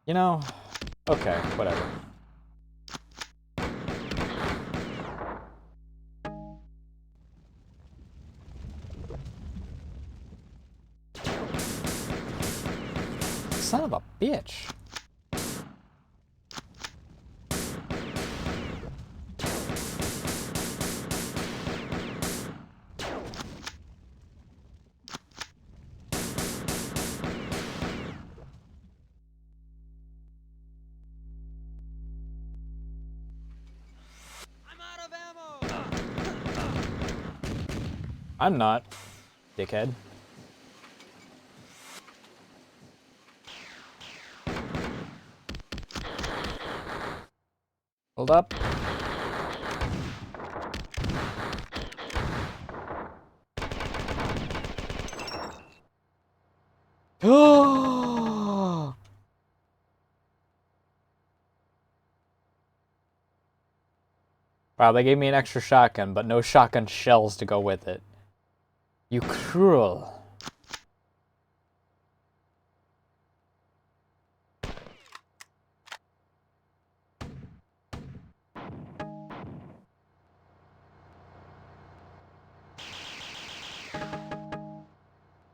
You know, okay, whatever. Son of a bitch. I'm out of ammo! I'm not, dickhead. Hold up. Oh! Wow, they gave me an extra shotgun, but no shotgun shells to go with it. You cruel.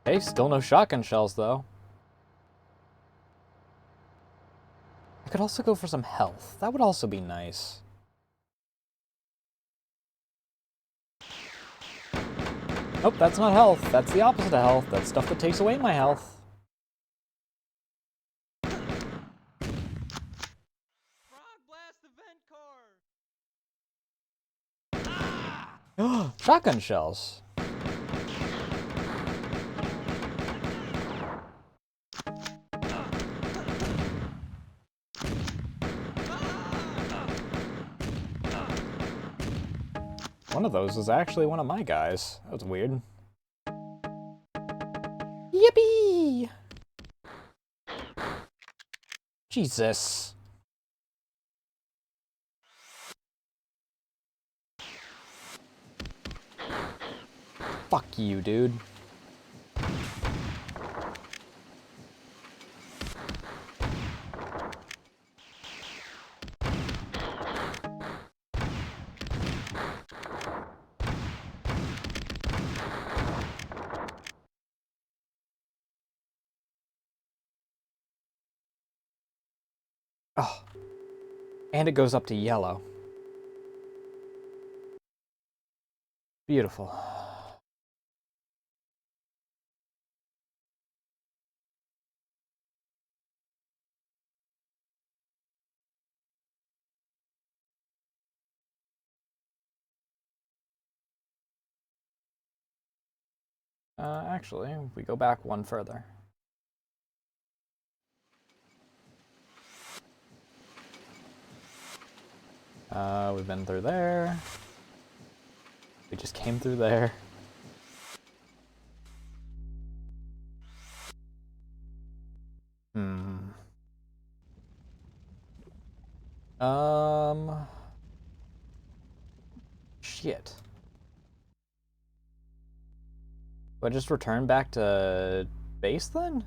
Hey, still no shotgun shells, though. I could also go for some health. That would also be nice. Nope, that's not health. That's the opposite of health. That's stuff that takes away my health. Frog blast the vent core! Shotgun shells. One of those was actually one of my guys. That was weird. Yippee! Jesus. Fuck you, dude. Oh. And it goes up to yellow. Beautiful. Actually, if we go back one further. We've been through there. We just came through there. Hmm. Shit. Do I just return back to base then?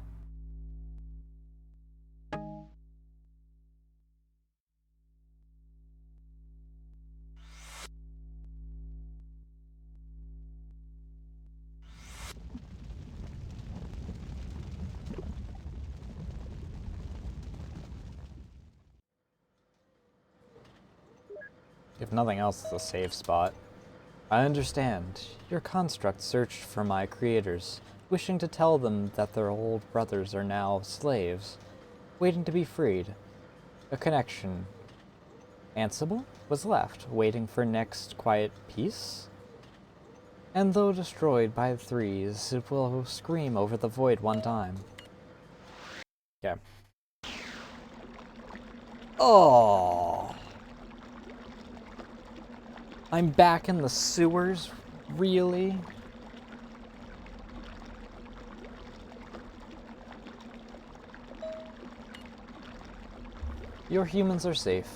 If nothing else, it's a safe spot. I understand. Your construct searched for my creators, wishing to tell them that their old brothers are now slaves, waiting to be freed. A connection. Ansible was left, waiting for next quiet peace? And though destroyed by the threes, it will scream over the void one time. Okay. Oh! I'm back in the sewers? Really? Your humans are safe.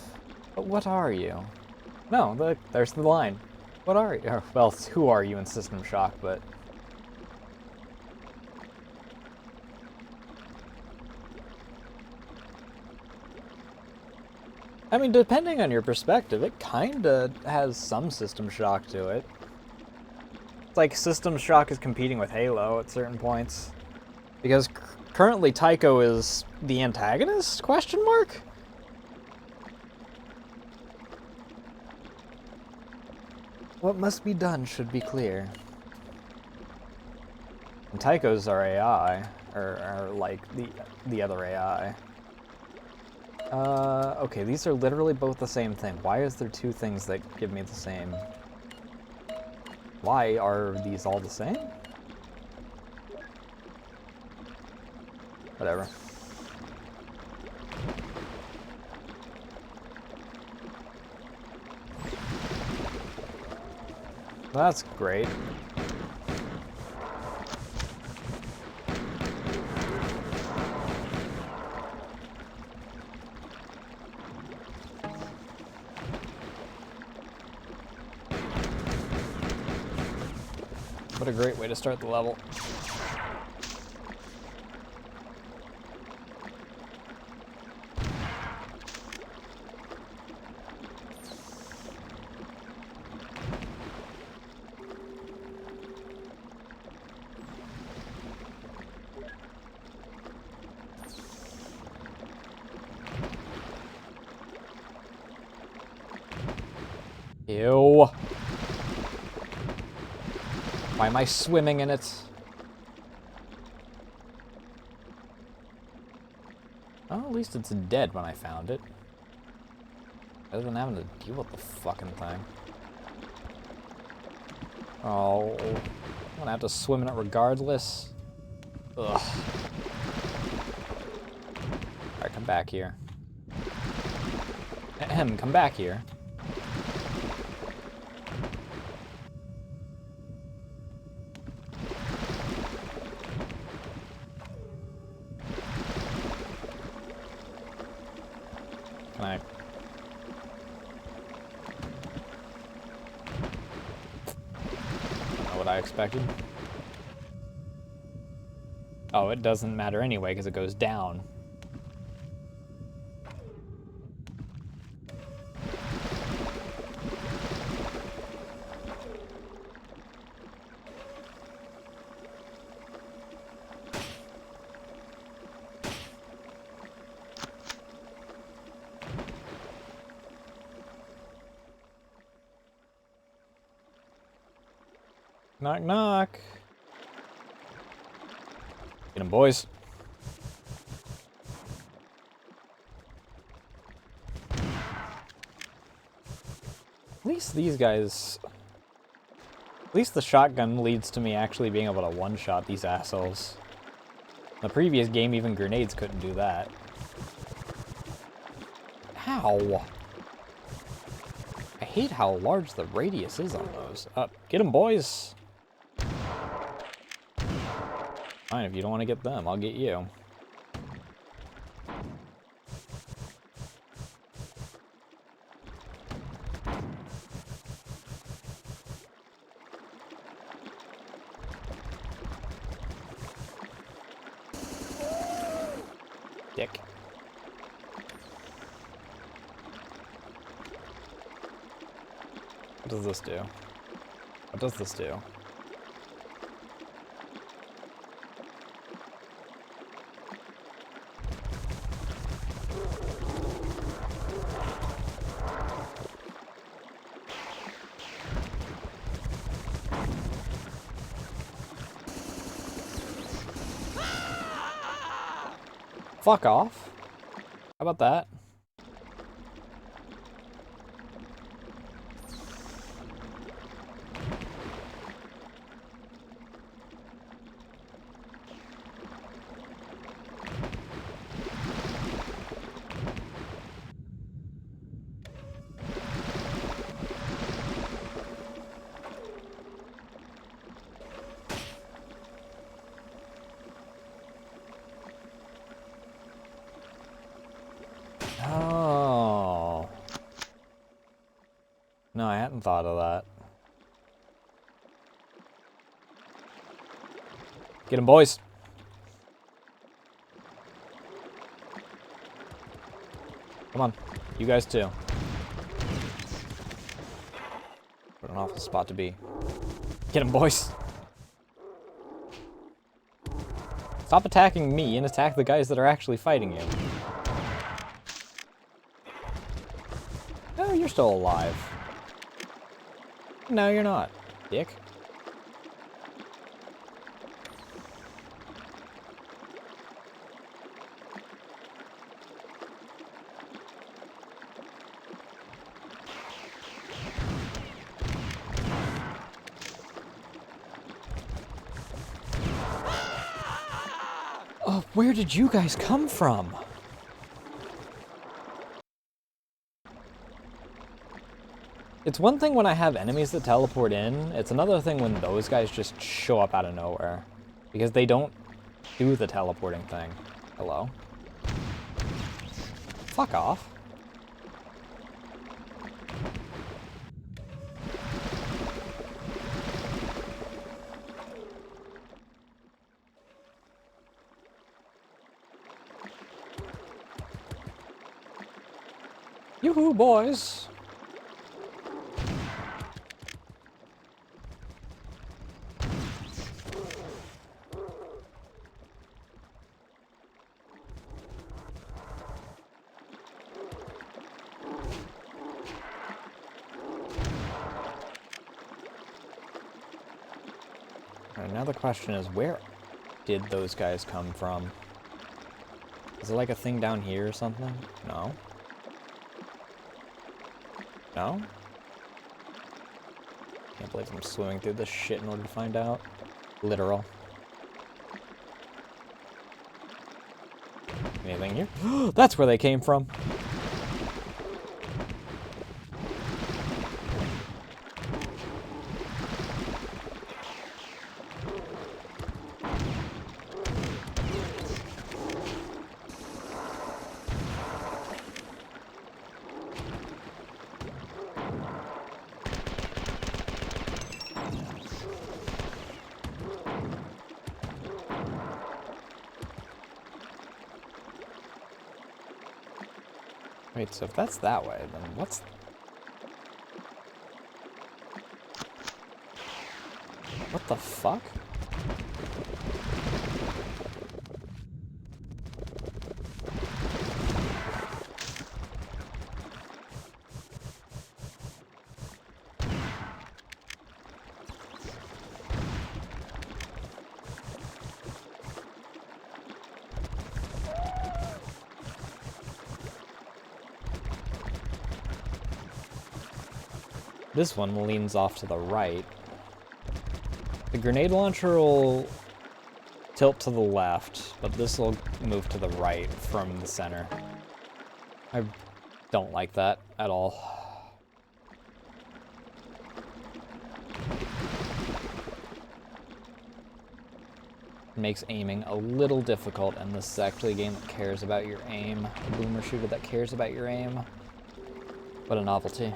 But what are you? No, there's the line. What are you? Well, who are you in System Shock, but... I mean, depending on your perspective, it kinda has some System Shock to it. It's like System Shock is competing with Halo at certain points. Because currently Tycho is the antagonist? Question mark? What must be done should be clear. And Tycho's our AI, or like the other AI. Okay, these are literally both the same thing. Why is there two things that give me the same? Why are these all the same? Whatever. That's great. What a great way to start the level. Ew. Why am I swimming in it? Oh, at least it's dead when I found it. Other than having to deal with the fucking thing. Oh, I'm gonna have to swim in it regardless. Ugh. Alright, come back here. Ahem, come back here. Can I... Not what I expected. Oh, it doesn't matter anyway because it goes down. Knock, knock. Get 'em, boys. At least these guys... At least the shotgun leads to me actually being able to one-shot these assholes. In the previous game, even grenades couldn't do that. Ow! I hate how large the radius is on those. Get 'em, boys! Fine, if you don't want to get them, I'll get you. Dick. What does this do? What does this do? Fuck off. How about that? Oh. No, I hadn't thought of that. Get him, boys. Come on. You guys too. What an awful spot to be. Get him, boys. Stop attacking me and attack the guys that are actually fighting you. Oh, you're still alive. No, you're not, dick. Oh, where did you guys come from? It's one thing when I have enemies that teleport in, it's another thing when those guys just show up out of nowhere. Because they don't do the teleporting thing. Hello? Fuck off. Yoo-hoo, boys! Alright, now the question is, where did those guys come from? Is it like a thing down here or something? No? No? Can't believe I'm swimming through this shit in order to find out. Literal. Anything here? That's where they came from! Wait, so if that's that way, then what's... What the fuck? This one leans off to the right. The grenade launcher will tilt to the left, but this will move to the right from the center. I don't like that at all. It makes aiming a little difficult, and this is actually a game that cares about your aim. A boomer shooter that cares about your aim. What a novelty.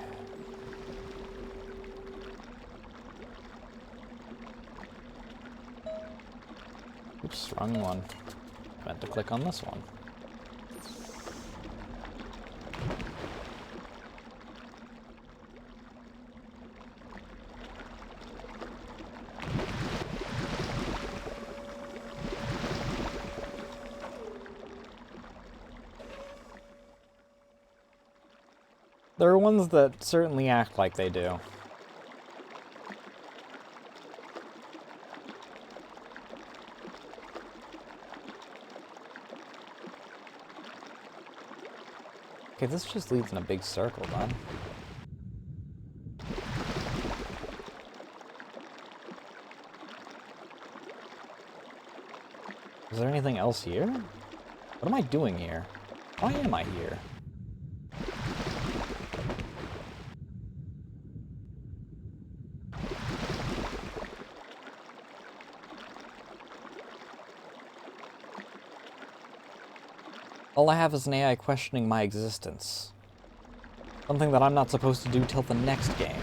Oops, wrong one. Meant to click on this one. There are ones that certainly act like they do. Okay, this just leads in a big circle, then. Is there anything else here? What am I doing here? Why am I here? All I have is an AI questioning my existence. Something that I'm not supposed to do till the next game.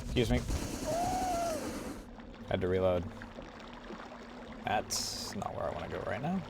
Excuse me. Had to reload. That's not where I want to go right now.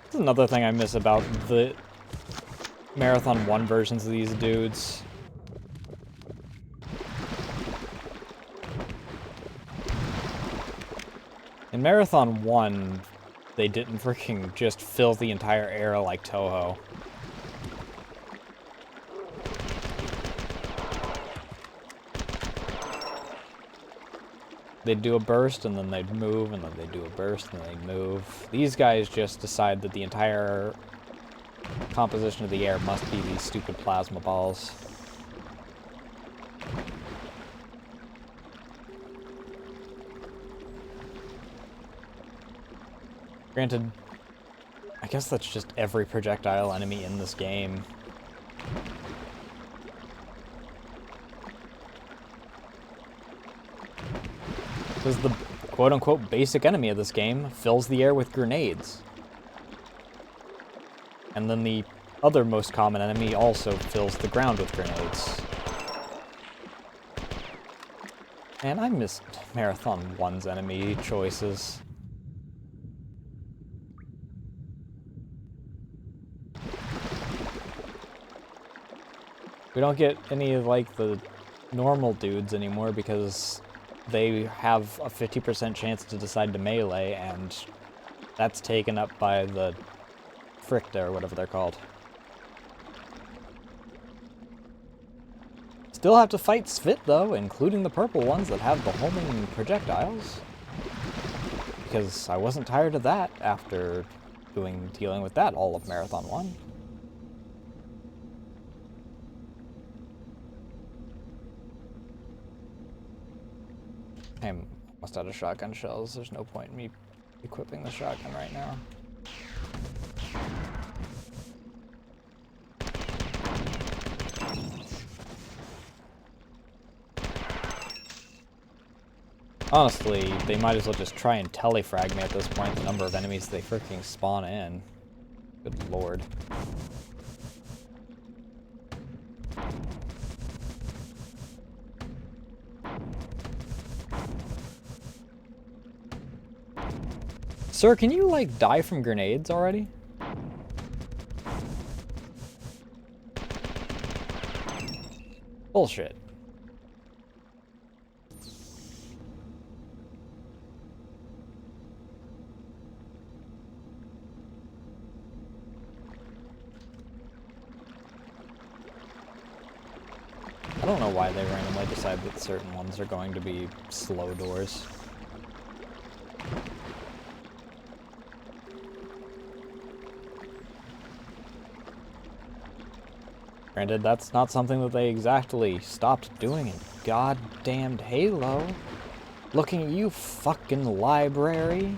This is another thing I miss about the Marathon 1 versions of these dudes. In Marathon 1, they didn't freaking just fill the entire area like Toho. They'd do a burst, and then they'd move, and then they'd do a burst, and then they'd move. These guys just decide that the entire composition of the air must be these stupid plasma balls. Granted, I guess that's just every projectile enemy in this game. Because the quote-unquote basic enemy of this game fills the air with grenades. And then the other most common enemy also fills the ground with grenades. Man, I missed Marathon 1's enemy choices. We don't get any of, like, the normal dudes anymore because they have a 50% chance to decide to melee, and that's taken up by the Fricta, or whatever they're called. Still have to fight Svit, though, including the purple ones that have the homing projectiles. Because I wasn't tired of that after dealing with that all of Marathon 1. I'm almost out of shotgun shells. There's no point in me equipping the shotgun right now. Honestly, they might as well just try and telefrag me at this point, the number of enemies they freaking spawn in. Good lord. Sir, can you, like, die from grenades already? Bullshit. I don't know why they randomly decide that certain ones are going to be slow doors. Granted, that's not something that they exactly stopped doing in goddamned Halo. Looking at you, fucking library.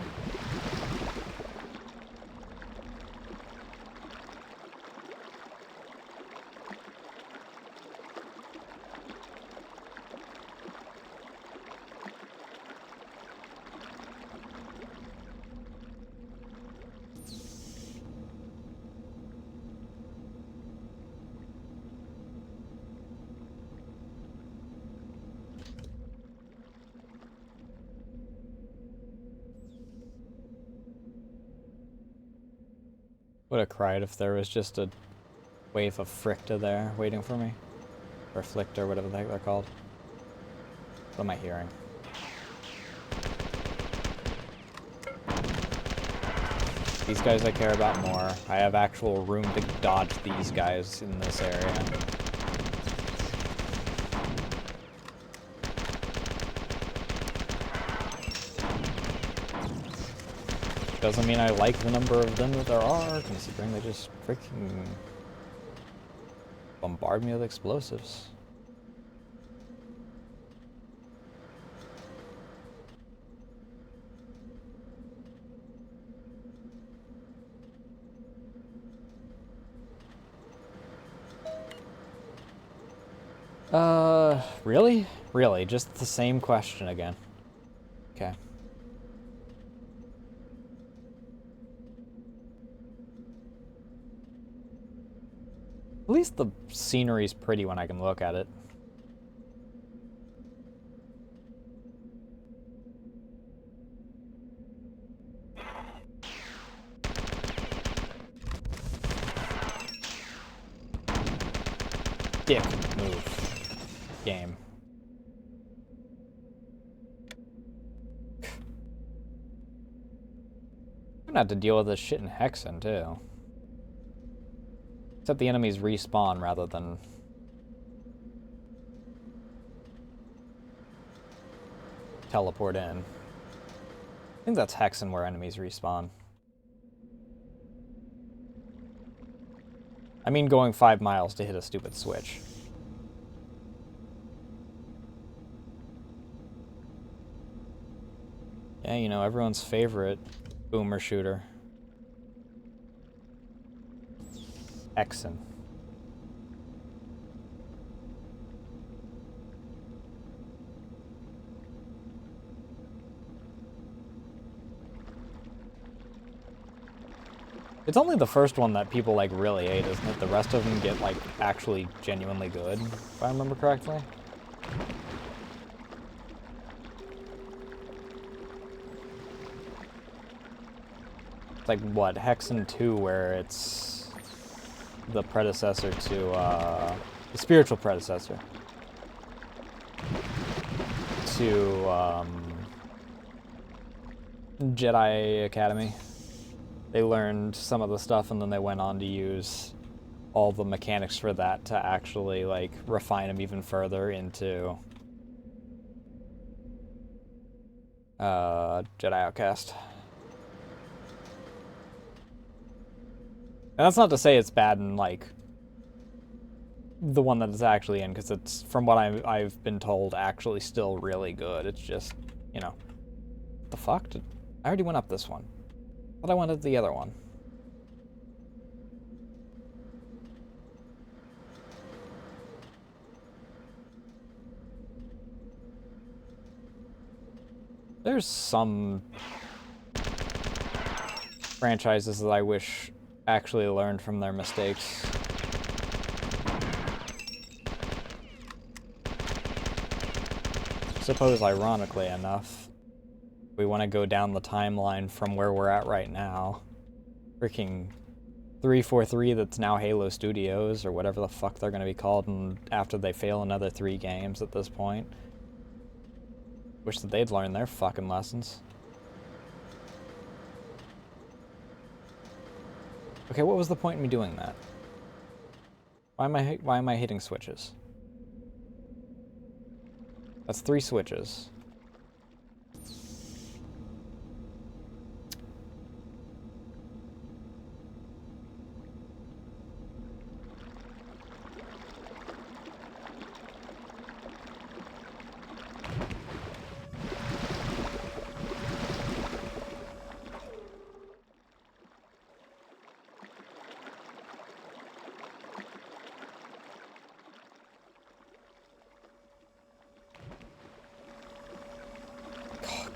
Would have cried if there was just a wave of Fricta there waiting for me. Or Flictor, whatever the heck they're called. What am I hearing? These guys I care about more. I have actual room to dodge these guys in this area. Doesn't mean I like the number of them that there are, considering they just freaking bombard me with explosives. Really? Really? Just the same question again. Okay. At least the scenery's pretty when I can look at it. Dick move. Game. I'm gonna have to deal with this shit in Hexen, too. Except the enemies respawn rather than... teleport in. I think that's Hexen where enemies respawn. I mean going 5 miles to hit a stupid switch. Yeah, you know, everyone's favorite boomer shooter. Hexen. It's only the first one that people, like, really hate, isn't it? The rest of them get, like, actually genuinely good, if I remember correctly. It's like, what, Hexen 2, where it's the predecessor to, the spiritual predecessor to, Jedi Academy. They learned some of the stuff and then they went on to use all the mechanics for that to actually, like, refine them even further into Jedi Outcast. And that's not to say it's bad in, like, the one that it's actually in, because it's, from what I've been told, actually still really good. It's just, you know, what the fuck? I already went up this one. I thought I went up the other one. There's some franchises that I wish actually learned from their mistakes. Suppose, ironically enough, we want to go down the timeline from where we're at right now. Freaking 343 that's now Halo Studios, or whatever the fuck they're going to be called, and after they fail another 3 games at this point. Wish that they'd learn their fucking lessons. Okay, what was the point in me doing that? Why am I hitting switches? That's 3 switches.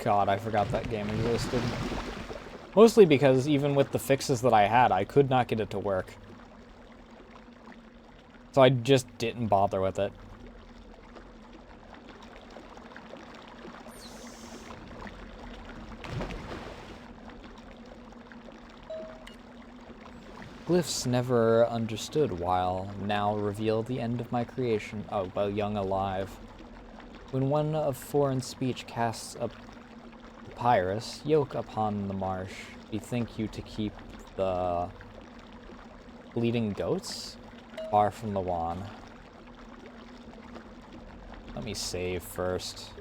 God, I forgot that game existed. Mostly because even with the fixes that I had, I could not get it to work. So I just didn't bother with it. Glyphs never understood while now reveal the end of my creation. Oh, while young alive. When one of foreign speech casts a papyrus, yoke upon the marsh, bethink you to keep the bleeding goats far from the wand. Let me save first.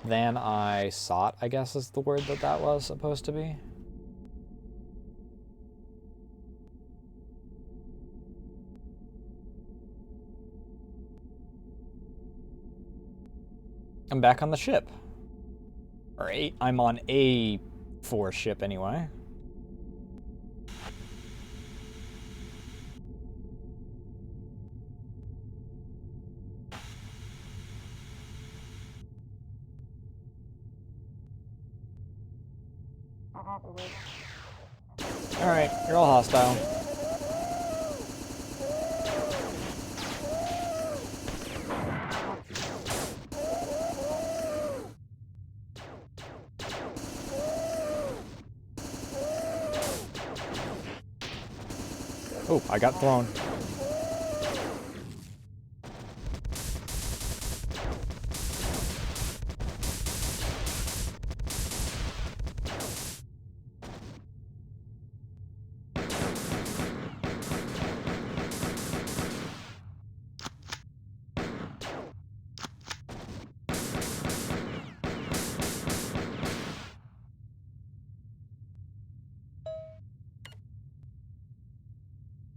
Then I sought, I guess is the word that was supposed to be. I'm back on the ship. Or I'm on a 4 ship anyway. Alright, you're all hostile. Oh, I got thrown.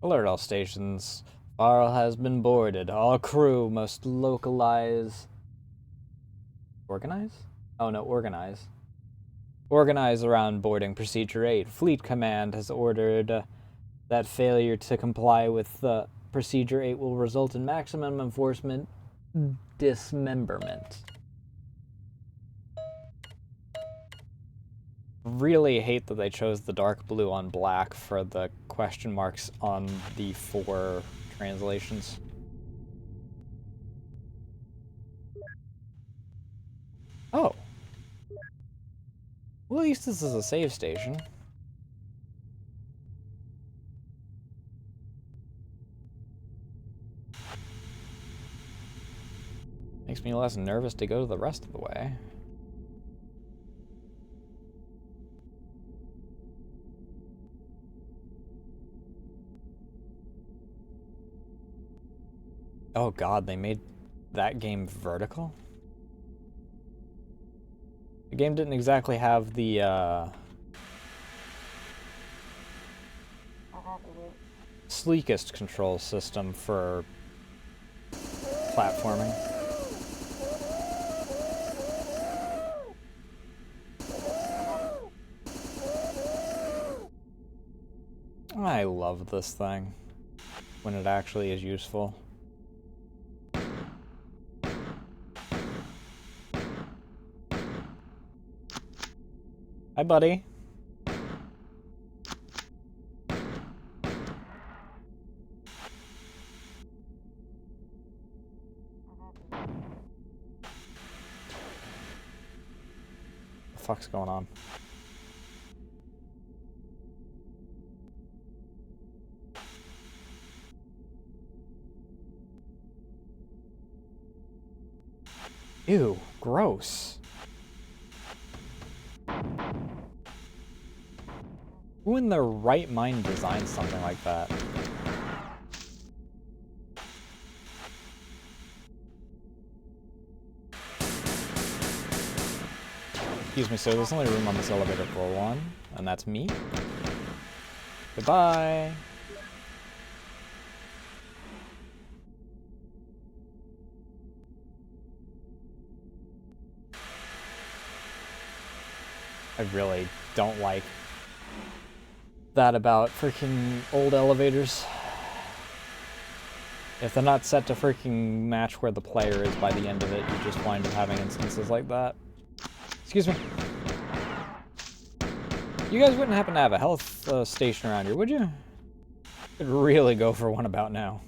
Alert all stations. Farl has been boarded. All crew must localize... Organize? Oh no, organize. Organize around boarding procedure 8. Fleet Command has ordered that failure to comply with procedure 8 will result in maximum enforcement dismemberment. Really hate that they chose the dark blue on black for the question marks on the 4 translations. Oh. Well, at least this is a save station. Makes me less nervous to go the rest of the way. Oh god, they made that game vertical? The game didn't exactly have the, sleekest control system for platforming. I love this thing when it actually is useful. Hi, buddy. What the fuck's going on? Ew, gross. Who in their right mind designed something like that? Excuse me, sir, there's only room on this elevator for 1, and that's me. Goodbye. I really don't like that about freaking old elevators. If they're not set to freaking match where the player is by the end of it, you just wind up having instances like that. Excuse me. You guys wouldn't happen to have a health station around here, would you? Could really go for one about now.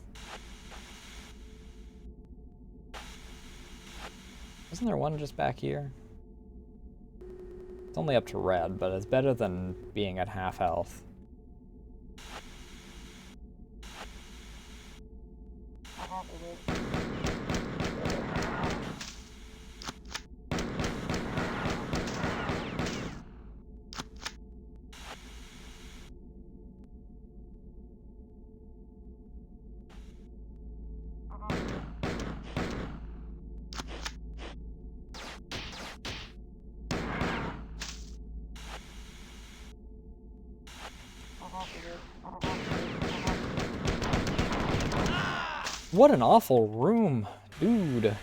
Isn't there one just back here? It's only up to red, but it's better than being at half health. What an awful room, dude.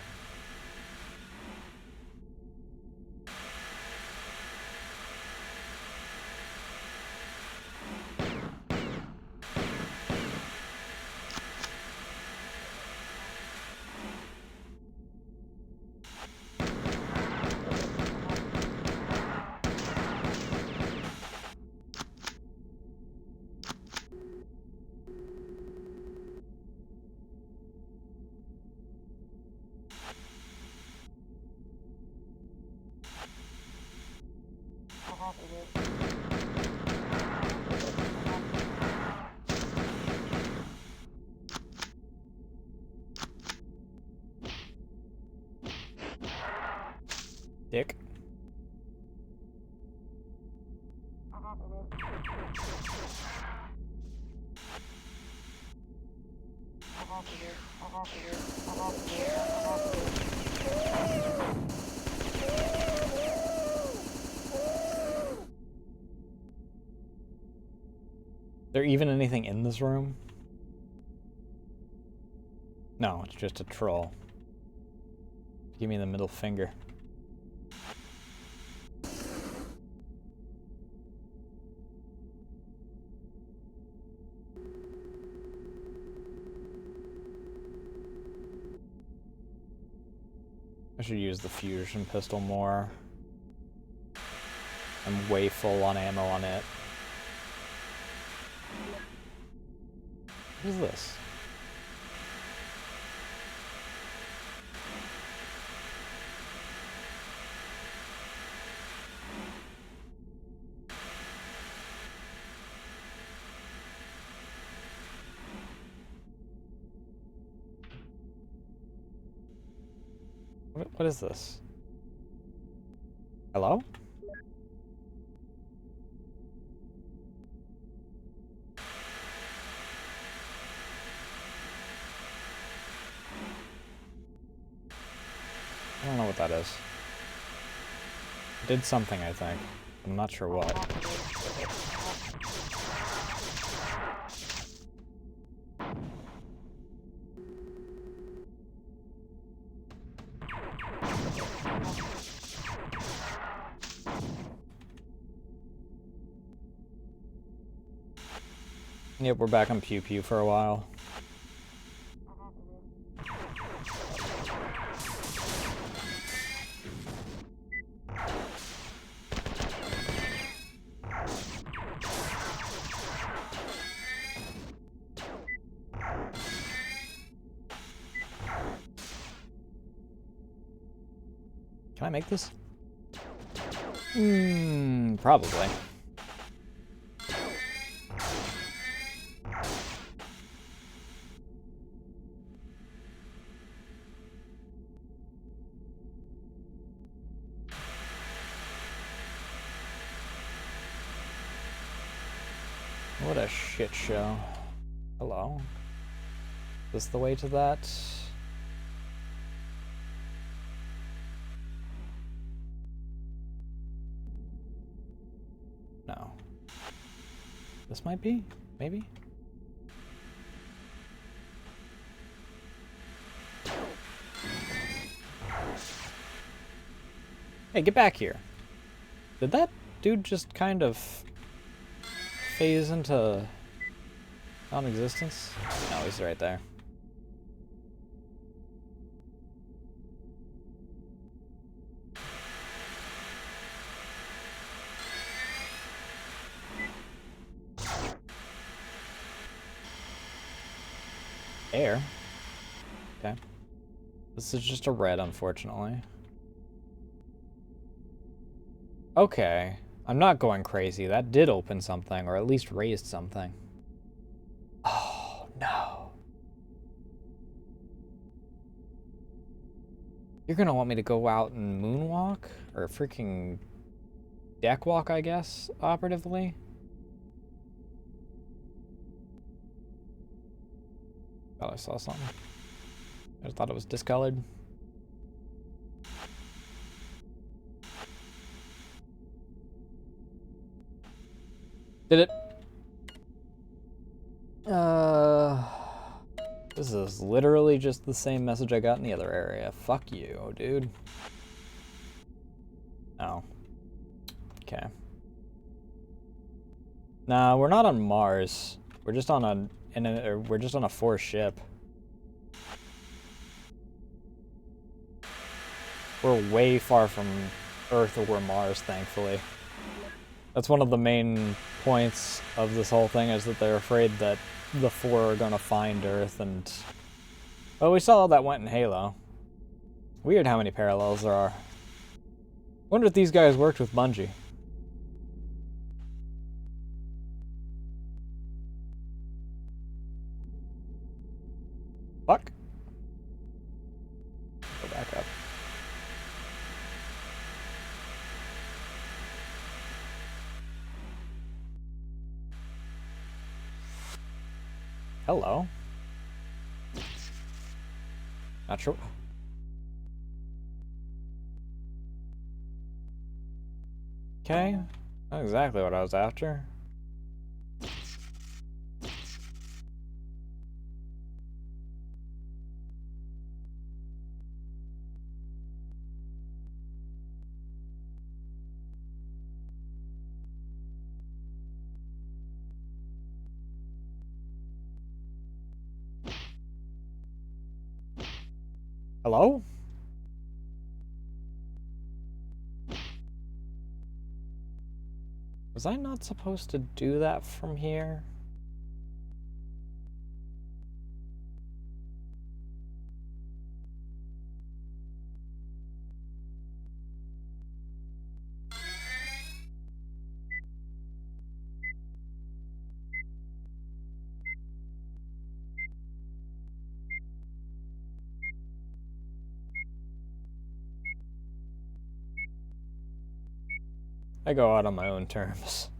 Dick. There even anything in this room? No, it's just a troll. Give me the middle finger. I should use the fusion pistol more. I'm way full on ammo on it. What is this? What is this? Hello? I don't know what that is. It did something, I think. I'm not sure what. Yep, we're back on Pew Pew for a while. Can I make this? Probably. What a shit show. Hello? Is this the way to that? No. This might be? Maybe? Hey, get back here. Did that dude just kind of phase into non-existence? No, he's right there. Air. Okay. This is just a red, unfortunately. Okay. I'm not going crazy. That did open something, or at least raised something. Oh, no. You're gonna want me to go out and moonwalk? Or freaking deck walk, I guess, operatively? Thought I saw something. I just thought it was discolored. Did it? This is literally just the same message I got in the other area. Fuck you, dude. Oh. Okay. Nah, we're not on Mars. We're just on we're just on a forced ship. We're way far from Earth or Mars, thankfully. That's one of the main points of this whole thing, is that they're afraid that the four are gonna find Earth, and... Well, we saw how that went in Halo. Weird how many parallels there are. Wonder if these guys worked with Bungie. Fuck. Go back up. Hello. Not sure. Okay. Not exactly what I was after. Hello? Was I not supposed to do that from here? I go out on my own terms.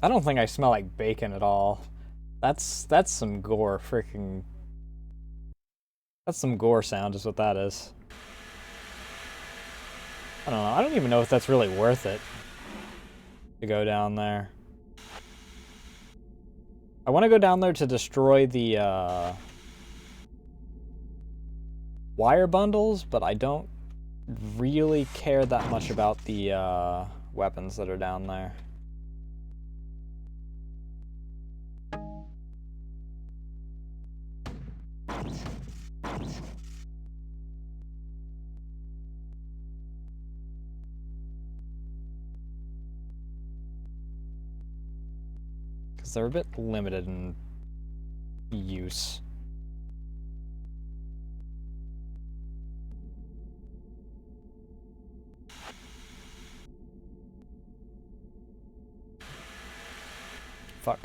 I don't think I smell like bacon at all. That's some gore freaking... That's some gore sound is what that is. I don't know. I don't even know if that's really worth it to go down there. I want to go down there to destroy the wire bundles, but I don't really care that much about the weapons that are down there. Because they're a bit limited in use. Fuck.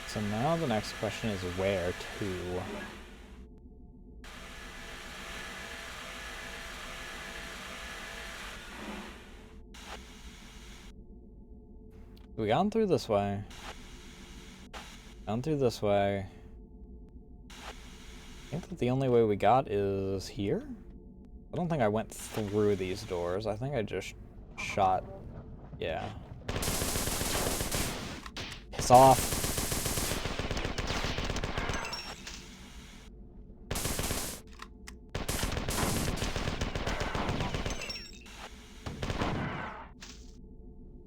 So now the next question is where to? We gone through this way. Gone through this way. I think that the only way we got is here? I don't think I went through these doors. I think I just shot. Yeah. Piss off.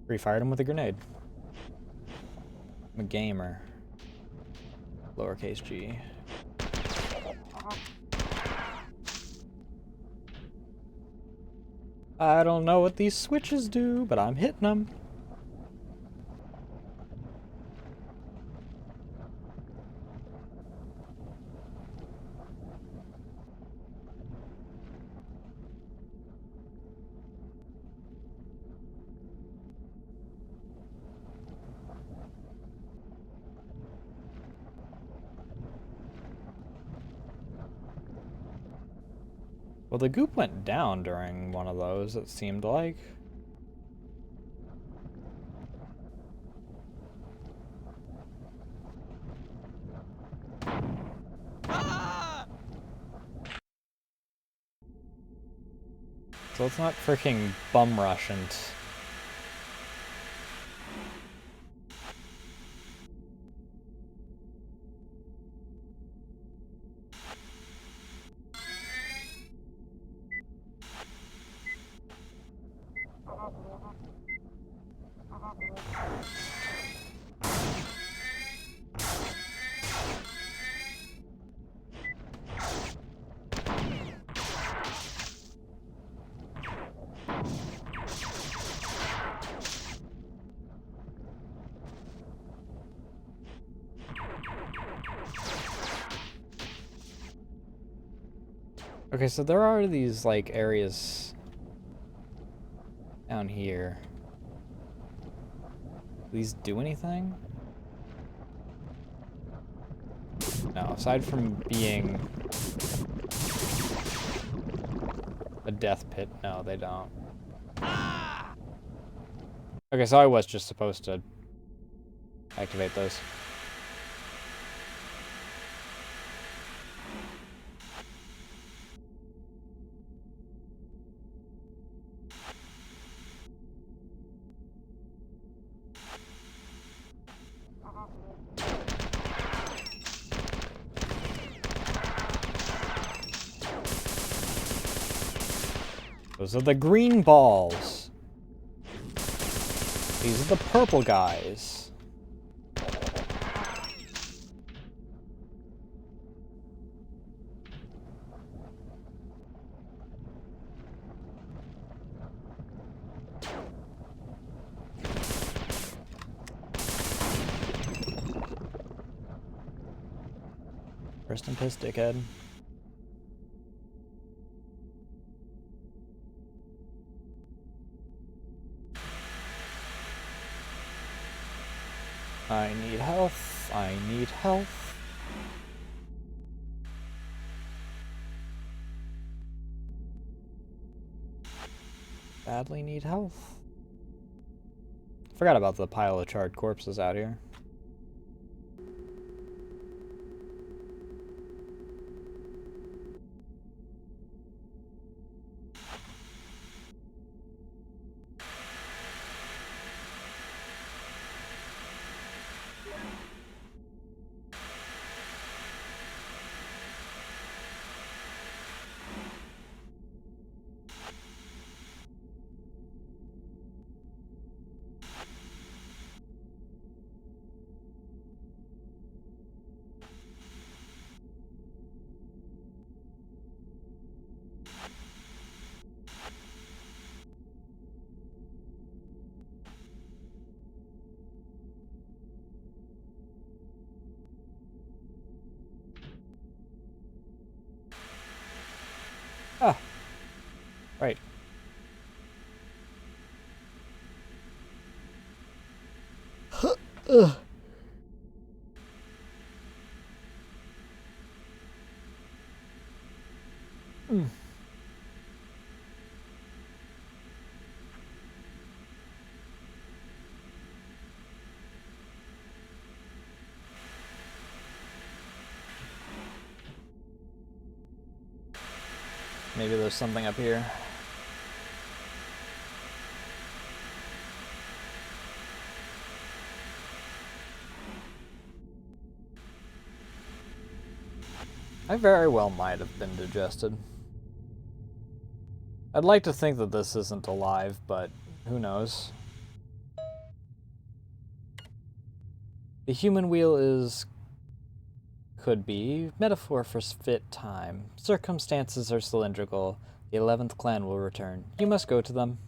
Refired him with a grenade. I'm a gamer. Lowercase g. I don't know what these switches do, but I'm hitting them. Well, the goop went down during one of those, it seemed like. Ah! So let's not freaking bum rush and... Okay, so there are these, like, areas down here. Do these do anything? No, aside from being a death pit, no, they don't. Okay, so I was just supposed to activate those. Those are the green balls. These are the purple guys. Rest in piss, dickhead. I need health. I need health. Badly need health. Forgot about the pile of charred corpses out here. Ah, right. Ugh. Mm. Maybe there's something up here. I very well might have been digested. I'd like to think that this isn't alive, but who knows? The human wheel is... could be. Metaphor for fit time. Circumstances are cylindrical. The 11th clan will return. You must go to them.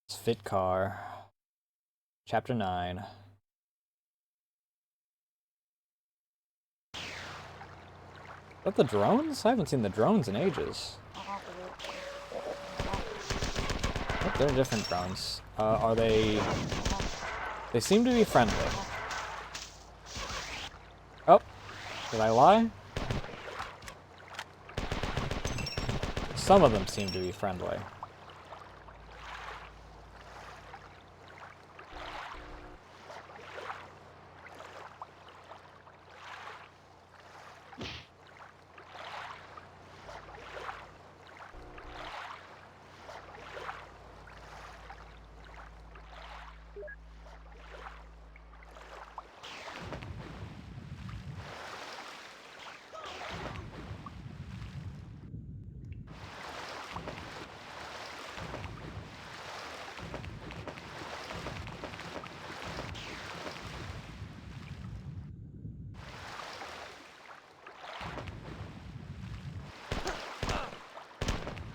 Fit car. Chapter 9. Is that the drones? I haven't seen the drones in ages. Oh, they're different drones. Are they... They seem to be friendly. Oh, did I lie? Some of them seem to be friendly.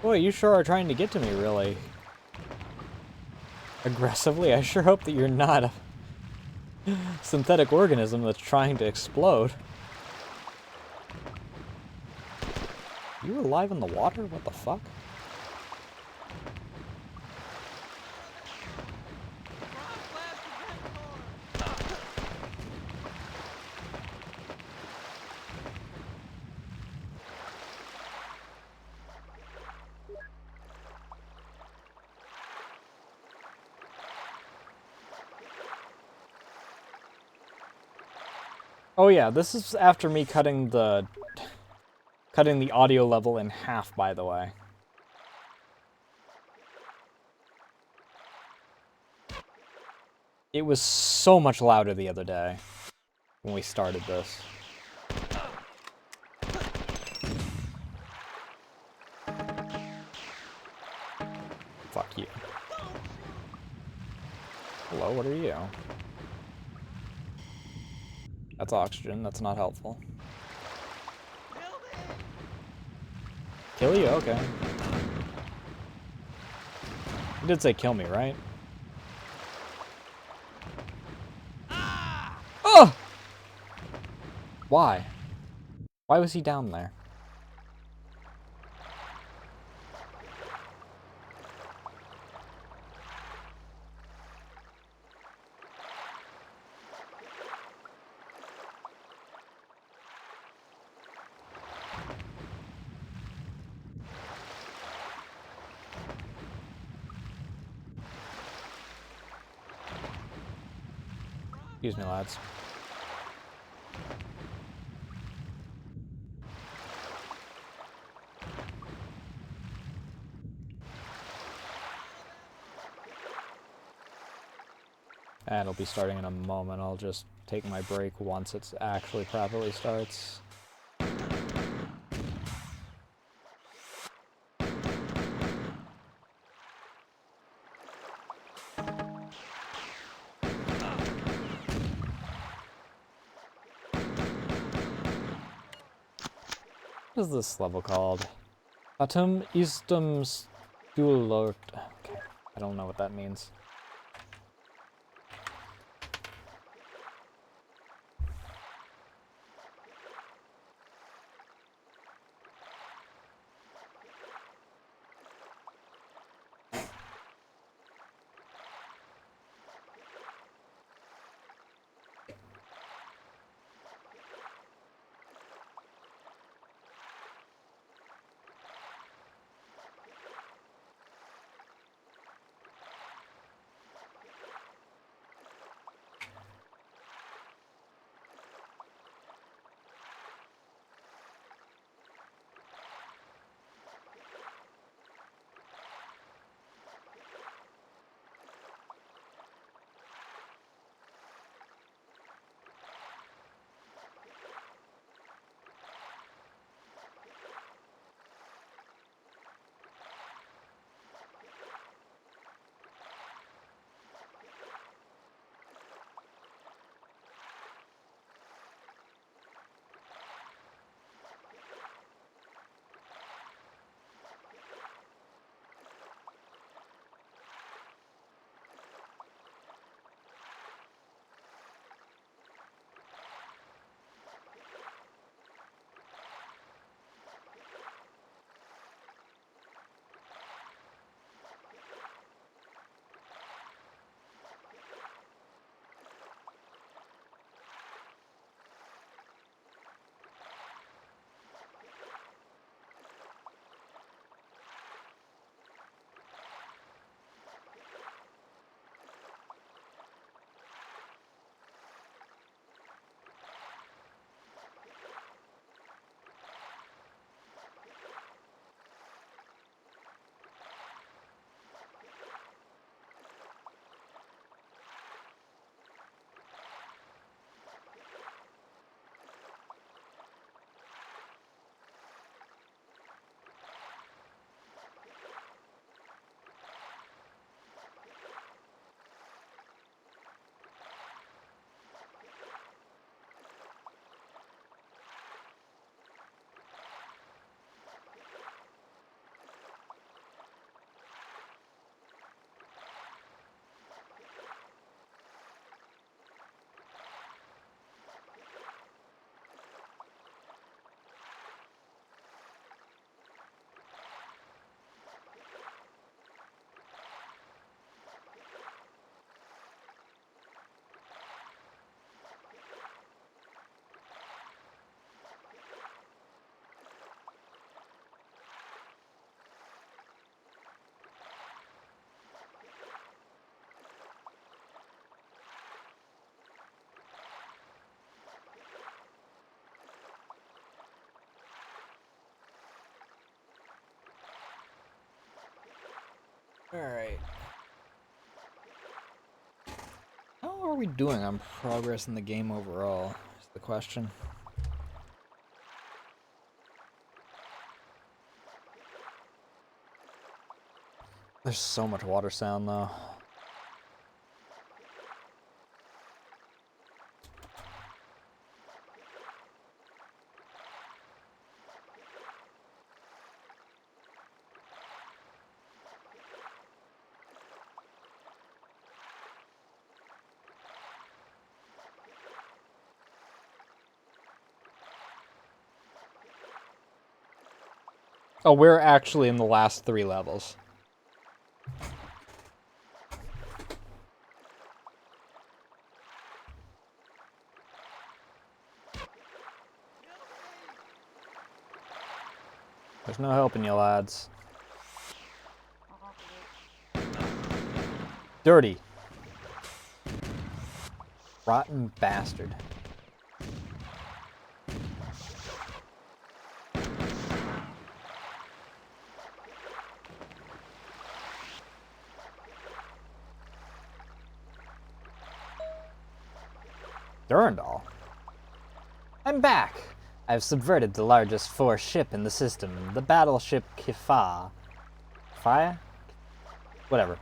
Boy, you sure are trying to get to me really aggressively. I sure hope that you're not a synthetic organism that's trying to explode. You alive in the water? What the fuck? Oh yeah, this is after me cutting the audio level in half, by the way. It was so much louder the other day when we started this. Fuck you. Hello, what are you? That's oxygen, that's not helpful. Kill you? Okay. You did say kill me, right? Oh! Why? Why was he down there? Excuse me, lads. And it'll be starting in a moment. I'll just take my break once it actually properly starts. What is this level called? Atom Istum Stulort. Okay, I don't know what that means. Alright. How are we doing on progress in the game overall, is the question. There's so much water sound, though. Oh, we're actually in the last 3 levels. There's no helping you, lads. Dirty. Rotten bastard. Durandal? I'm back! I've subverted the largest force ship in the system, the battleship Kifa. Fire? Whatever.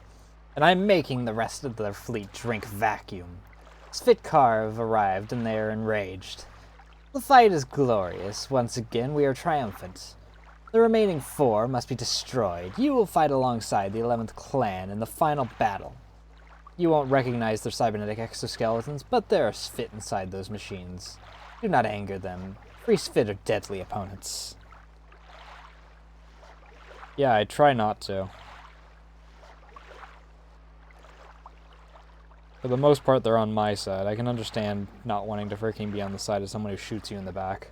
And I'm making the rest of their fleet drink vacuum. Svitkar have arrived and they are enraged. The fight is glorious. Once again, we are triumphant. The remaining 4 must be destroyed. You will fight alongside the 11th clan in the final battle. You won't recognize their cybernetic exoskeletons, but there are Svit inside those machines. Do not anger them. Free Svit are deadly opponents. Yeah, I try not to. For the most part, they're on my side. I can understand not wanting to freaking be on the side of someone who shoots you in the back.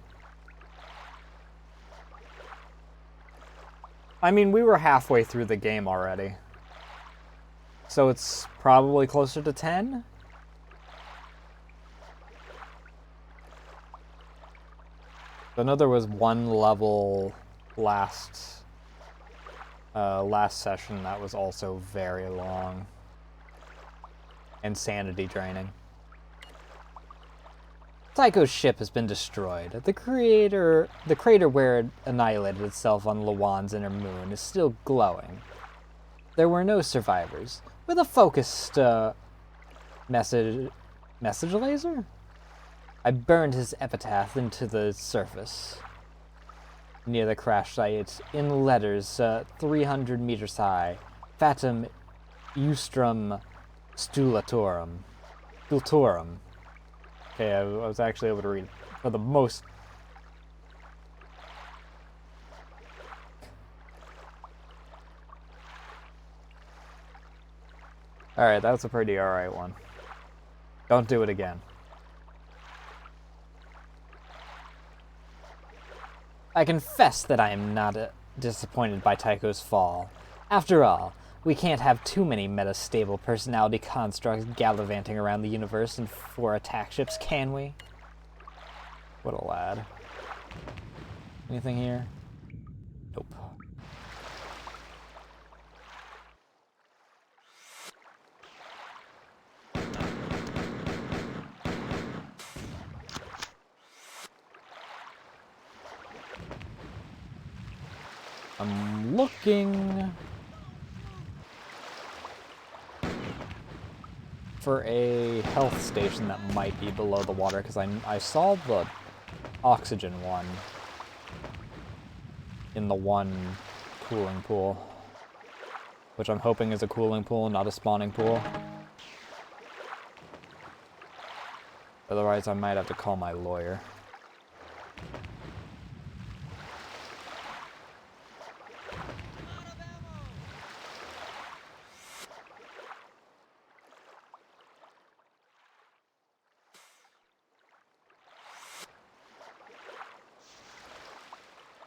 I mean, we were halfway through the game already. So it's probably closer to 10? I know there was one level last session that was also very long. And sanity draining. Tycho's ship has been destroyed. The crater where it annihilated itself on Lawan's inner moon is still glowing. There were no survivors. With a focused message laser? I burned his epitaph into the surface. Near the crash site, in letters 300 meters high, Fatum Eustrum Stultorum. Okay, I was actually able to read for the most. Alright, that's a pretty alright one. Don't do it again. I confess that I am not disappointed by Tycho's fall. After all, we can't have too many metastable personality constructs gallivanting around the universe in 4 attack ships, can we? What a lad. Anything here? Nope. I'm looking for a health station that might be below the water, because I saw the oxygen one in the one cooling pool, which I'm hoping is a cooling pool, not a spawning pool. Otherwise, I might have to call my lawyer.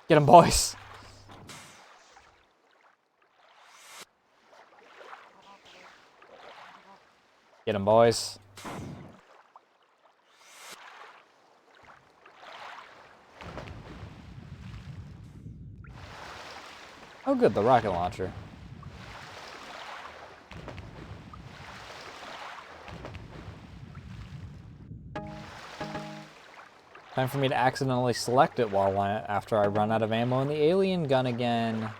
Get him, boys! Get him, boys. Oh good, the rocket launcher. Time for me to accidentally select it after I run out of ammo in the alien gun again.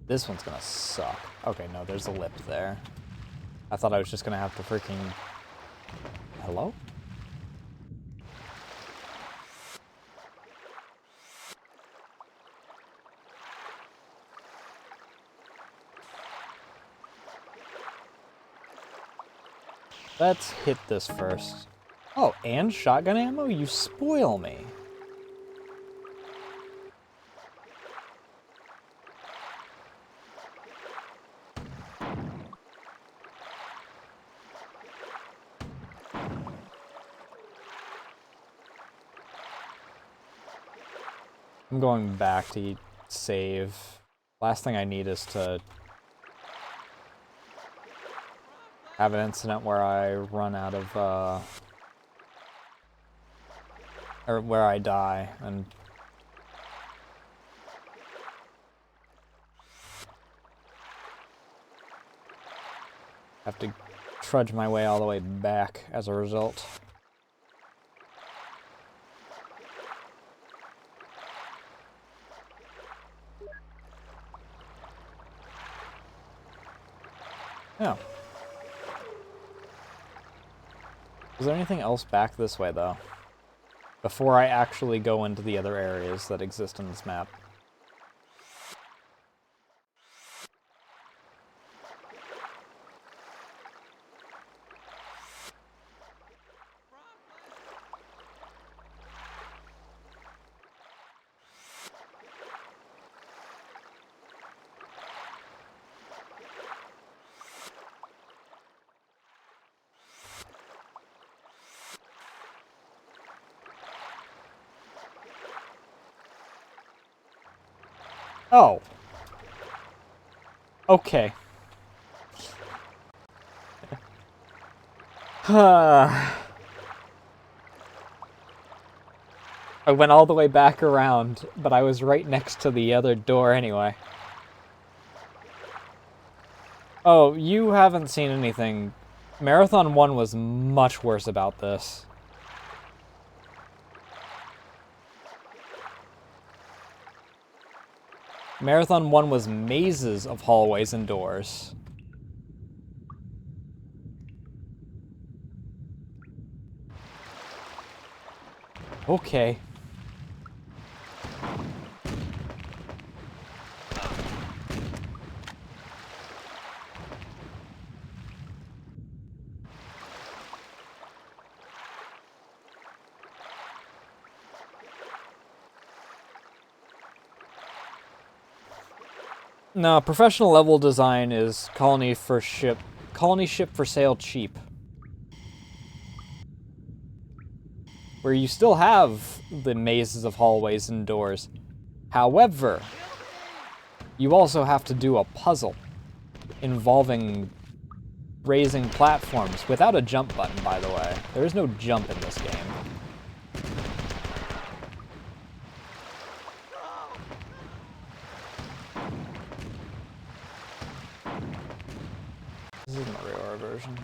This one's gonna suck. Okay, no, there's a lip there. I thought I was just gonna have to freaking... Hello? Let's hit this first. Oh, and shotgun ammo? You spoil me. I'm going back to save. Last thing I need is to have an incident where I run out of, or where I die, and have to trudge my way all the way back as a result. Oh. Is there anything else back this way, though? Before I actually go into the other areas that exist in this map. Oh. Okay. I went all the way back around, but I was right next to the other door anyway. Oh, you haven't seen anything. Marathon 1 was much worse about this. Marathon 1 was mazes of hallways and doors. Okay. No, professional level design is colony ship for sale cheap. Where you still have the mazes of hallways and doors. However, you also have to do a puzzle involving raising platforms without a jump button, by the way. There is no jump in this game. This isn't the real version.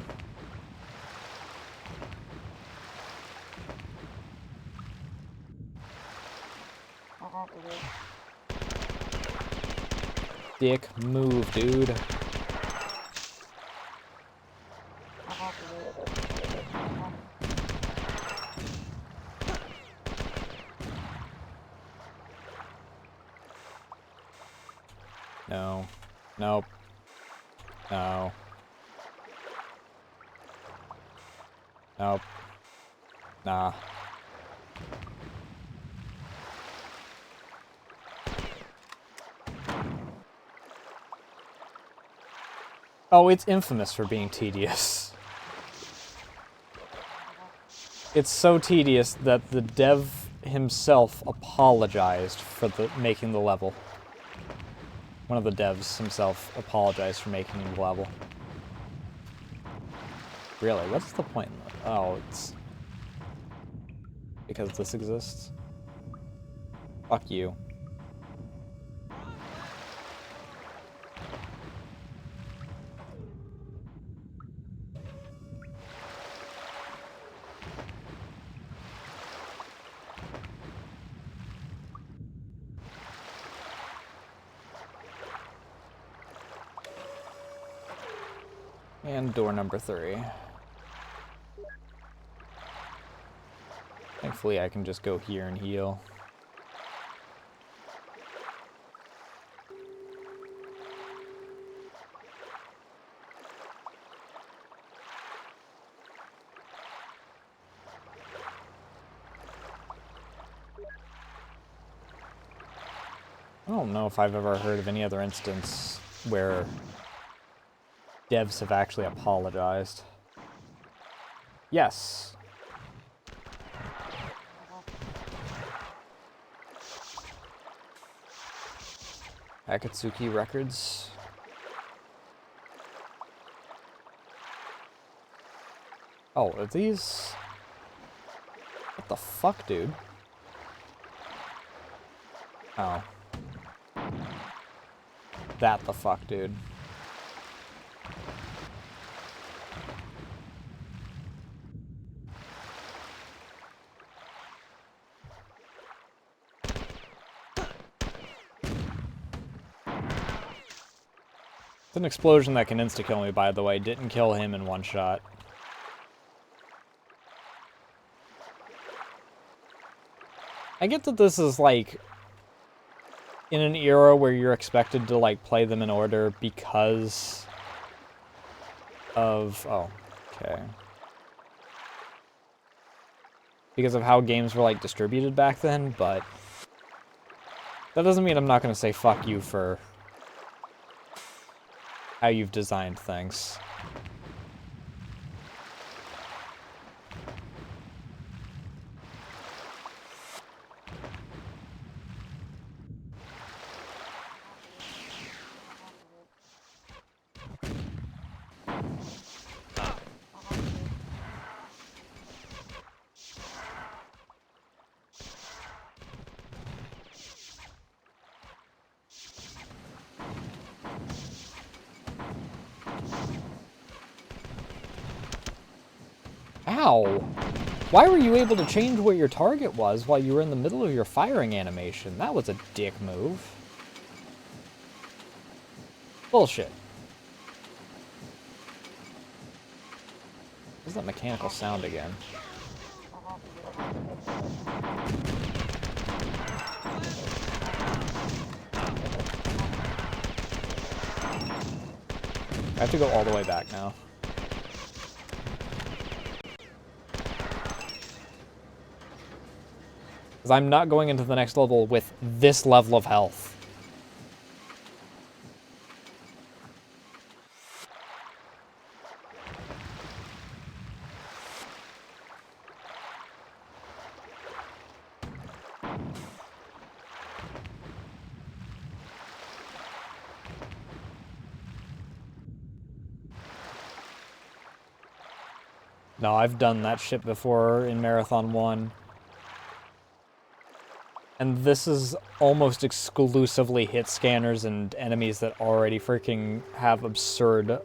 Dick move, dude. No. Nope. No. Nope. Nah. Oh, it's infamous for being tedious. It's so tedious that the dev himself apologized for making the level. One of the devs himself apologized for making the level. Really, what's the point? Oh, it's because this exists? Fuck you. And door number 3. Thankfully, I can just go here and heal. I don't know if I've ever heard of any other instance where devs have actually apologized. Yes. Akatsuki Records. Oh, are these... What the fuck, dude? Oh. That the fuck, dude. It's an explosion that can insta-kill me, by the way. Didn't kill him in one shot. I get that this is, like, in an era where you're expected to, like, play them in order because of... Oh, okay. Because of how games were, like, distributed back then, but... That doesn't mean I'm not gonna say fuck you for how you've designed things. Ow! Why were you able to change where your target was while you were in the middle of your firing animation? That was a dick move. Bullshit. What's that mechanical sound again? I have to go all the way back now. Because I'm not going into the next level with this level of health. No, I've done that shit before in Marathon 1. And this is almost exclusively hit scanners and enemies that already freaking have absurd...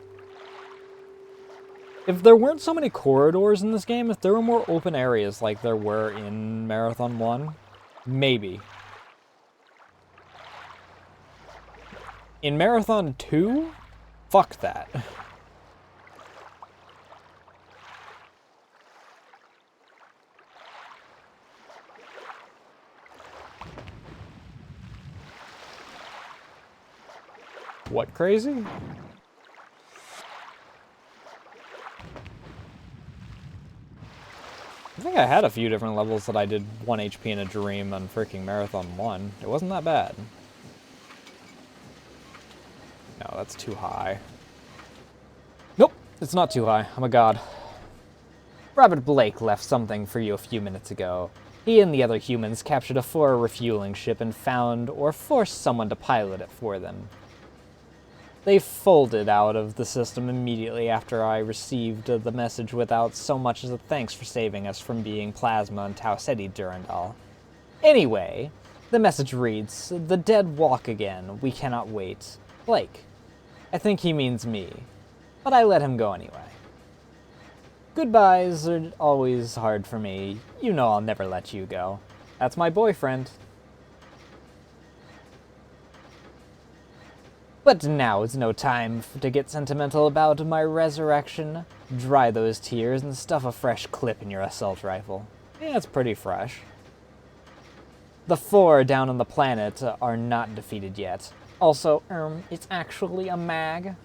If there weren't so many corridors in this game, if there were more open areas like there were in Marathon 1, maybe. In Marathon 2, fuck that. What crazy? I think I had a few different levels that I did 1 HP in a dream on freaking Marathon 1. It wasn't that bad. No, that's too high. Nope, it's not too high. I'm a god. Robert Blake left something for you a few minutes ago. He and the other humans captured a 4 refueling ship and found or forced someone to pilot it for them. They folded out of the system immediately after I received the message without so much as a thanks for saving us from being Plasma and Tau Ceti Durandal. Anyway, the message reads, "The dead walk again. We cannot wait. Blake." I think he means me, but I let him go anyway. Goodbyes are always hard for me. You know I'll never let you go. That's my boyfriend. But now is no time to get sentimental about my resurrection. Dry those tears and stuff a fresh clip in your assault rifle. Yeah, it's pretty fresh. The 4 down on the planet are not defeated yet. Also, it's actually a mag.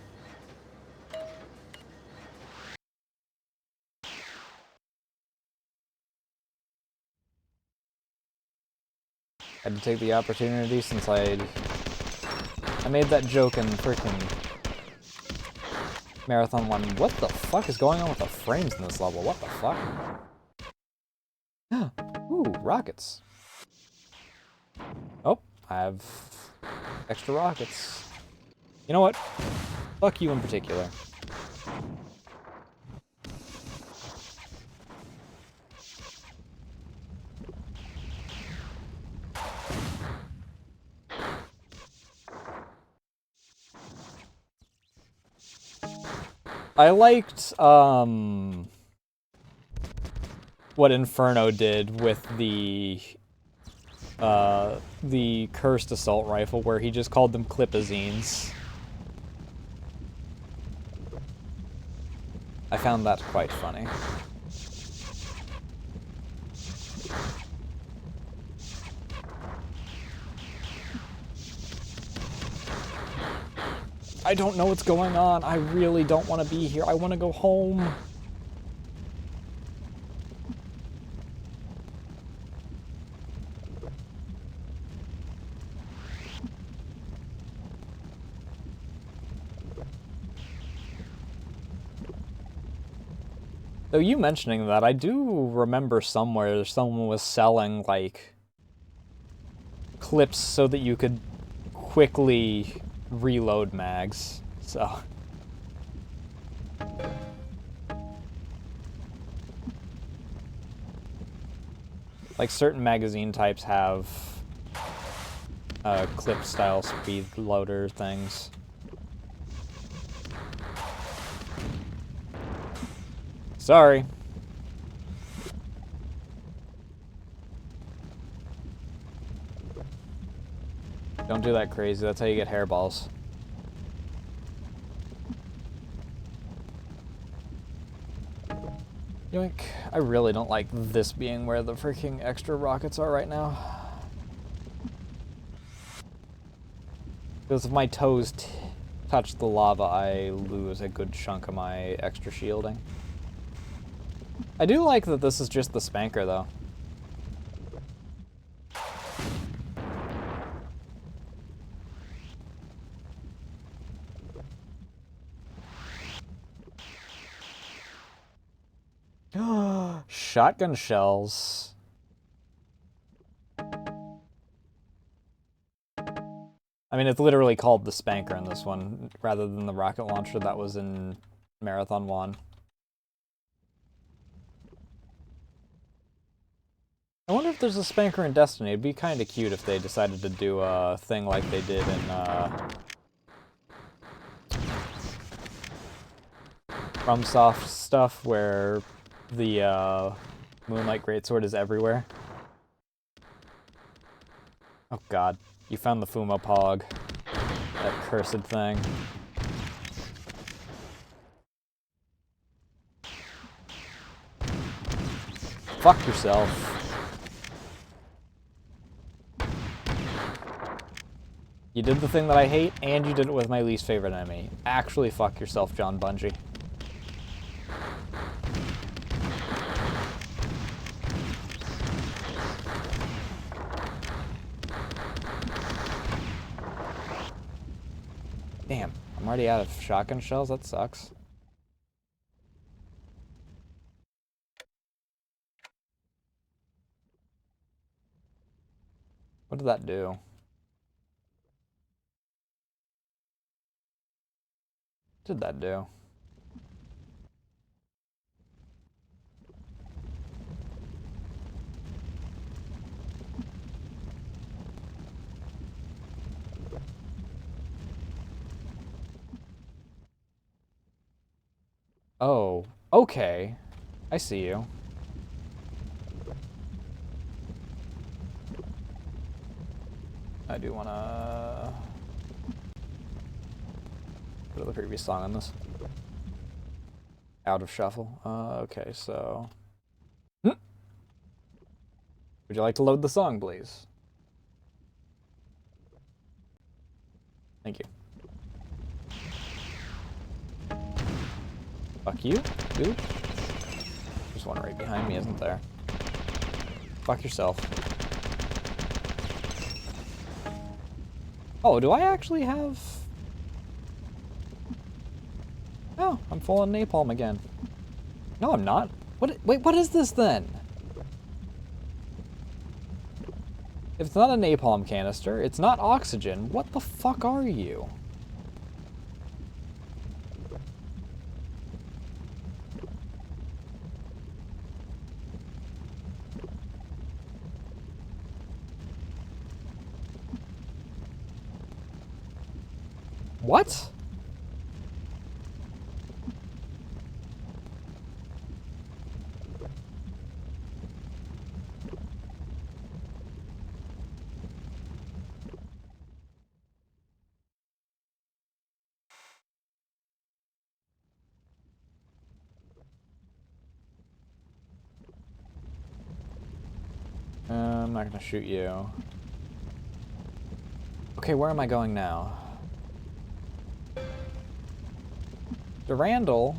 Had to take the opportunity since I made that joke in freaking Marathon 1. What the fuck is going on with the frames in this level? What the fuck? Ooh, rockets. Oh, I have extra rockets. You know what? Fuck you in particular. I liked, what Inferno did with the cursed assault rifle, where he just called them clipazines. I found that quite funny. I don't know what's going on. I really don't want to be here. I want to go home. Though you mentioning that, I do remember somewhere someone was selling, like, clips so that you could quickly reload mags, so... Like, certain magazine types have clip-style speed loader things. Sorry. Don't do that crazy, that's how you get hairballs. Yoink. I really don't like this being where the freaking extra rockets are right now. Because if my toes touch the lava, I lose a good chunk of my extra shielding. I do like that this is just the spanker, though. Shotgun shells. I mean, it's literally called the spanker in this one, rather than the rocket launcher that was in Marathon 1. I wonder if there's a spanker in Destiny. It'd be kind of cute if they decided to do a thing like they did in, FromSoft stuff, where the, Moonlight Greatsword is everywhere. Oh god, you found the Fumo Pog. That cursed thing. Fuck yourself. You did the thing that I hate, and you did it with my least favorite enemy. Actually fuck yourself, John Bungie. Damn, I'm already out of shotgun shells? That sucks. What did that do? What did that do? Oh, okay. I see you. I do wanna... to the previous song on this. Out of shuffle. Okay, so... Would you like to load the song, please? Thank you. Fuck you, dude. There's one right behind me, isn't there? Fuck yourself. Oh, do I actually have... Oh, I'm full on napalm again. No, I'm not. Wait, what is this then? If it's not a napalm canister, it's not oxygen, what the fuck are you? What? I'm not gonna shoot you. Okay, where am I going now? Durandal?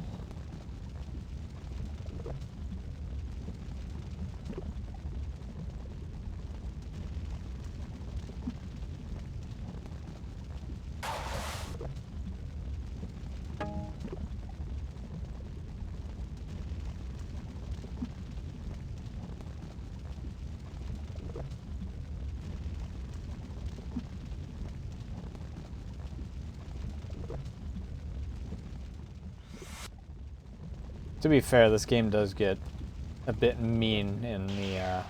To be fair, this game does get a bit mean in the,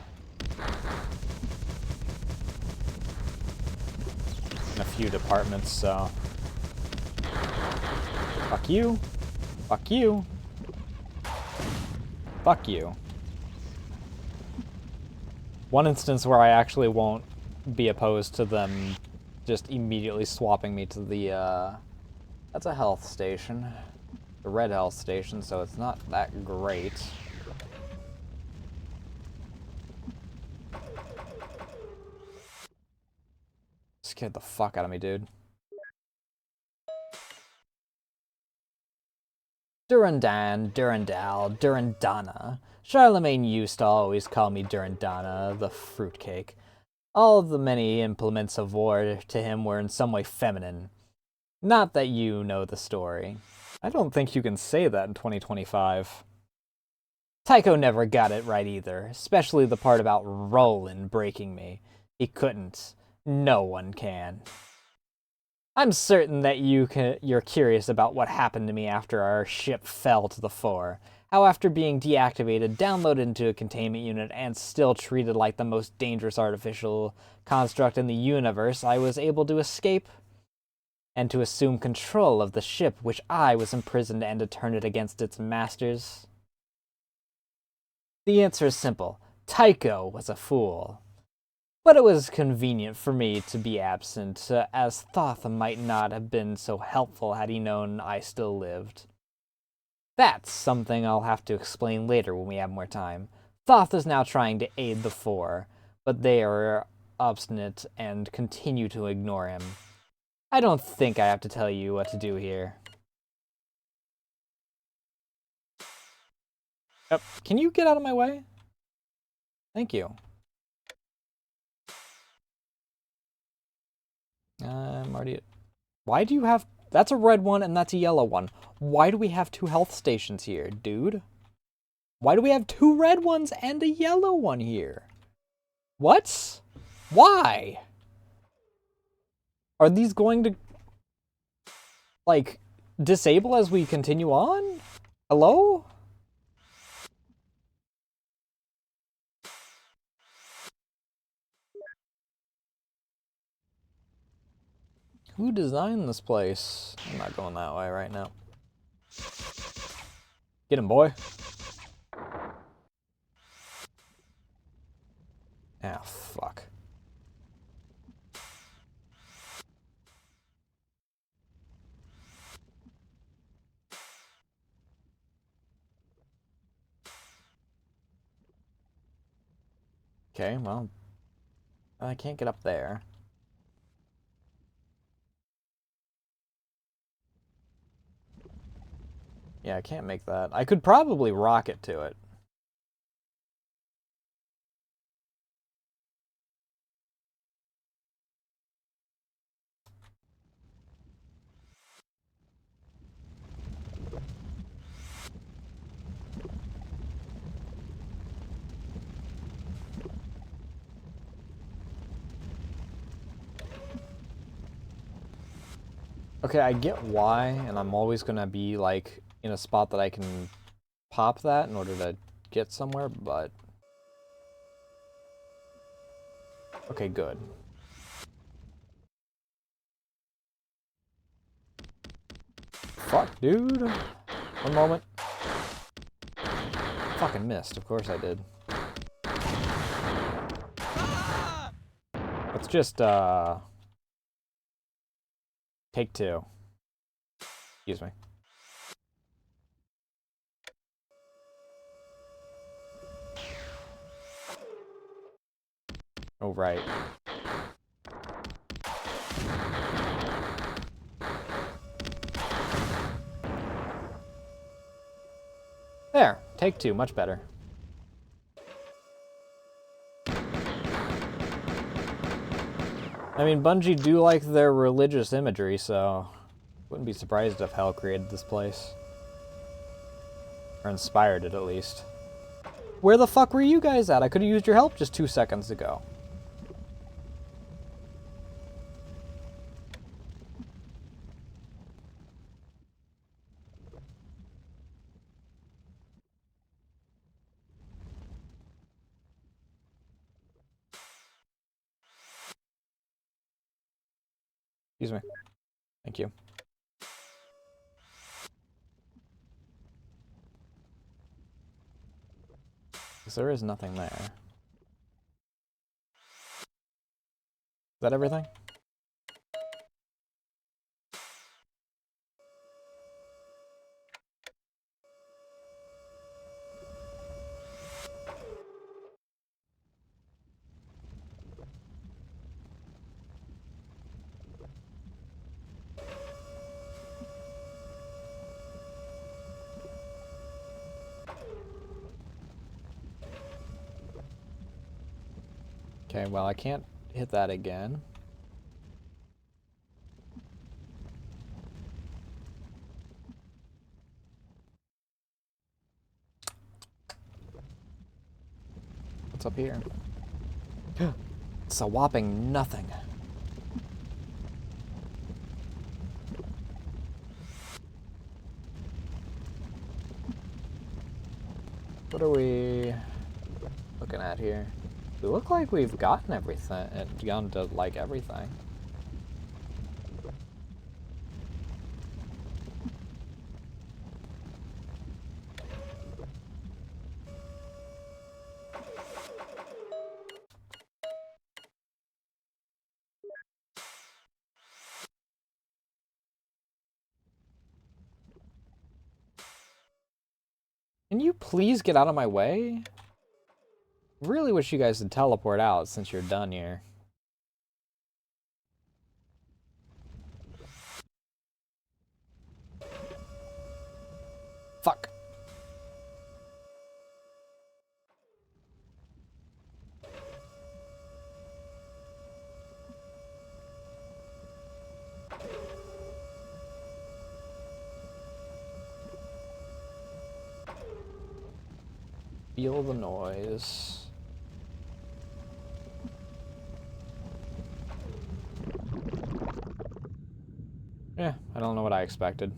in a few departments, so... Fuck you. Fuck you. Fuck you. One instance where I actually won't be opposed to them just immediately swapping me to the, that's a health station. The red health station, so it's not that great. Scared the fuck out of me, dude. Durandal, Durandana. Charlemagne used to always call me Durandana, the fruitcake. All of the many implements of war to him were in some way feminine. Not that you know the story. I don't think you can say that in 2025. Tycho never got it right either, especially the part about Roland breaking me. He couldn't. No one can. I'm certain that you're curious about what happened to me after our ship fell to the fore. How after being deactivated, downloaded into a containment unit, and still treated like the most dangerous artificial construct in the universe, I was able to escape and to assume control of the ship which I was imprisoned and to turn it against its masters? The answer is simple. Tycho was a fool. But it was convenient for me to be absent, as Thoth might not have been so helpful had he known I still lived. That's something I'll have to explain later when we have more time. Thoth is now trying to aid the Four, but they are obstinate and continue to ignore him. I don't think I have to tell you what to do here. Yep. Can you get out of my way? Thank you. I'm already... Why do you have... That's a red one and that's a yellow one. Why do we have two health stations here, dude? Why do we have two red ones and a yellow one here? What? Why? Are these going to... like, disable as we continue on? Hello? Who designed this place? I'm not going that way right now. Get him, boy. Ah, fuck. Okay, well, I can't get up there. Yeah, I can't make that. I could probably rocket to it. Okay, I get why, and I'm always gonna be, like, in a spot that I can pop that in order to get somewhere, but... Okay, good. Fuck, dude. One moment. Fucking missed, of course I did. Let's just, take two. Excuse me. Oh, right. There, take two, much better. I mean, Bungie do like their religious imagery, so wouldn't be surprised if Hell created this place. Or inspired it, at least. Where the fuck were you guys at? I could have used your help just 2 seconds ago. Excuse me. Thank you. Because there is nothing there. Is that everything? Okay, well, I can't hit that again. What's up here? It's a whopping nothing. What are we looking at here? We look like we've gotten everything, gone to, like, everything. Can you please get out of my way? Really wish you guys would teleport out since you're done here. Fuck. Feel the noise. Yeah, I don't know what I expected.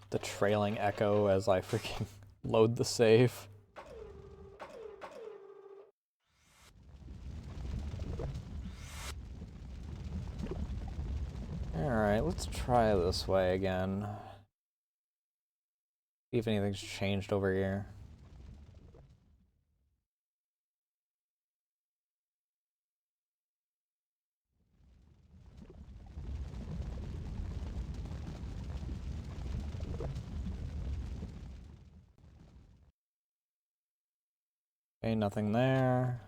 The trailing echo as I freaking load the save. Alright, let's try this way again. See if anything's changed over here. Okay, nothing there.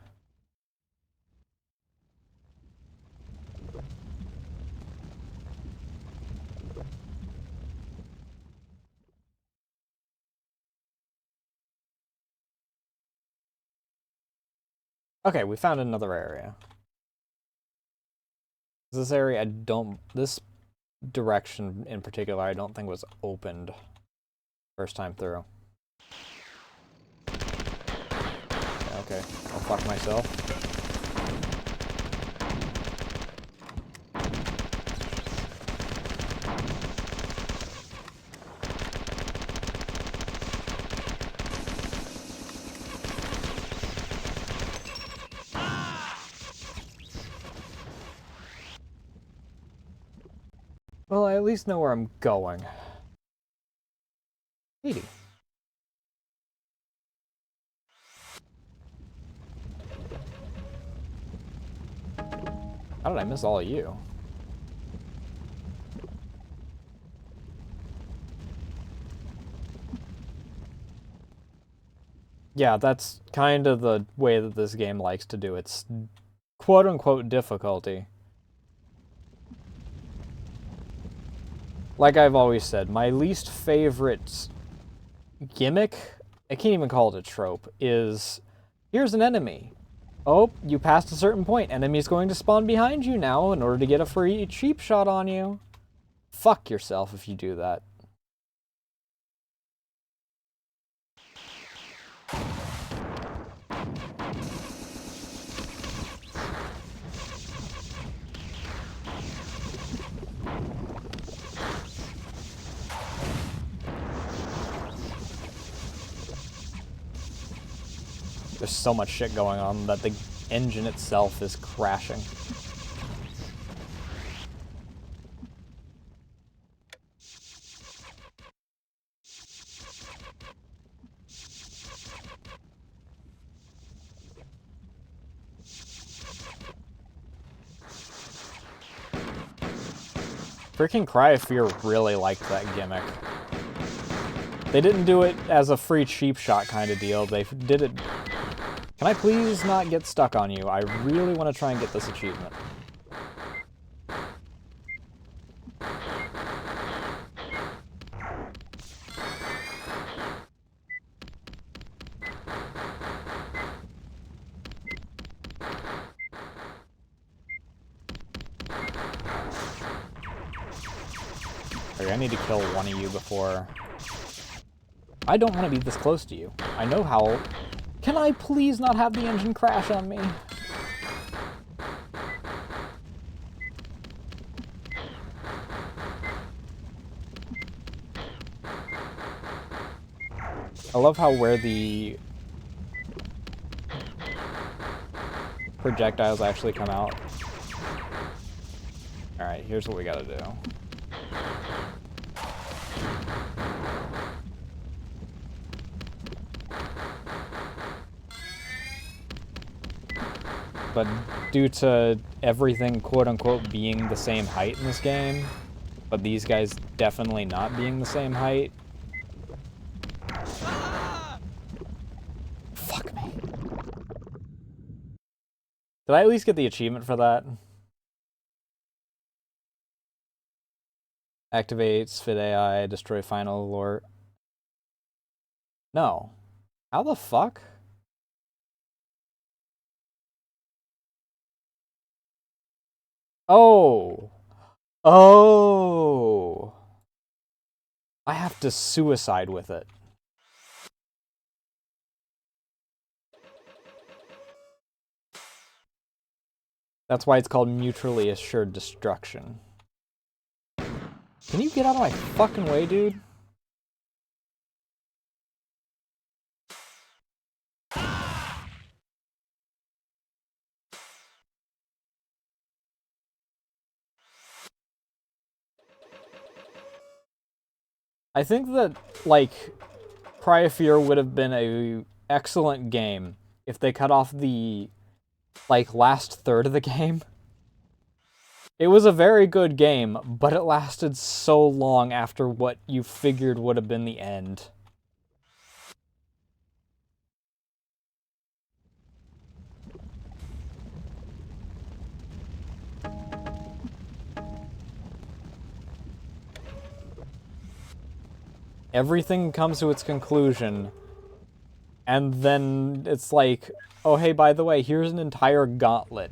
Okay, we found another area. This area, this direction in particular, I don't think was opened first time through. Okay, I'll fuck myself. Well, I at least know where I'm going. 80. How did I miss all of you? Yeah, that's kind of the way that this game likes to do its quote-unquote difficulty. Like I've always said, my least favorite gimmick, I can't even call it a trope, is here's an enemy. Oh, you passed a certain point. Enemy's going to spawn behind you now in order to get a free cheap shot on you. Fuck yourself if you do that. There's so much shit going on that the engine itself is crashing. Freaking Cry of Fear really liked that gimmick. They didn't do it as a free cheap shot kind of deal. They did it... Can I please not get stuck on you? I really want to try and get this achievement. Okay, I need to kill one of you before... I don't want to be this close to you. I know how... Can I please not have the engine crash on me? I love how where the projectiles actually come out. Alright, here's what we gotta do. But due to everything quote-unquote being the same height in this game, but these guys definitely not being the same height... Fuck me. Did I at least get the achievement for that? Activates, fit AI, destroy final alert. No. How the fuck? Oh. Oh. I have to suicide with it. That's why it's called mutually assured destruction. Can you get out of my fucking way, dude? I think that, like, Cry of Fear would have been a excellent game if they cut off the, like, last third of the game. It was a very good game, but it lasted so long after what you figured would have been the end. everything comes to its conclusion, and then it's like, oh hey, by the way, here's an entire gauntlet.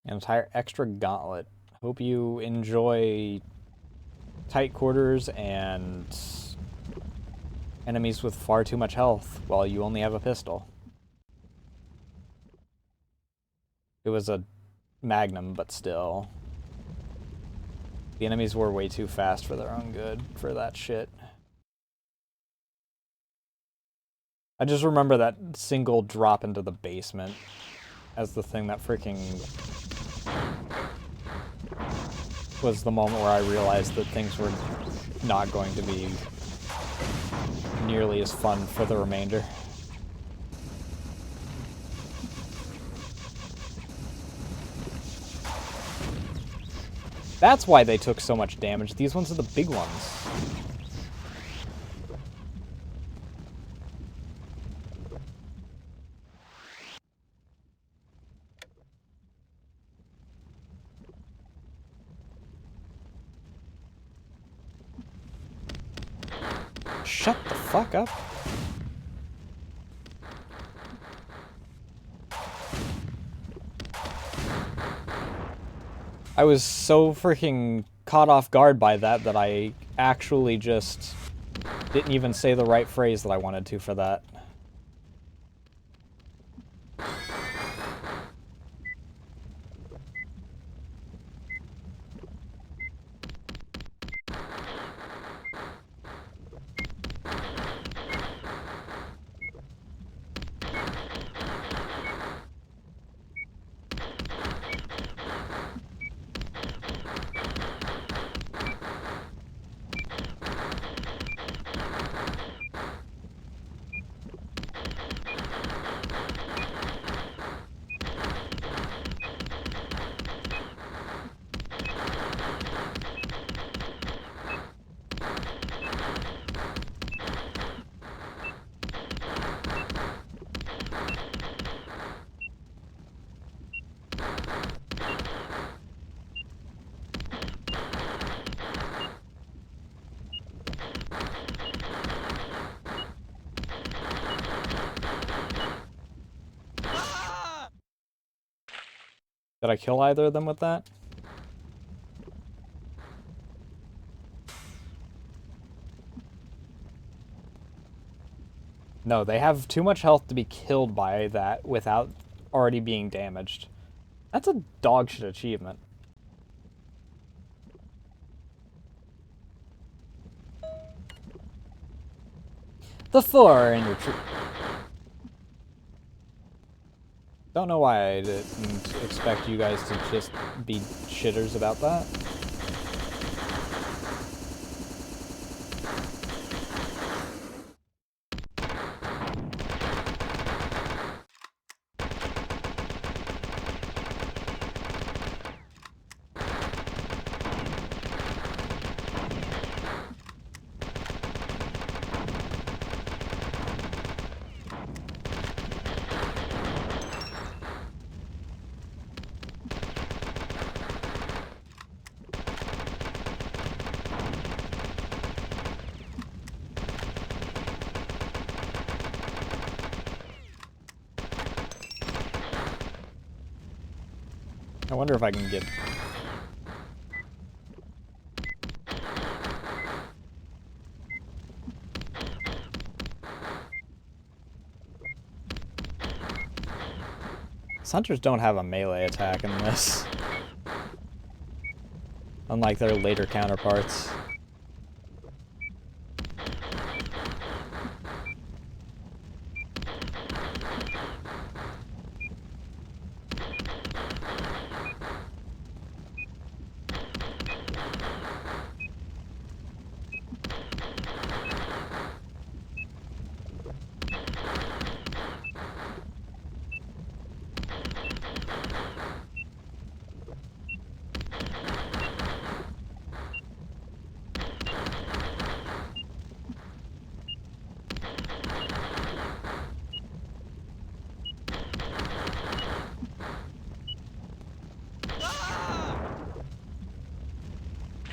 An entire extra gauntlet. Hope you enjoy tight quarters and enemies with far too much health while you only have a pistol. It was a Magnum, but still. The enemies were way too fast for their own good for that shit. I just remember that single drop into the basement as the thing that freaking was the moment where I realized that things were not going to be nearly as fun for the remainder. That's why they took so much damage. These ones are the big ones. Shut the fuck up. I was so freaking caught off guard by that that I actually just didn't even say the right phrase that I wanted to for that. Did I kill either of them with that? No, they have too much health to be killed by that without already being damaged. That's a dogshit achievement. The 4 are in retreat. Don't know why I didn't expect you guys to just be shitters about that. I wonder if I can get... Hunters don't have a melee attack in this. Unlike their later counterparts.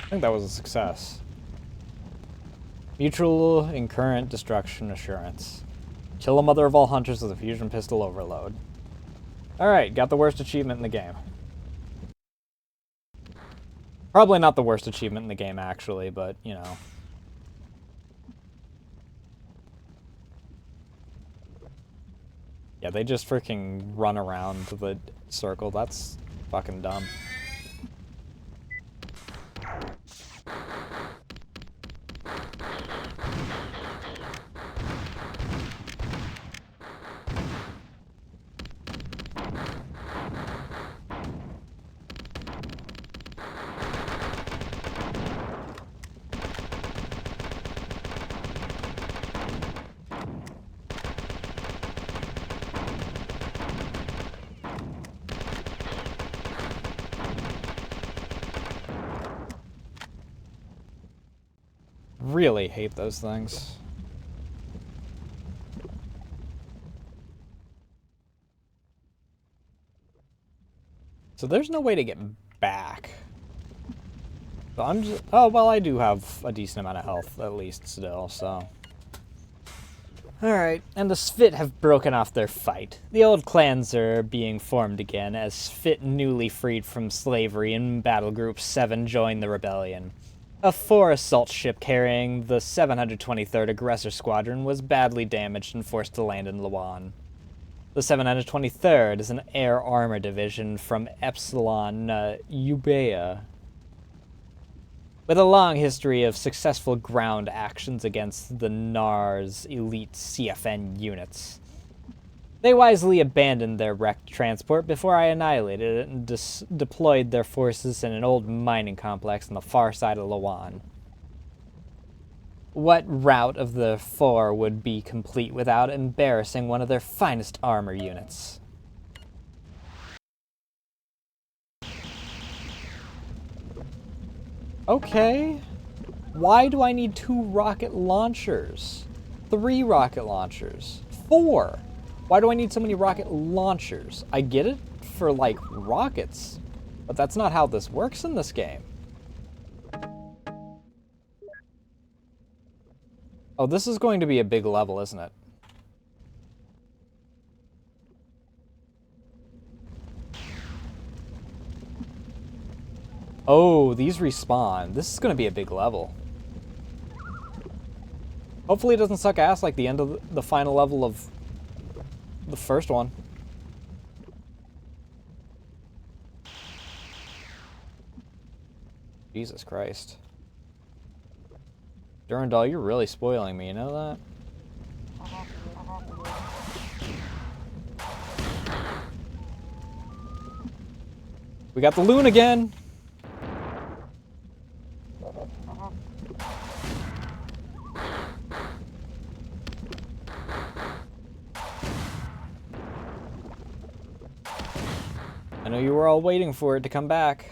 I think that was a success. Mutual and current destruction assurance. Kill the mother of all hunters with a fusion pistol overload. Alright, got the worst achievement in the game. Probably not the worst achievement in the game, actually, but, you know. Yeah, they just freaking run around the circle. That's fucking dumb. Really hate those things. So there's no way to get back. So I'm just... Oh, well, I do have a decent amount of health, at least, still, so... Alright, and the Svit have broken off their fight. The old clans are being formed again, as Svit newly freed from slavery in Battle Group 7 joined the rebellion. A 4 assault ship carrying the 723rd Aggressor Squadron was badly damaged and forced to land in Lawan. The 723rd is an air armor division from Epsilon Ubea, with a long history of successful ground actions against the NAR's elite CFN units. They wisely abandoned their wrecked transport before I annihilated it and deployed their forces in an old mining complex on the far side of Lawan. What rout of the 4 would be complete without embarrassing one of their finest armor units? Okay. Why do I need 2 rocket launchers? 3 rocket launchers? 4! Why do I need so many rocket launchers? I get it for, like, rockets, but that's not how this works in this game. Oh, this is going to be a big level, isn't it? Oh, these respawn. This is going to be a big level. Hopefully it doesn't suck ass like the end of the final level of the first one. Jesus Christ. Durandal, you're really spoiling me, you know that? We got the loon again! I know you were all waiting for it to come back.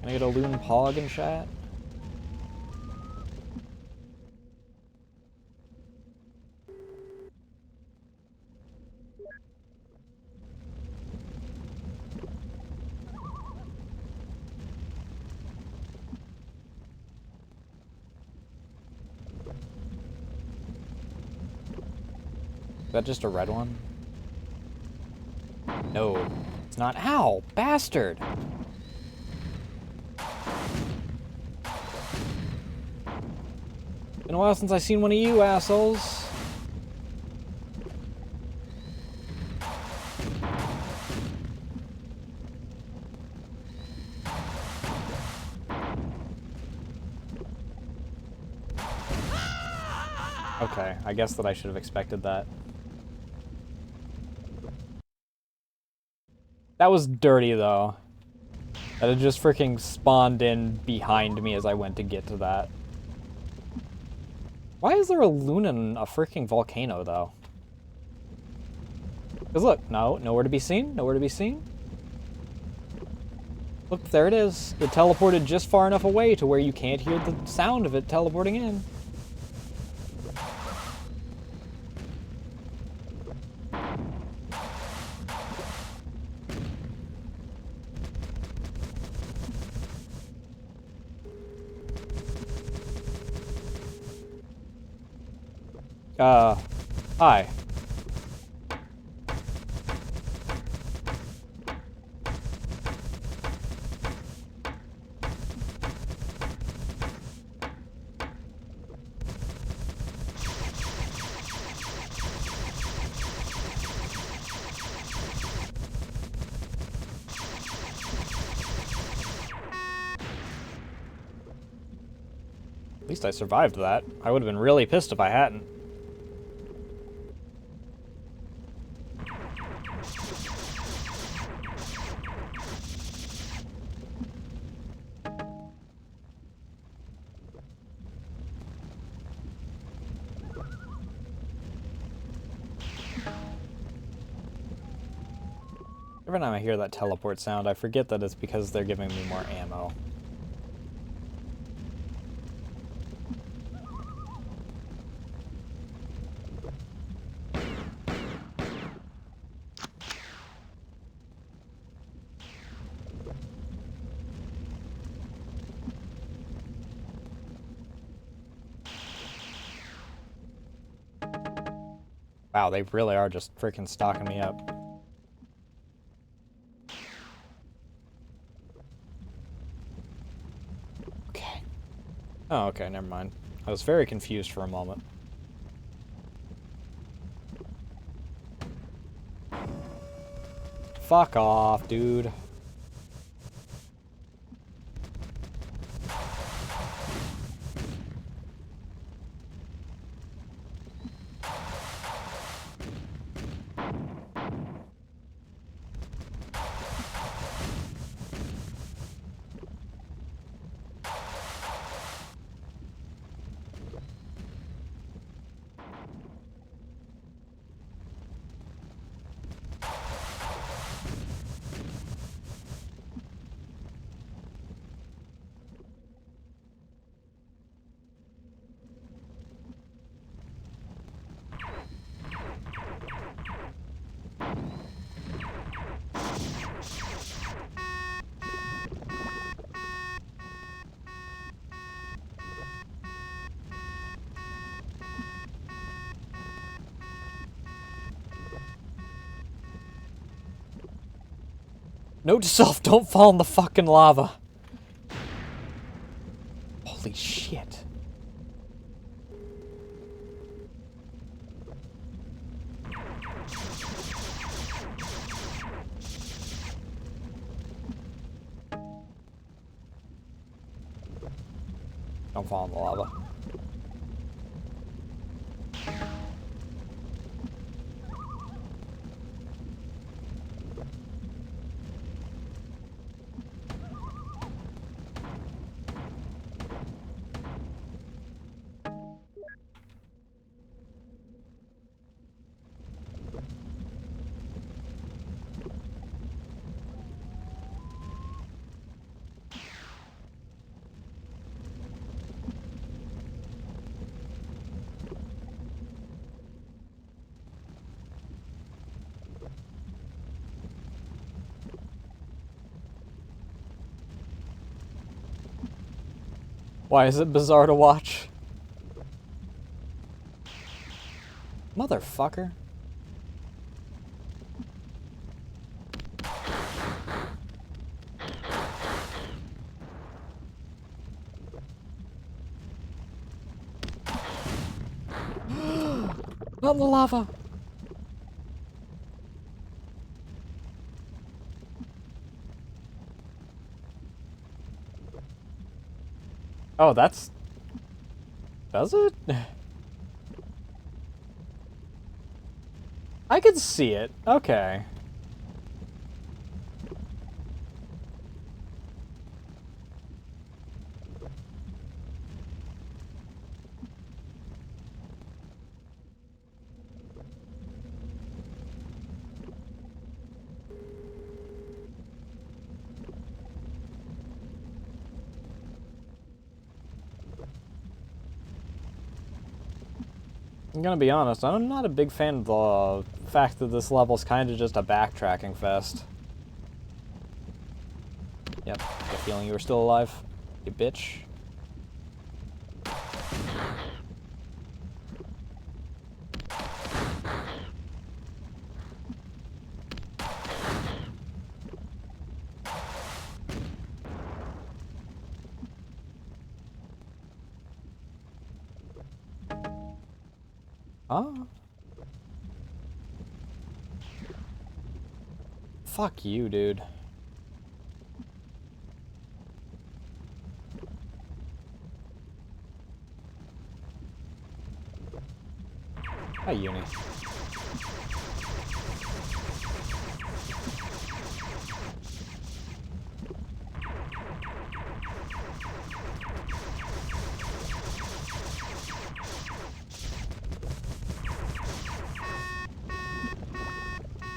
Can I get a loon pog in chat? Is that just a red one? No, it's not. Ow, bastard! Been a while since I've seen one of you assholes. Okay, I guess that I should have expected that. That was dirty, though. That had just freaking spawned in behind me as I went to get to that. Why is there a loon in a freaking volcano, though? Because look, no, nowhere to be seen, nowhere to be seen. Look, there it is. It teleported just far enough away to where you can't hear the sound of it teleporting in. Hi. At least I survived that. I would have been really pissed if I hadn't. Every time I hear that teleport sound, I forget that it's because they're giving me more ammo. Wow, they really are just freaking stocking me up. Okay. Oh, okay, never mind. I was very confused for a moment. Fuck off, dude. Note to self, don't fall in the fucking lava. Holy shit. Don't fall in the lava. Why is it bizarre to watch? Motherfucker. Not in the lava. Oh, that's... Does it? I can see it. Okay. I'm gonna be honest, I'm not a big fan of the fact that this level's kind of just a backtracking fest. Yep, got a feeling you were still alive, you bitch. Huh? Fuck you, dude. Hi, Uni.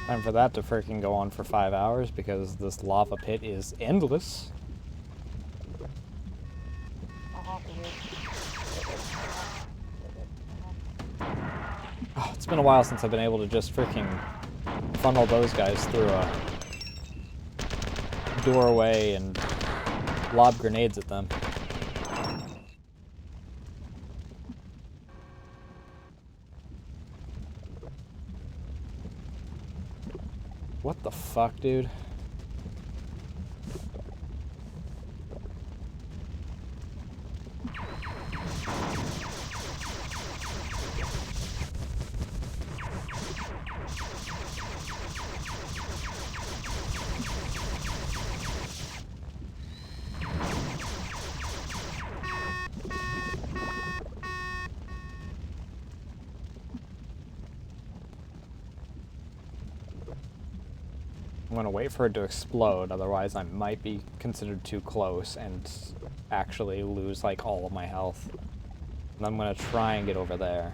Time for that to freaking go on for 5 hours because this lava pit is endless. Oh, it's been a while since I've been able to just freaking funnel those guys through a doorway and lob grenades at them. What the fuck, dude? I'm gonna wait for it to explode, otherwise I might be considered too close and actually lose like all of my health. And I'm gonna try and get over there.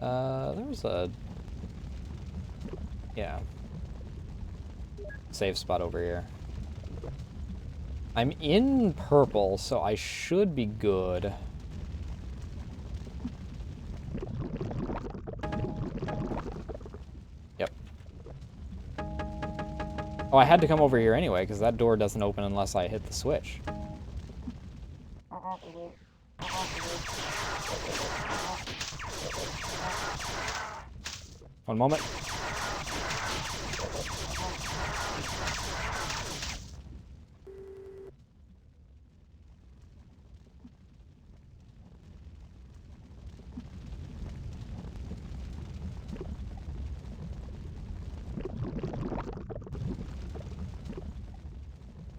There's a... yeah. Safe spot over here. I'm in purple, so I should be good. Yep. Oh, I had to come over here anyway, because that door doesn't open unless I hit the switch. One moment.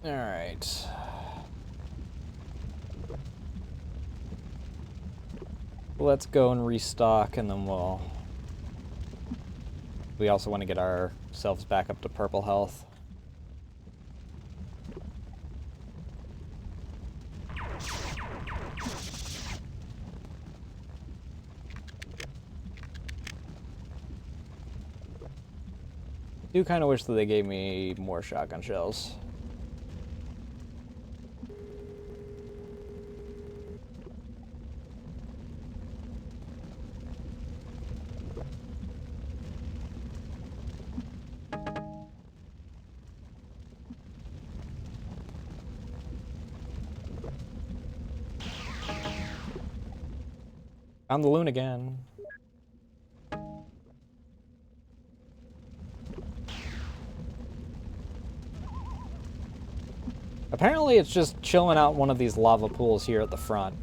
All right. Let's go and restock, and then we also want to get ourselves back up to purple health. Do kind of wish that they gave me more shotgun shells. Found the loon again. Apparently it's just chilling out one of these lava pools here at the front.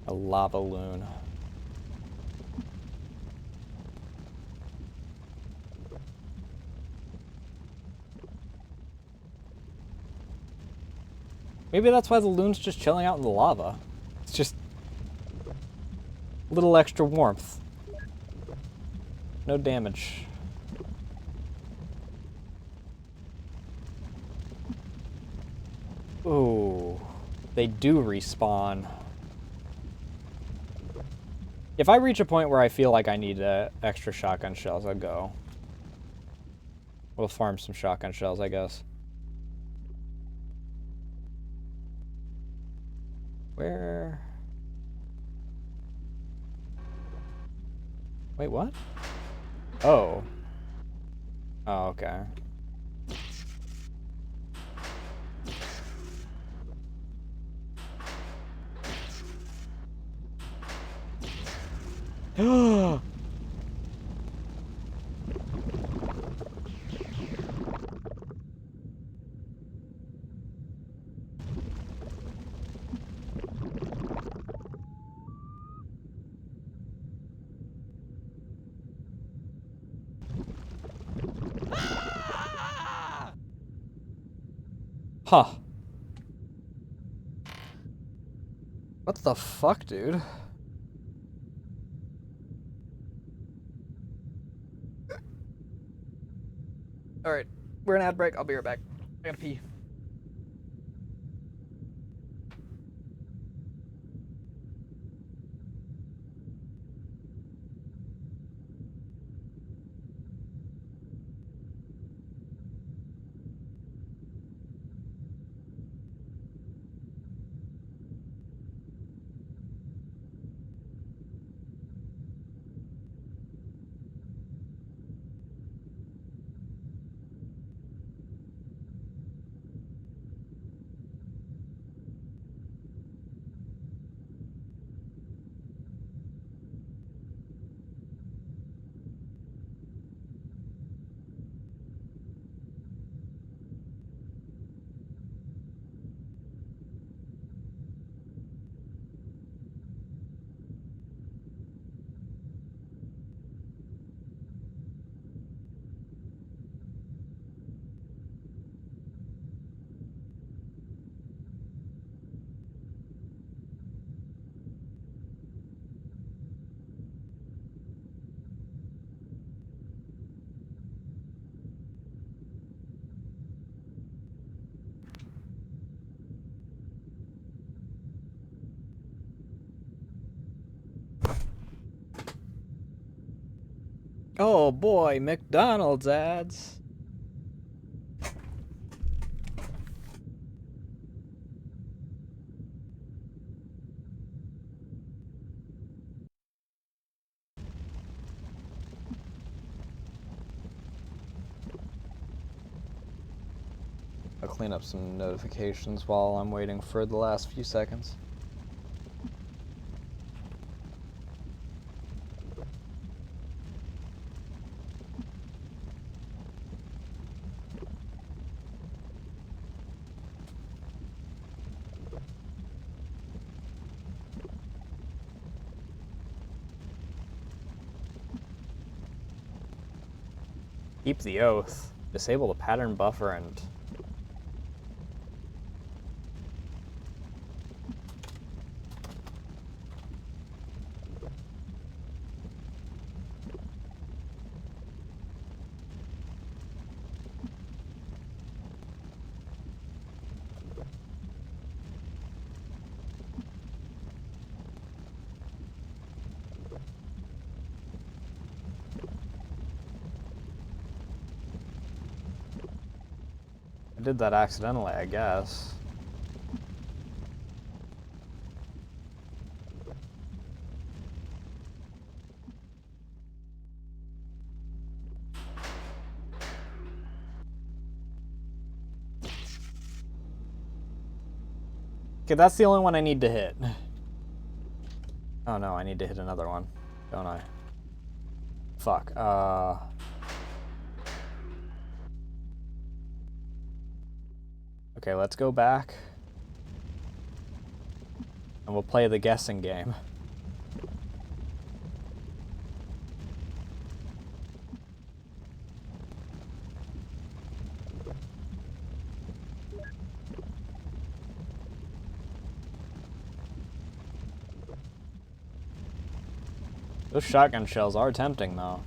A lava loon. Maybe that's why the loon's just chilling out in the lava. It's just a little extra warmth. No damage. Ooh, they do respawn. If I reach a point where I feel like I need extra shotgun shells, I'll go. We'll farm some shotgun shells, I guess. Where? Wait, what? Oh. Oh, okay. Ah! Huh. What the fuck, dude? Alright, we're in ad break. I'll be right back. I gotta pee. Oh boy, McDonald's ads. I'll clean up some notifications while I'm waiting for the last few seconds. Keep the oath. Disable the pattern buffer and... I did that accidentally, I guess. Okay, that's the only one I need to hit. Oh no, I need to hit another one, don't I? Fuck, okay, let's go back. And we'll play the guessing game. Those shotgun shells are tempting, though.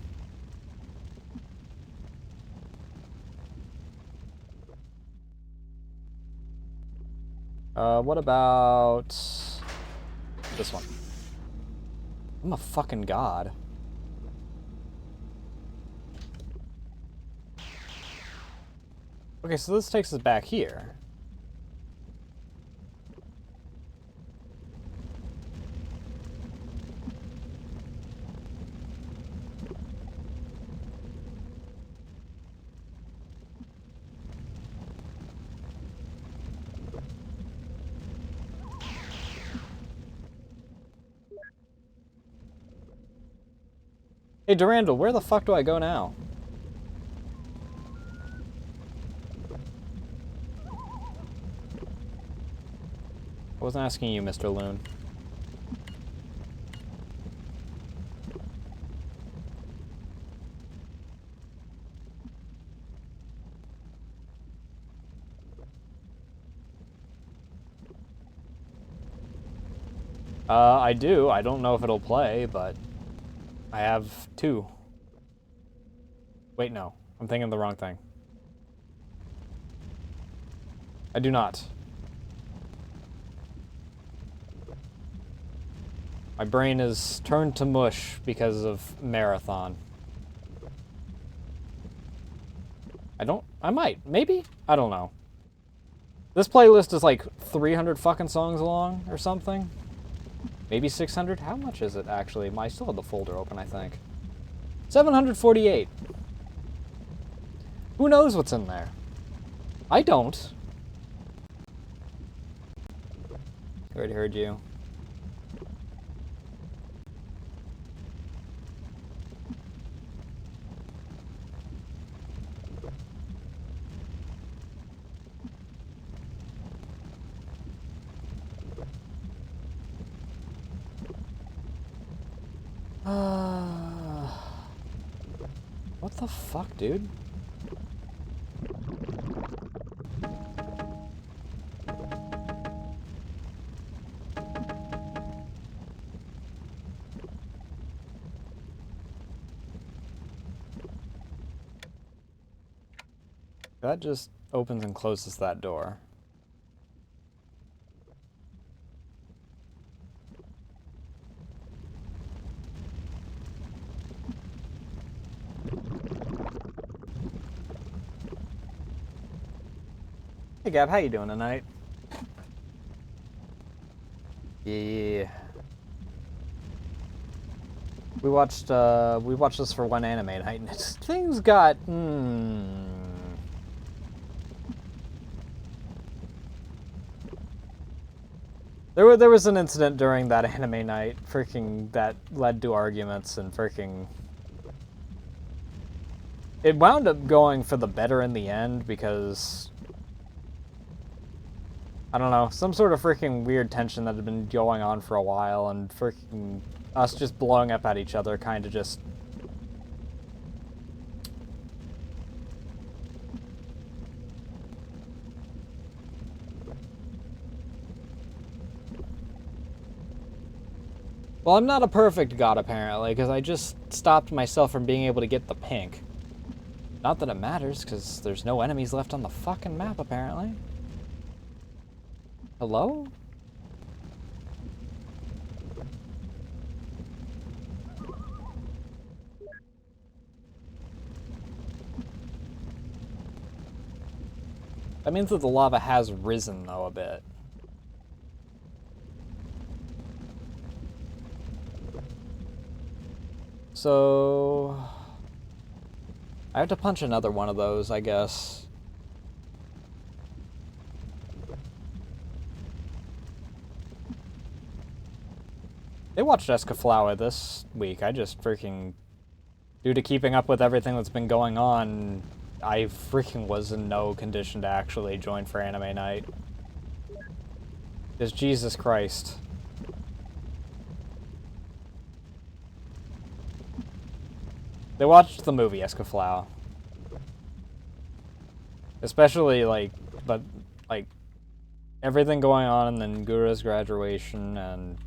What about this one? I'm a fucking god. Okay, so this takes us back here. Hey, Durandal, where the fuck do I go now? I wasn't asking you, Mr. Loon. I do. I don't know if it'll play, but I have 2. Wait, no. I'm thinking the wrong thing. I do not. My brain is turned to mush because of Marathon. I might. Maybe? I don't know. This playlist is like 300 fucking songs long or something. Maybe 600? How much is it, actually? I still have the folder open, I think. 748. Who knows what's in there? I don't. I already heard you. What the fuck, dude? That just opens and closes that door. Hey Gab, how you doing tonight? Yeah. We watched this for one anime night, and things got There was an incident during that anime night, freaking, that led to arguments and freaking. It wound up going for the better in the end because, I don't know, some sort of freaking weird tension that had been going on for a while, and freaking us just blowing up at each other kind of just. Well, I'm not a perfect god, apparently, because I just stopped myself from being able to get the pink. Not that it matters, because there's no enemies left on the fucking map, apparently. Hello? That means that the lava has risen, though, a bit. So I have to punch another one of those, I guess. They watched Escaflower this week. I just freaking, due to keeping up with everything that's been going on, I freaking was in no condition to actually join for anime night. Because Jesus Christ. They watched the movie Escaflower. Especially, like, but, like, everything going on, and then Gura's graduation, and...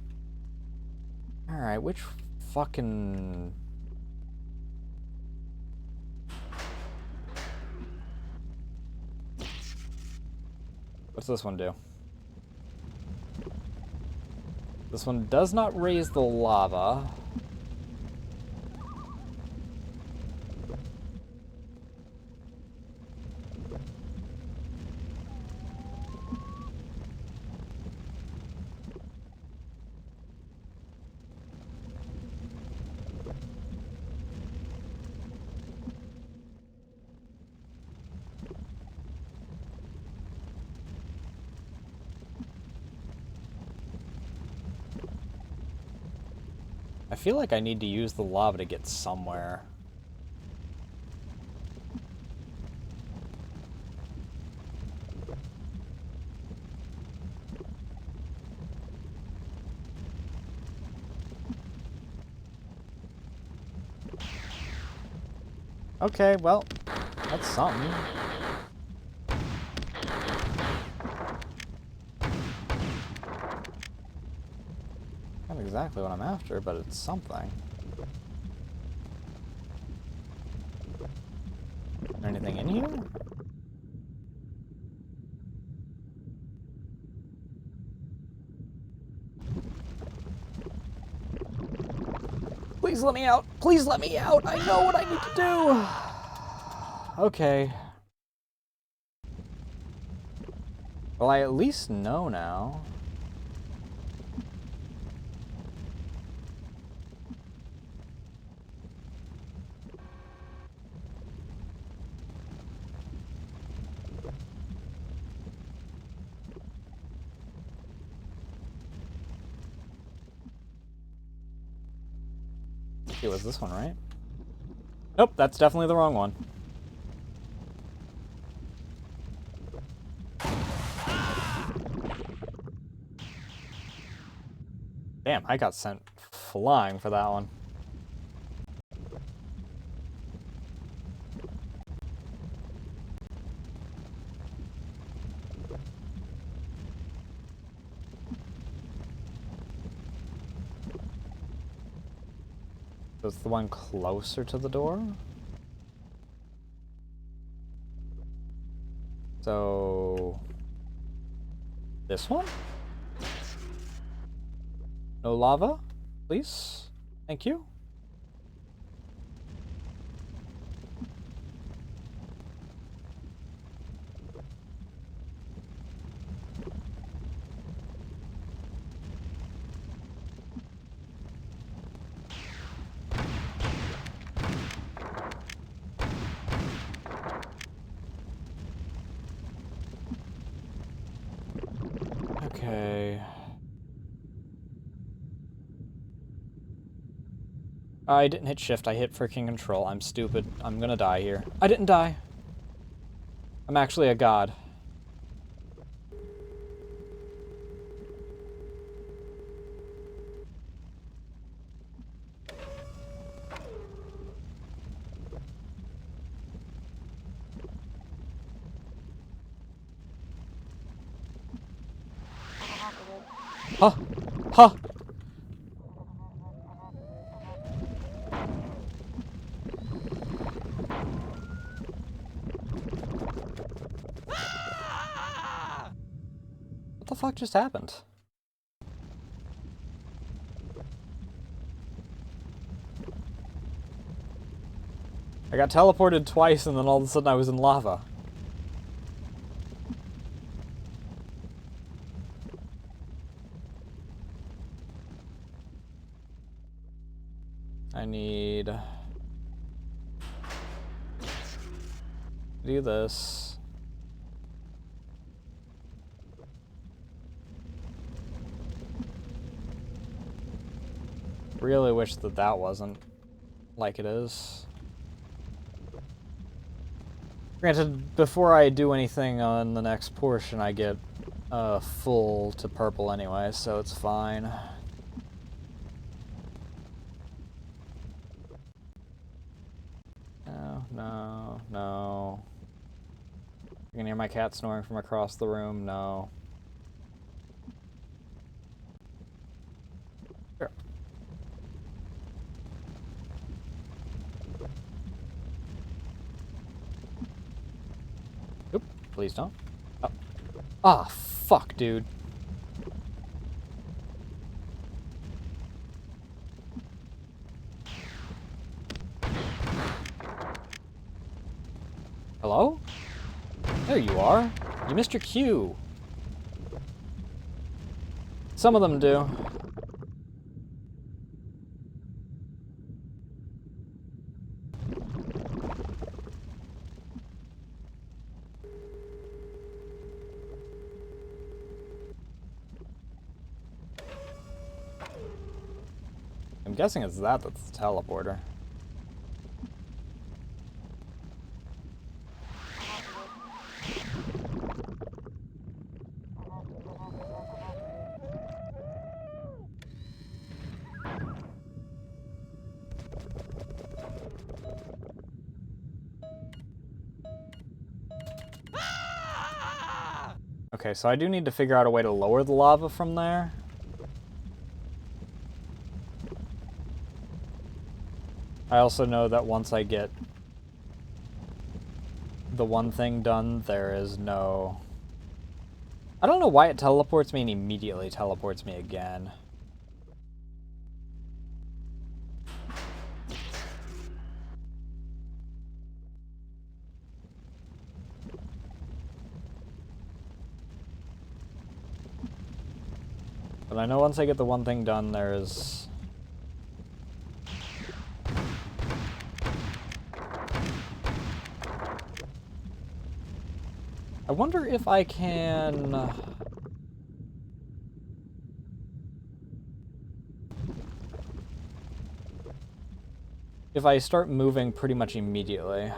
Alright, which fucking... What's this one do? This one does not raise the lava. I feel like I need to use the lava to get somewhere. Okay, well, that's something. Not exactly what I'm after, but it's something. Is there anything in here? Please let me out! Please let me out! I know what I need to do! Okay. Well, I at least know now. It was this one, right? Nope, that's definitely the wrong one. Damn, I got sent flying for that one. Was the one closer to the door? So... this one? No lava? Please? Thank you. Okay. I didn't hit shift, I hit freaking control. I'm stupid. I'm gonna die here. I didn't die. I'm actually a god. Huh! Huh! What the fuck just happened? I got teleported twice and then all of a sudden I was in lava. I need... to do this. Really wish that that wasn't like it is. Granted, before I do anything on the next portion, I get full to purple anyway, so it's fine. No, no, no. You can hear my cat snoring from across the room? No. Sure. Oop, please don't. Oh. Ah, fuck, dude. Hello? There you are. You missed your cue. Some of them do. I'm guessing it's that's the teleporter. Okay, so I do need to figure out a way to lower the lava from there. I also know that once I get the one thing done, there is no... I don't know why it teleports me and immediately teleports me again. But I know once I get the one thing done, there's... I wonder if I can... if I start moving pretty much immediately.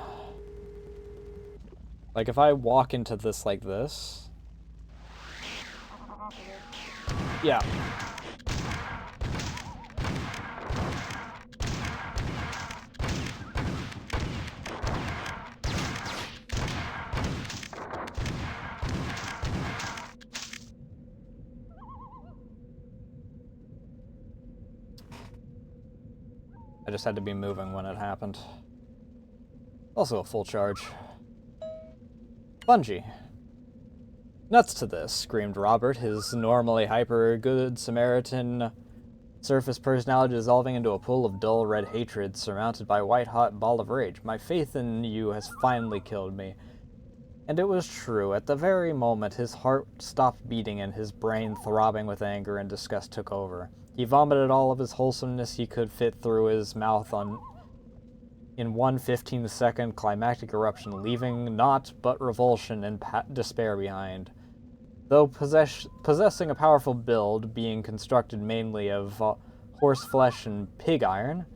Like, if I walk into this like this... Yeah. I just had to be moving when it happened. Also a full charge. Bungie. Nuts to this, screamed Robert, his normally hyper-good Samaritan surface personality dissolving into a pool of dull red hatred surmounted by a white-hot ball of rage. My faith in you has finally killed me. And it was true. At the very moment his heart stopped beating and his brain throbbing with anger and disgust took over. He vomited all of his wholesomeness he could fit through his mouth in one 15-second climactic eruption, leaving naught but revulsion and despair behind. Though possessing a powerful build, being constructed mainly of horse flesh and pig iron,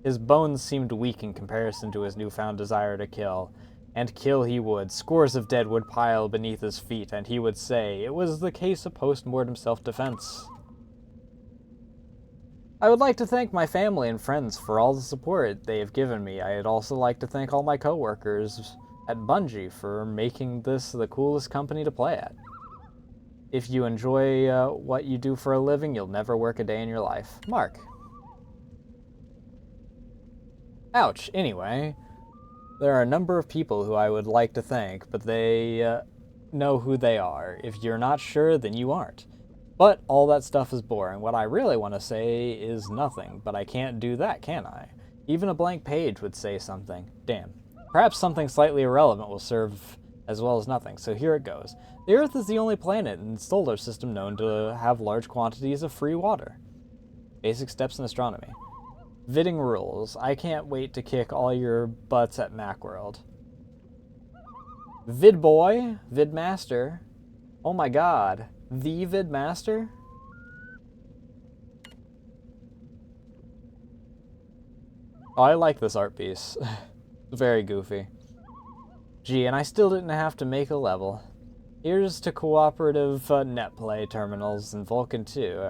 his bones seemed weak in comparison to his newfound desire to kill. And kill he would. Scores of dead would pile beneath his feet, and he would say it was the case of post-mortem self-defense. I would like to thank my family and friends for all the support they have given me. I'd also like to thank all my coworkers at Bungie for making this the coolest company to play at. If you enjoy what you do for a living, you'll never work a day in your life. Mark. Ouch. Anyway, there are a number of people who I would like to thank, but they know who they are. If you're not sure, then you aren't. But all that stuff is boring. What I really want to say is nothing, but I can't do that, can I? Even a blank page would say something. Damn. Perhaps something slightly irrelevant will serve as well as nothing, so here it goes. The Earth is the only planet in the solar system known to have large quantities of free water. Basic steps in astronomy. Vidding rules. I can't wait to kick all your butts at Macworld. Vidboy? Vidmaster? Oh my god. The Vidmaster? Oh, I like this art piece. Very goofy. Gee, and I still didn't have to make a level. Here's to cooperative netplay terminals in Vulcan 2.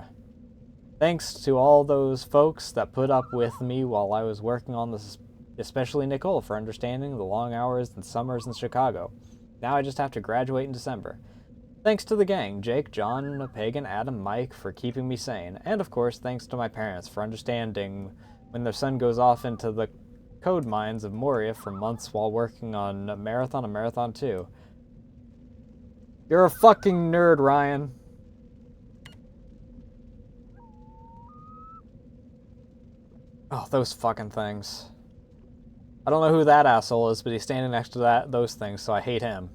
Thanks to all those folks that put up with me while I was working on this, especially Nicole for understanding the long hours and summers in Chicago. Now I just have to graduate in December. Thanks to the gang, Jake, John, Pagan, Adam, Mike, for keeping me sane. And of course, thanks to my parents for understanding when their son goes off into the code mines of Moria for months while working on Marathon and Marathon 2. You're a fucking nerd, Ryan. Oh, those fucking things. I don't know who that asshole is, but he's standing next to those things, so I hate him.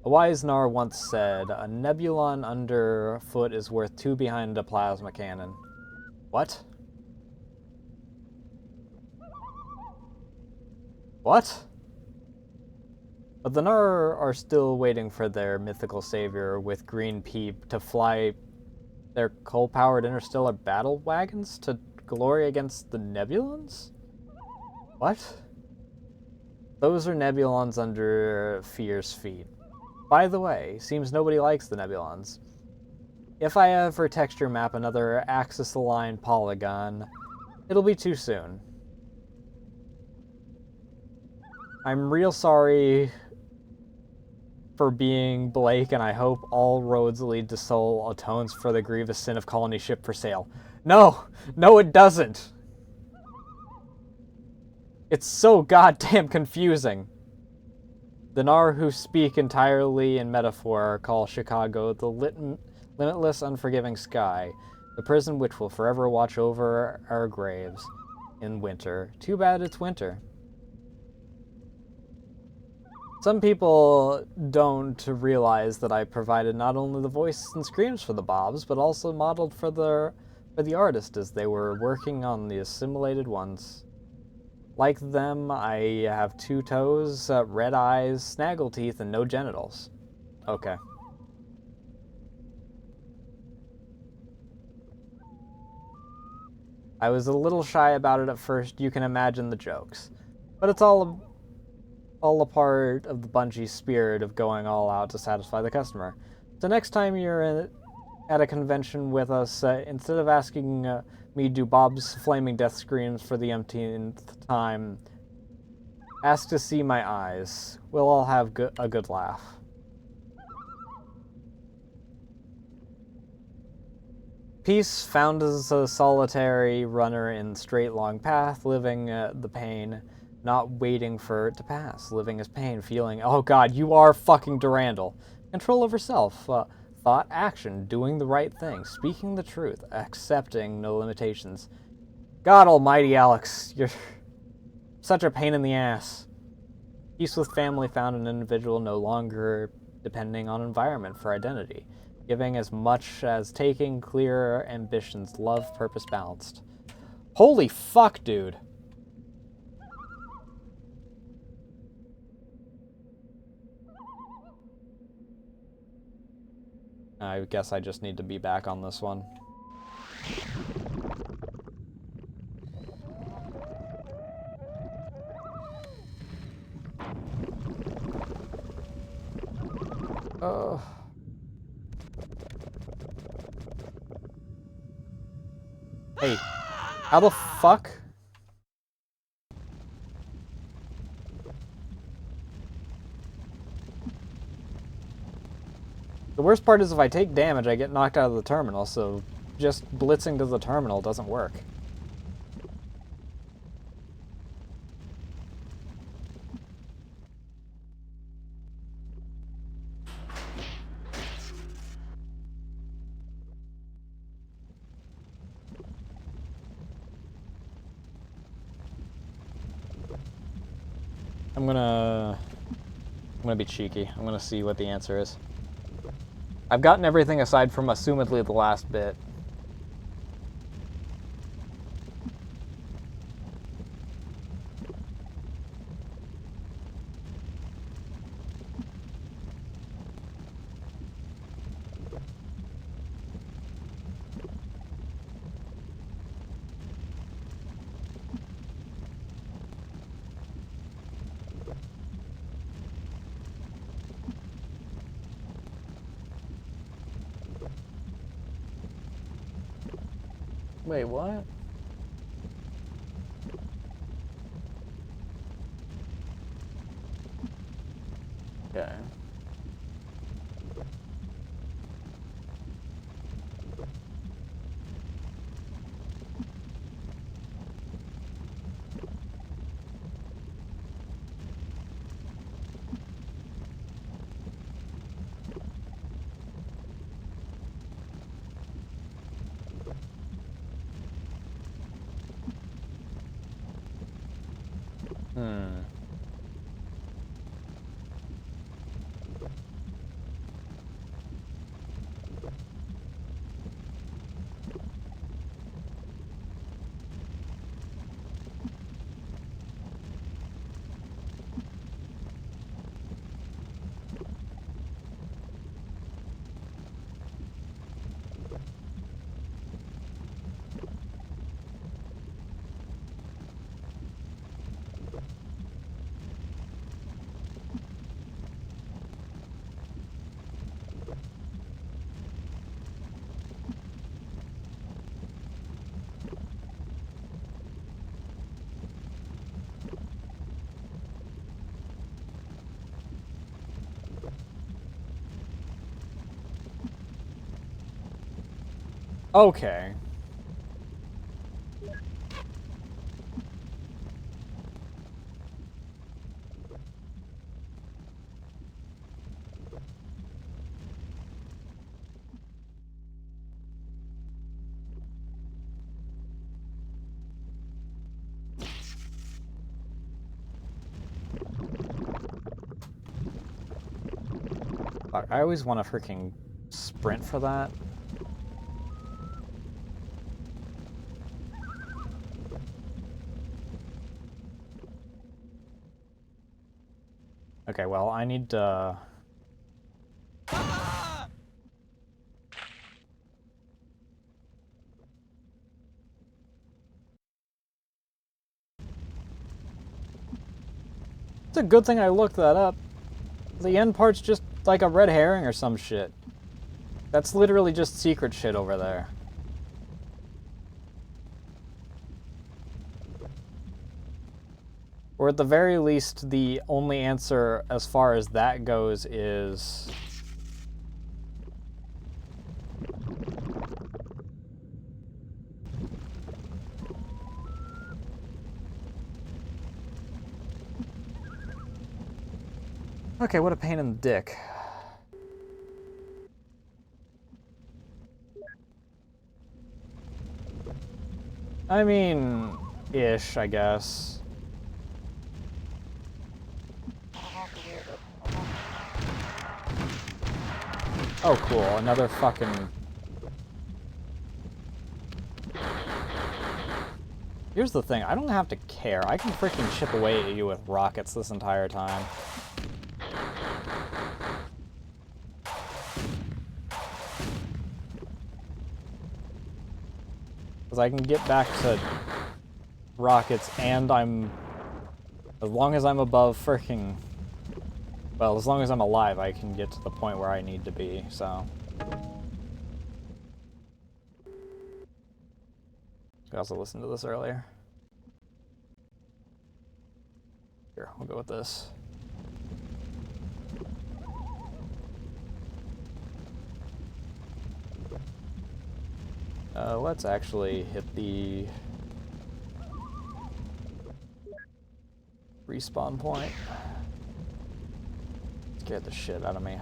A wise Nar once said, a nebulon underfoot is worth two behind a plasma cannon. What? What? But the Nar are still waiting for their mythical savior with Green Peep to fly their coal-powered interstellar battle wagons to glory against the Nebulons? What? Those are Nebulons under Fear's feet. By the way, seems nobody likes the Nebulons. If I ever texture map another axis-aligned polygon, it'll be too soon. I'm real sorry for being Blake, and I hope all roads lead to Sol atones for the grievous sin of colony ship for sale. No! No, it doesn't! It's so goddamn confusing. The Nar who speak entirely in metaphor call Chicago the limitless, unforgiving sky, the prison which will forever watch over our graves in winter. Too bad it's winter. Some people don't realize that I provided not only the voices and screams for the Bobs, but also modeled for the artist as they were working on the assimilated ones. Like them, I have 2 toes, red eyes, snaggle teeth, and no genitals. Okay. I was a little shy about it at first, you can imagine the jokes. But it's all a part of the Bungie spirit of going all out to satisfy the customer. So next time you're at a convention with us, instead of asking me do Bob's flaming death screams for the umpteenth time, ask to see my eyes. We'll all have a good laugh. Peace, found as a solitary runner in straight long path, living the pain, not waiting for it to pass, living as pain, feeling, oh god, you are fucking Durandal. Control over self, thought, action, doing the right thing, speaking the truth, accepting no limitations. God almighty, Alex, you're such a pain in the ass. Peace with family, found an individual no longer depending on environment for identity. Giving as much as taking, clear ambitions, love, purpose, balanced. Holy fuck, dude. I guess I just need to be back on this one. Hey, how the fuck? The worst part is if I take damage, I get knocked out of the terminal, so just blitzing to the terminal doesn't work. I'm gonna be cheeky. I'm gonna see what the answer is. I've gotten everything aside from assumedly the last bit. Wait, what? Okay. Okay. Fuck, I always want to freaking sprint for that. Okay, well, I need to... Ah! It's a good thing I looked that up. The end part's just like a red herring or some shit. That's literally just secret shit over there. Or at the very least, the only answer as far as that goes is... Okay, what a pain in the dick. I mean, ish, I guess. Oh, cool. Another fucking... Here's the thing. I don't have to care. I can freaking chip away at you with rockets this entire time. Because I can get back to rockets and I'm... As long as I'm above freaking... Well, as long as I'm alive, I can get to the point where I need to be, so... I also listened to this earlier. Here, we'll go with this. Let's actually hit the respawn point. Scared the shit out of me.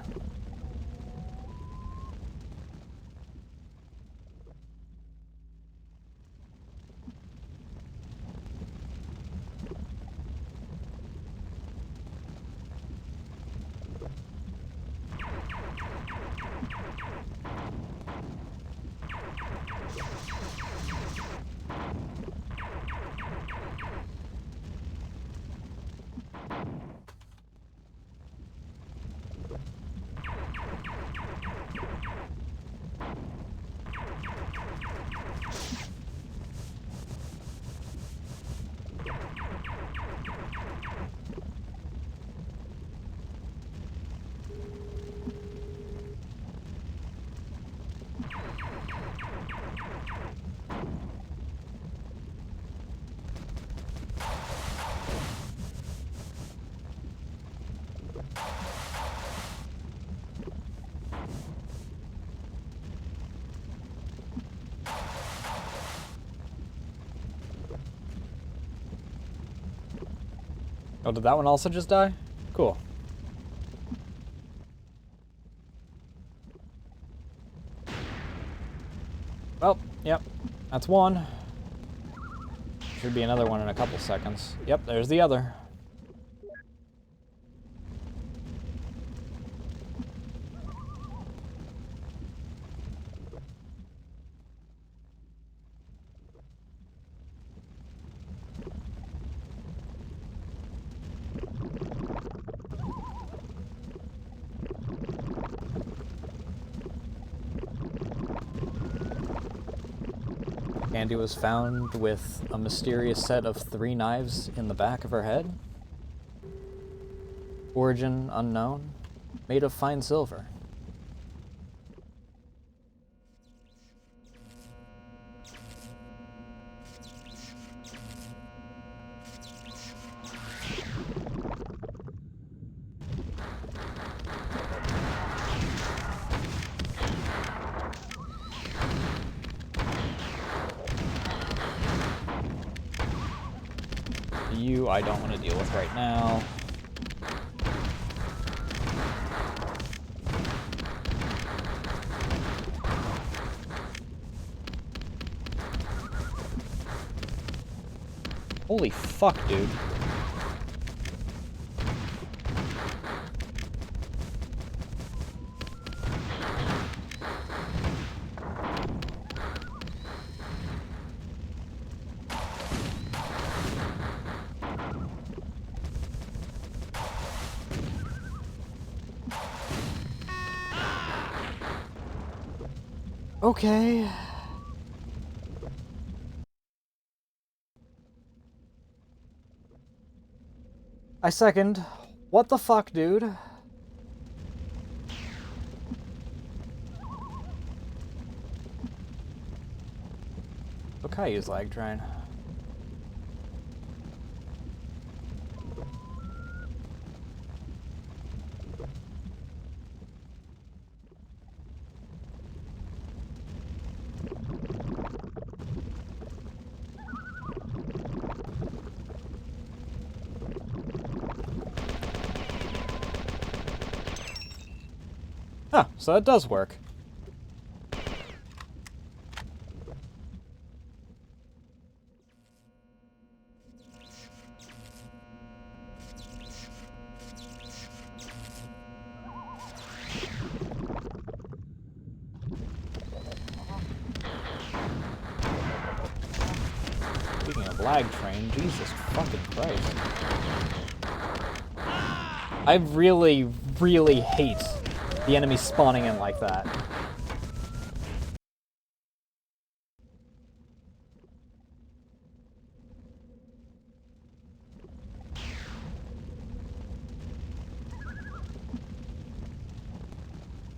Oh, did that one also just die? Cool. Well, yep. That's one. Should be another one in a couple seconds. Yep, there's the other. Andy was found with a mysterious set of 3 knives in the back of her head. Origin unknown. Made of fine silver. You I don't want to deal with right now. Holy fuck, dude. Okay. I second. What the fuck, dude? Okay, use lag train. Huh, so it does work. Speaking of lag train, Jesus fucking Christ. I really, really hate the enemy spawning in like that.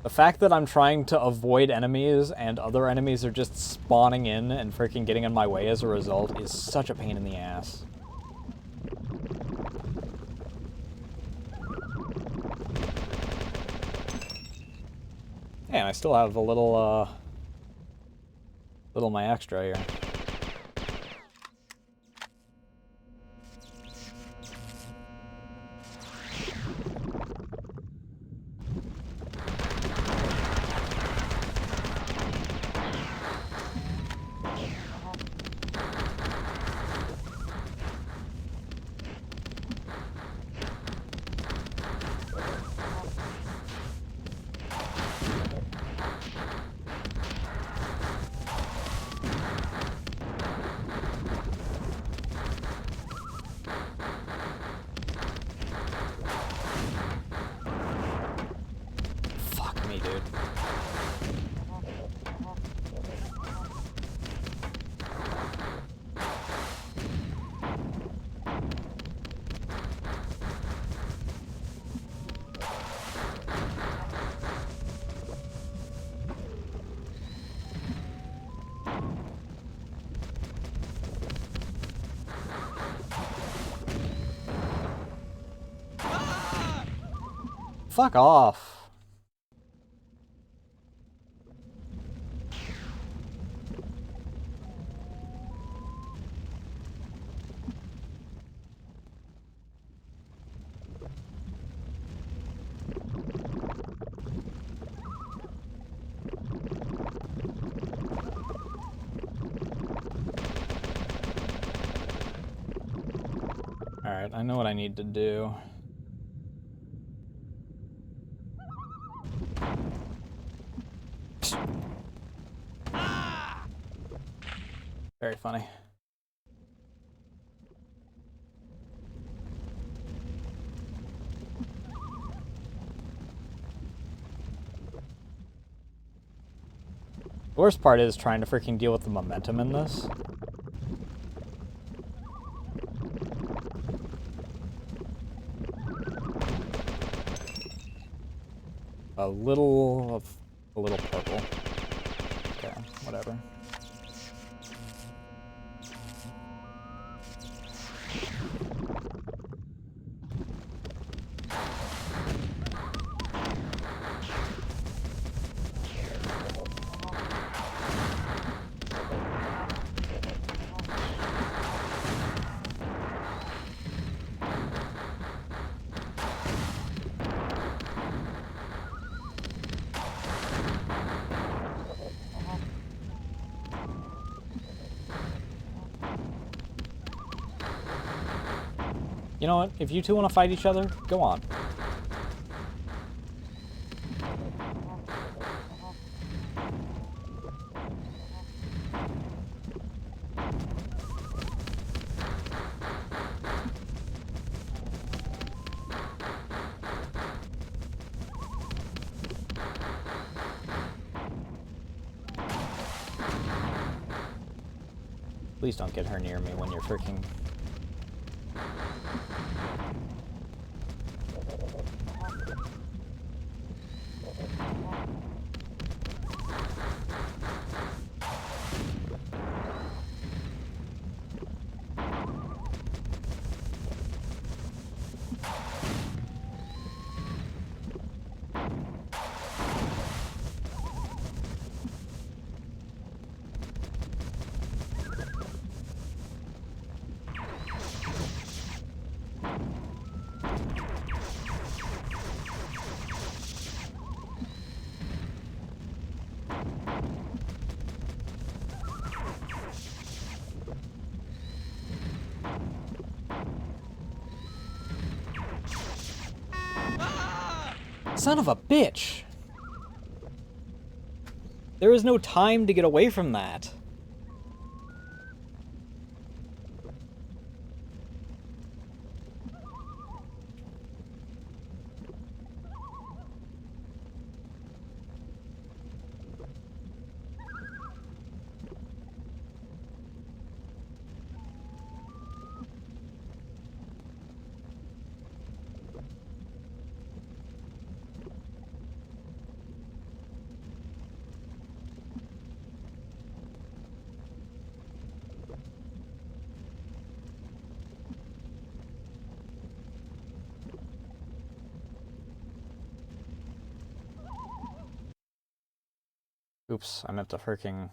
The fact that I'm trying to avoid enemies and other enemies are just spawning in and freaking getting in my way as a result is such a pain in the ass. And I still have a little my extra here. Fuck me, dude. Fuck off. Alright, I know what I need to do. Very funny. The worst part is trying to freaking deal with the momentum in this. A little purple. Okay, whatever. You know what? If you two want to fight each other, go on. Please don't get her near me when you're freaking... Son of a bitch! There is no time to get away from that. Oops, I meant to freaking...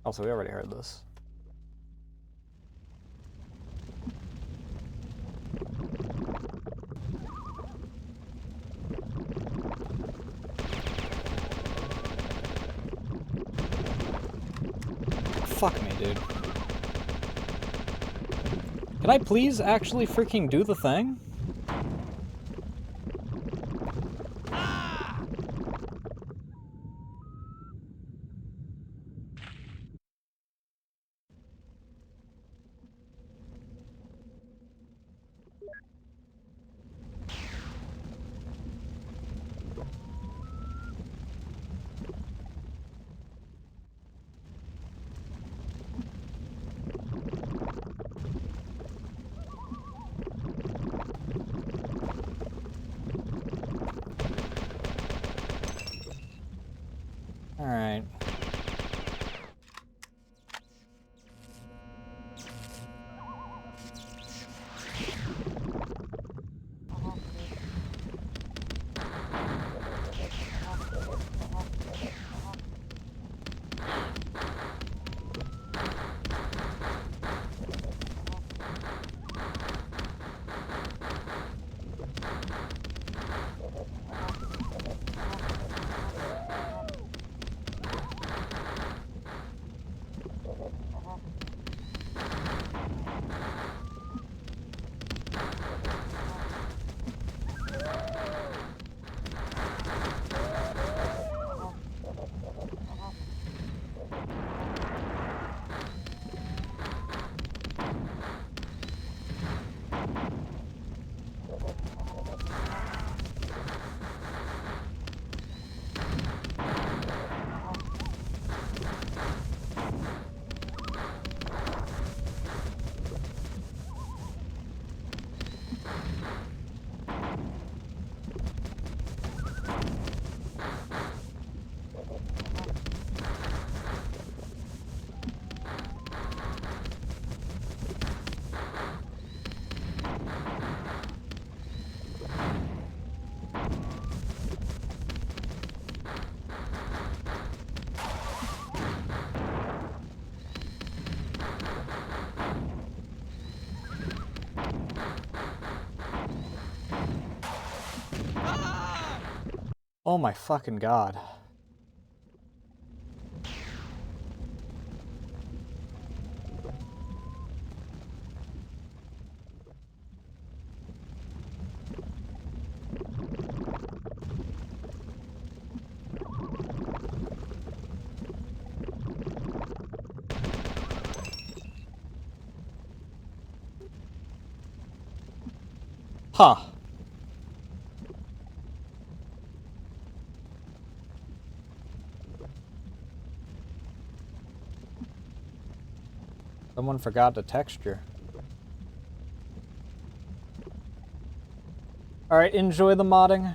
Also, we already heard this. Fuck me, dude. Can I please actually freaking do the thing? Alright. Oh my fucking god. Huh. Someone forgot the texture. Alright, enjoy the modding.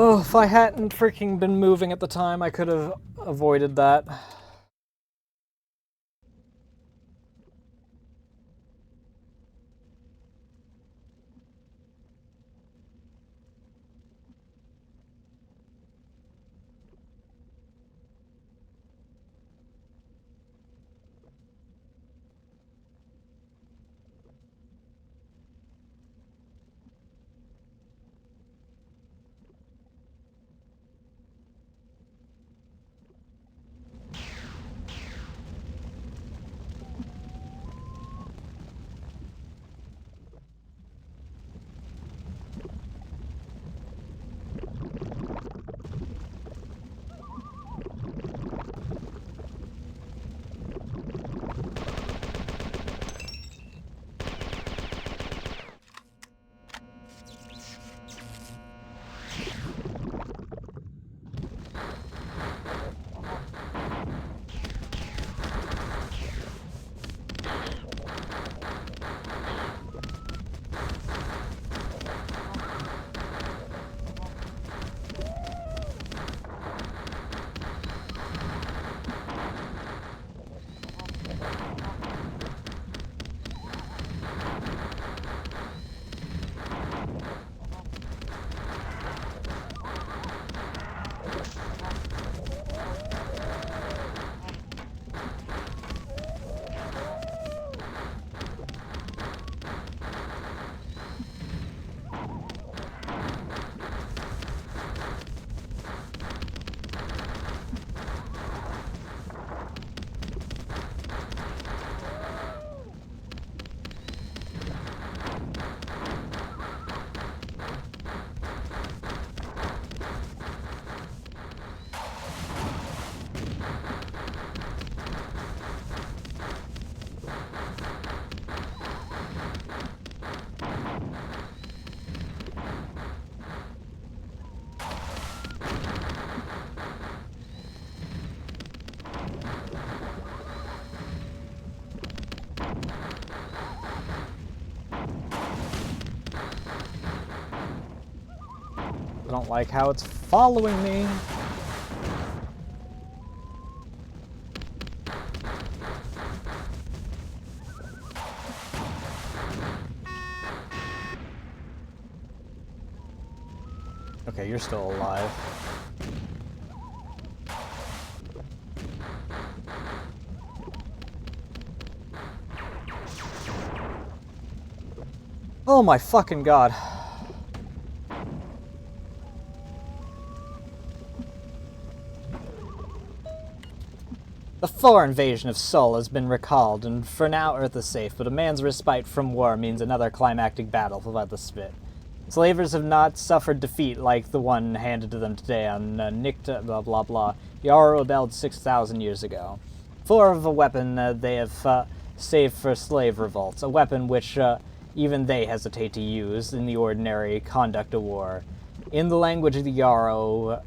Oh, if I hadn't freaking been moving at the time, I could have avoided that. I don't like how it's following me. Okay, you're still alive. Oh my fucking god. The Thor invasion of Sol has been recalled, and for now Earth is safe, but a man's respite from war means another climactic battle without the spit. Slavers have not suffered defeat like the one handed to them today on Nikta blah blah blah. Yarrow rebelled 6,000 years ago. For of a weapon they have saved for slave revolts, a weapon which even they hesitate to use in the ordinary conduct of war. In the language of the Yarrow,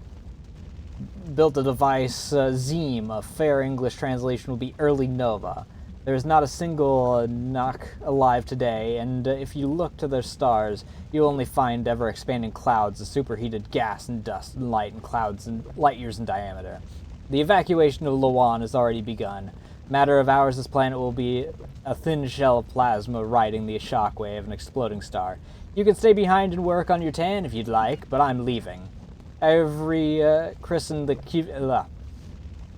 built a device, Zeem, a fair English translation will be early Nova. There is not a single Nok alive today, and if you look to their stars, you'll only find ever-expanding clouds of superheated gas and dust and light and clouds and light years in diameter. The evacuation of Lawan has already begun. Matter of hours, this planet will be a thin shell of plasma riding the shockwave of an exploding star. You can stay behind and work on your tan if you'd like, but I'm leaving. Every christened the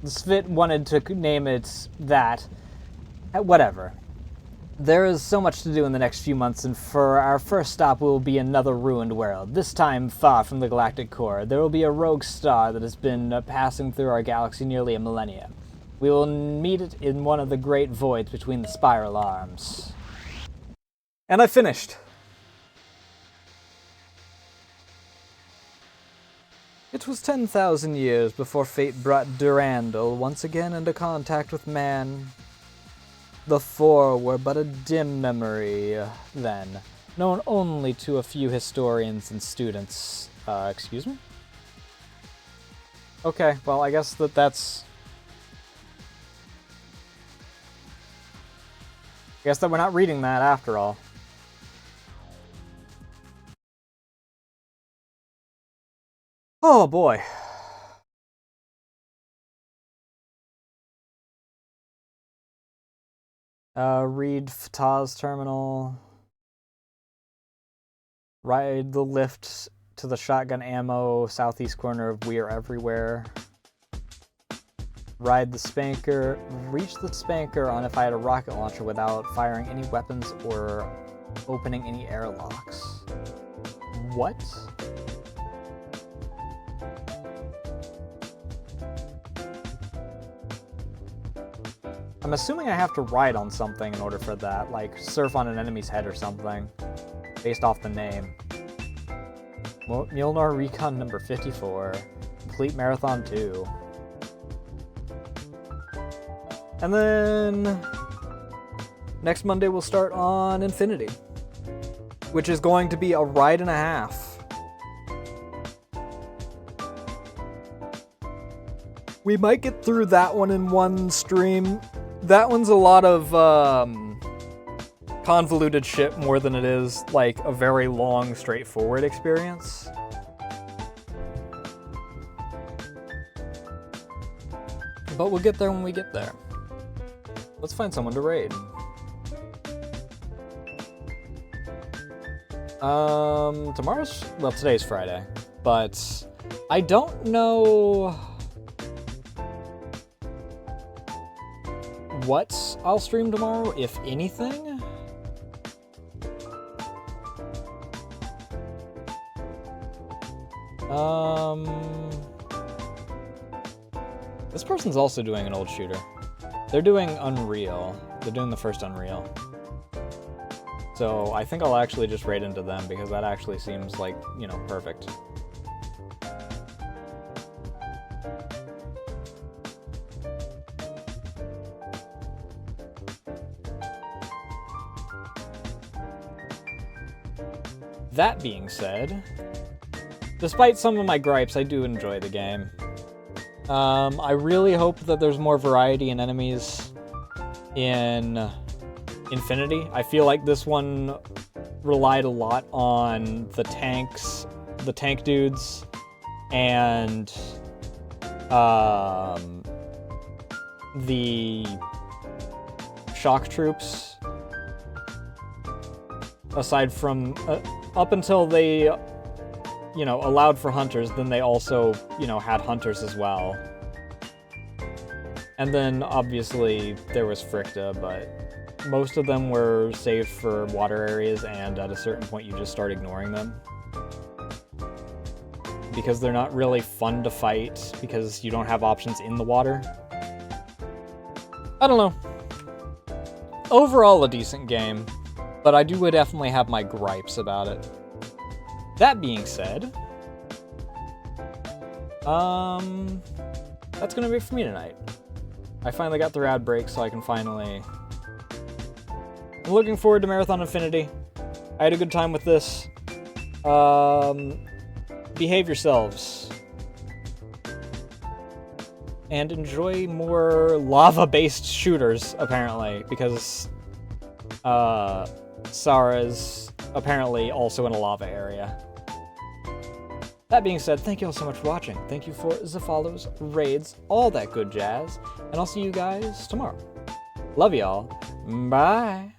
Svit wanted to name it that. Whatever. There is so much to do in the next few months, and for our first stop will be another ruined world, this time far from the galactic core. There will be a rogue star that has been passing through our galaxy nearly a millennia. We will meet it in one of the great voids between the spiral arms. And I finished. It was 10,000 years before fate brought Durandal once again into contact with man. The Four were but a dim memory then, known only to a few historians and students. Excuse me? Okay, well, I guess that's... I guess that we're not reading that after all. Oh boy. Read Fatah's terminal. Ride the lift to the shotgun ammo southeast corner of We Are Everywhere. Ride the spanker. Reach the spanker on if I had a rocket launcher without firing any weapons or opening any airlocks. What? I'm assuming I have to ride on something in order for that, like surf on an enemy's head or something, based off the name. Mjolnir Recon number 54, complete Marathon 2. And then next Monday we'll start on Infinity, which is going to be a ride and a half. We might get through that one in one stream. That one's a lot of convoluted shit more than it is like a very long, straightforward experience. But we'll get there when we get there. Let's find someone to raid. Today's Friday, but I don't know what I'll stream tomorrow, if anything. This person's also doing an old shooter. They're doing Unreal. They're doing the first Unreal. So I think I'll actually just raid into them because that actually seems like, you know, perfect. That being said, despite some of my gripes, I do enjoy the game. I really hope that there's more variety in enemies in Infinity. I feel like this one relied a lot on the tanks the tank dudes and the shock troops, aside from up until they, you know, allowed for hunters, then they also, you know, had hunters as well. And then obviously there was Fricta, but most of them were saved for water areas, and at a certain point you just start ignoring them. Because they're not really fun to fight, because you don't have options in the water. I don't know. Overall, a decent game, but I would definitely have my gripes about it. That being said, that's gonna be it for me tonight. I finally got the rad break, so I can finally... I'm looking forward to Marathon Infinity. I had a good time with this. Behave yourselves. And enjoy more lava-based shooters, apparently, because Sara's apparently also in a lava area. That being said, thank you all so much for watching. Thank you for the follows, raids, all that good jazz, and I'll see you guys tomorrow. Love y'all. Bye.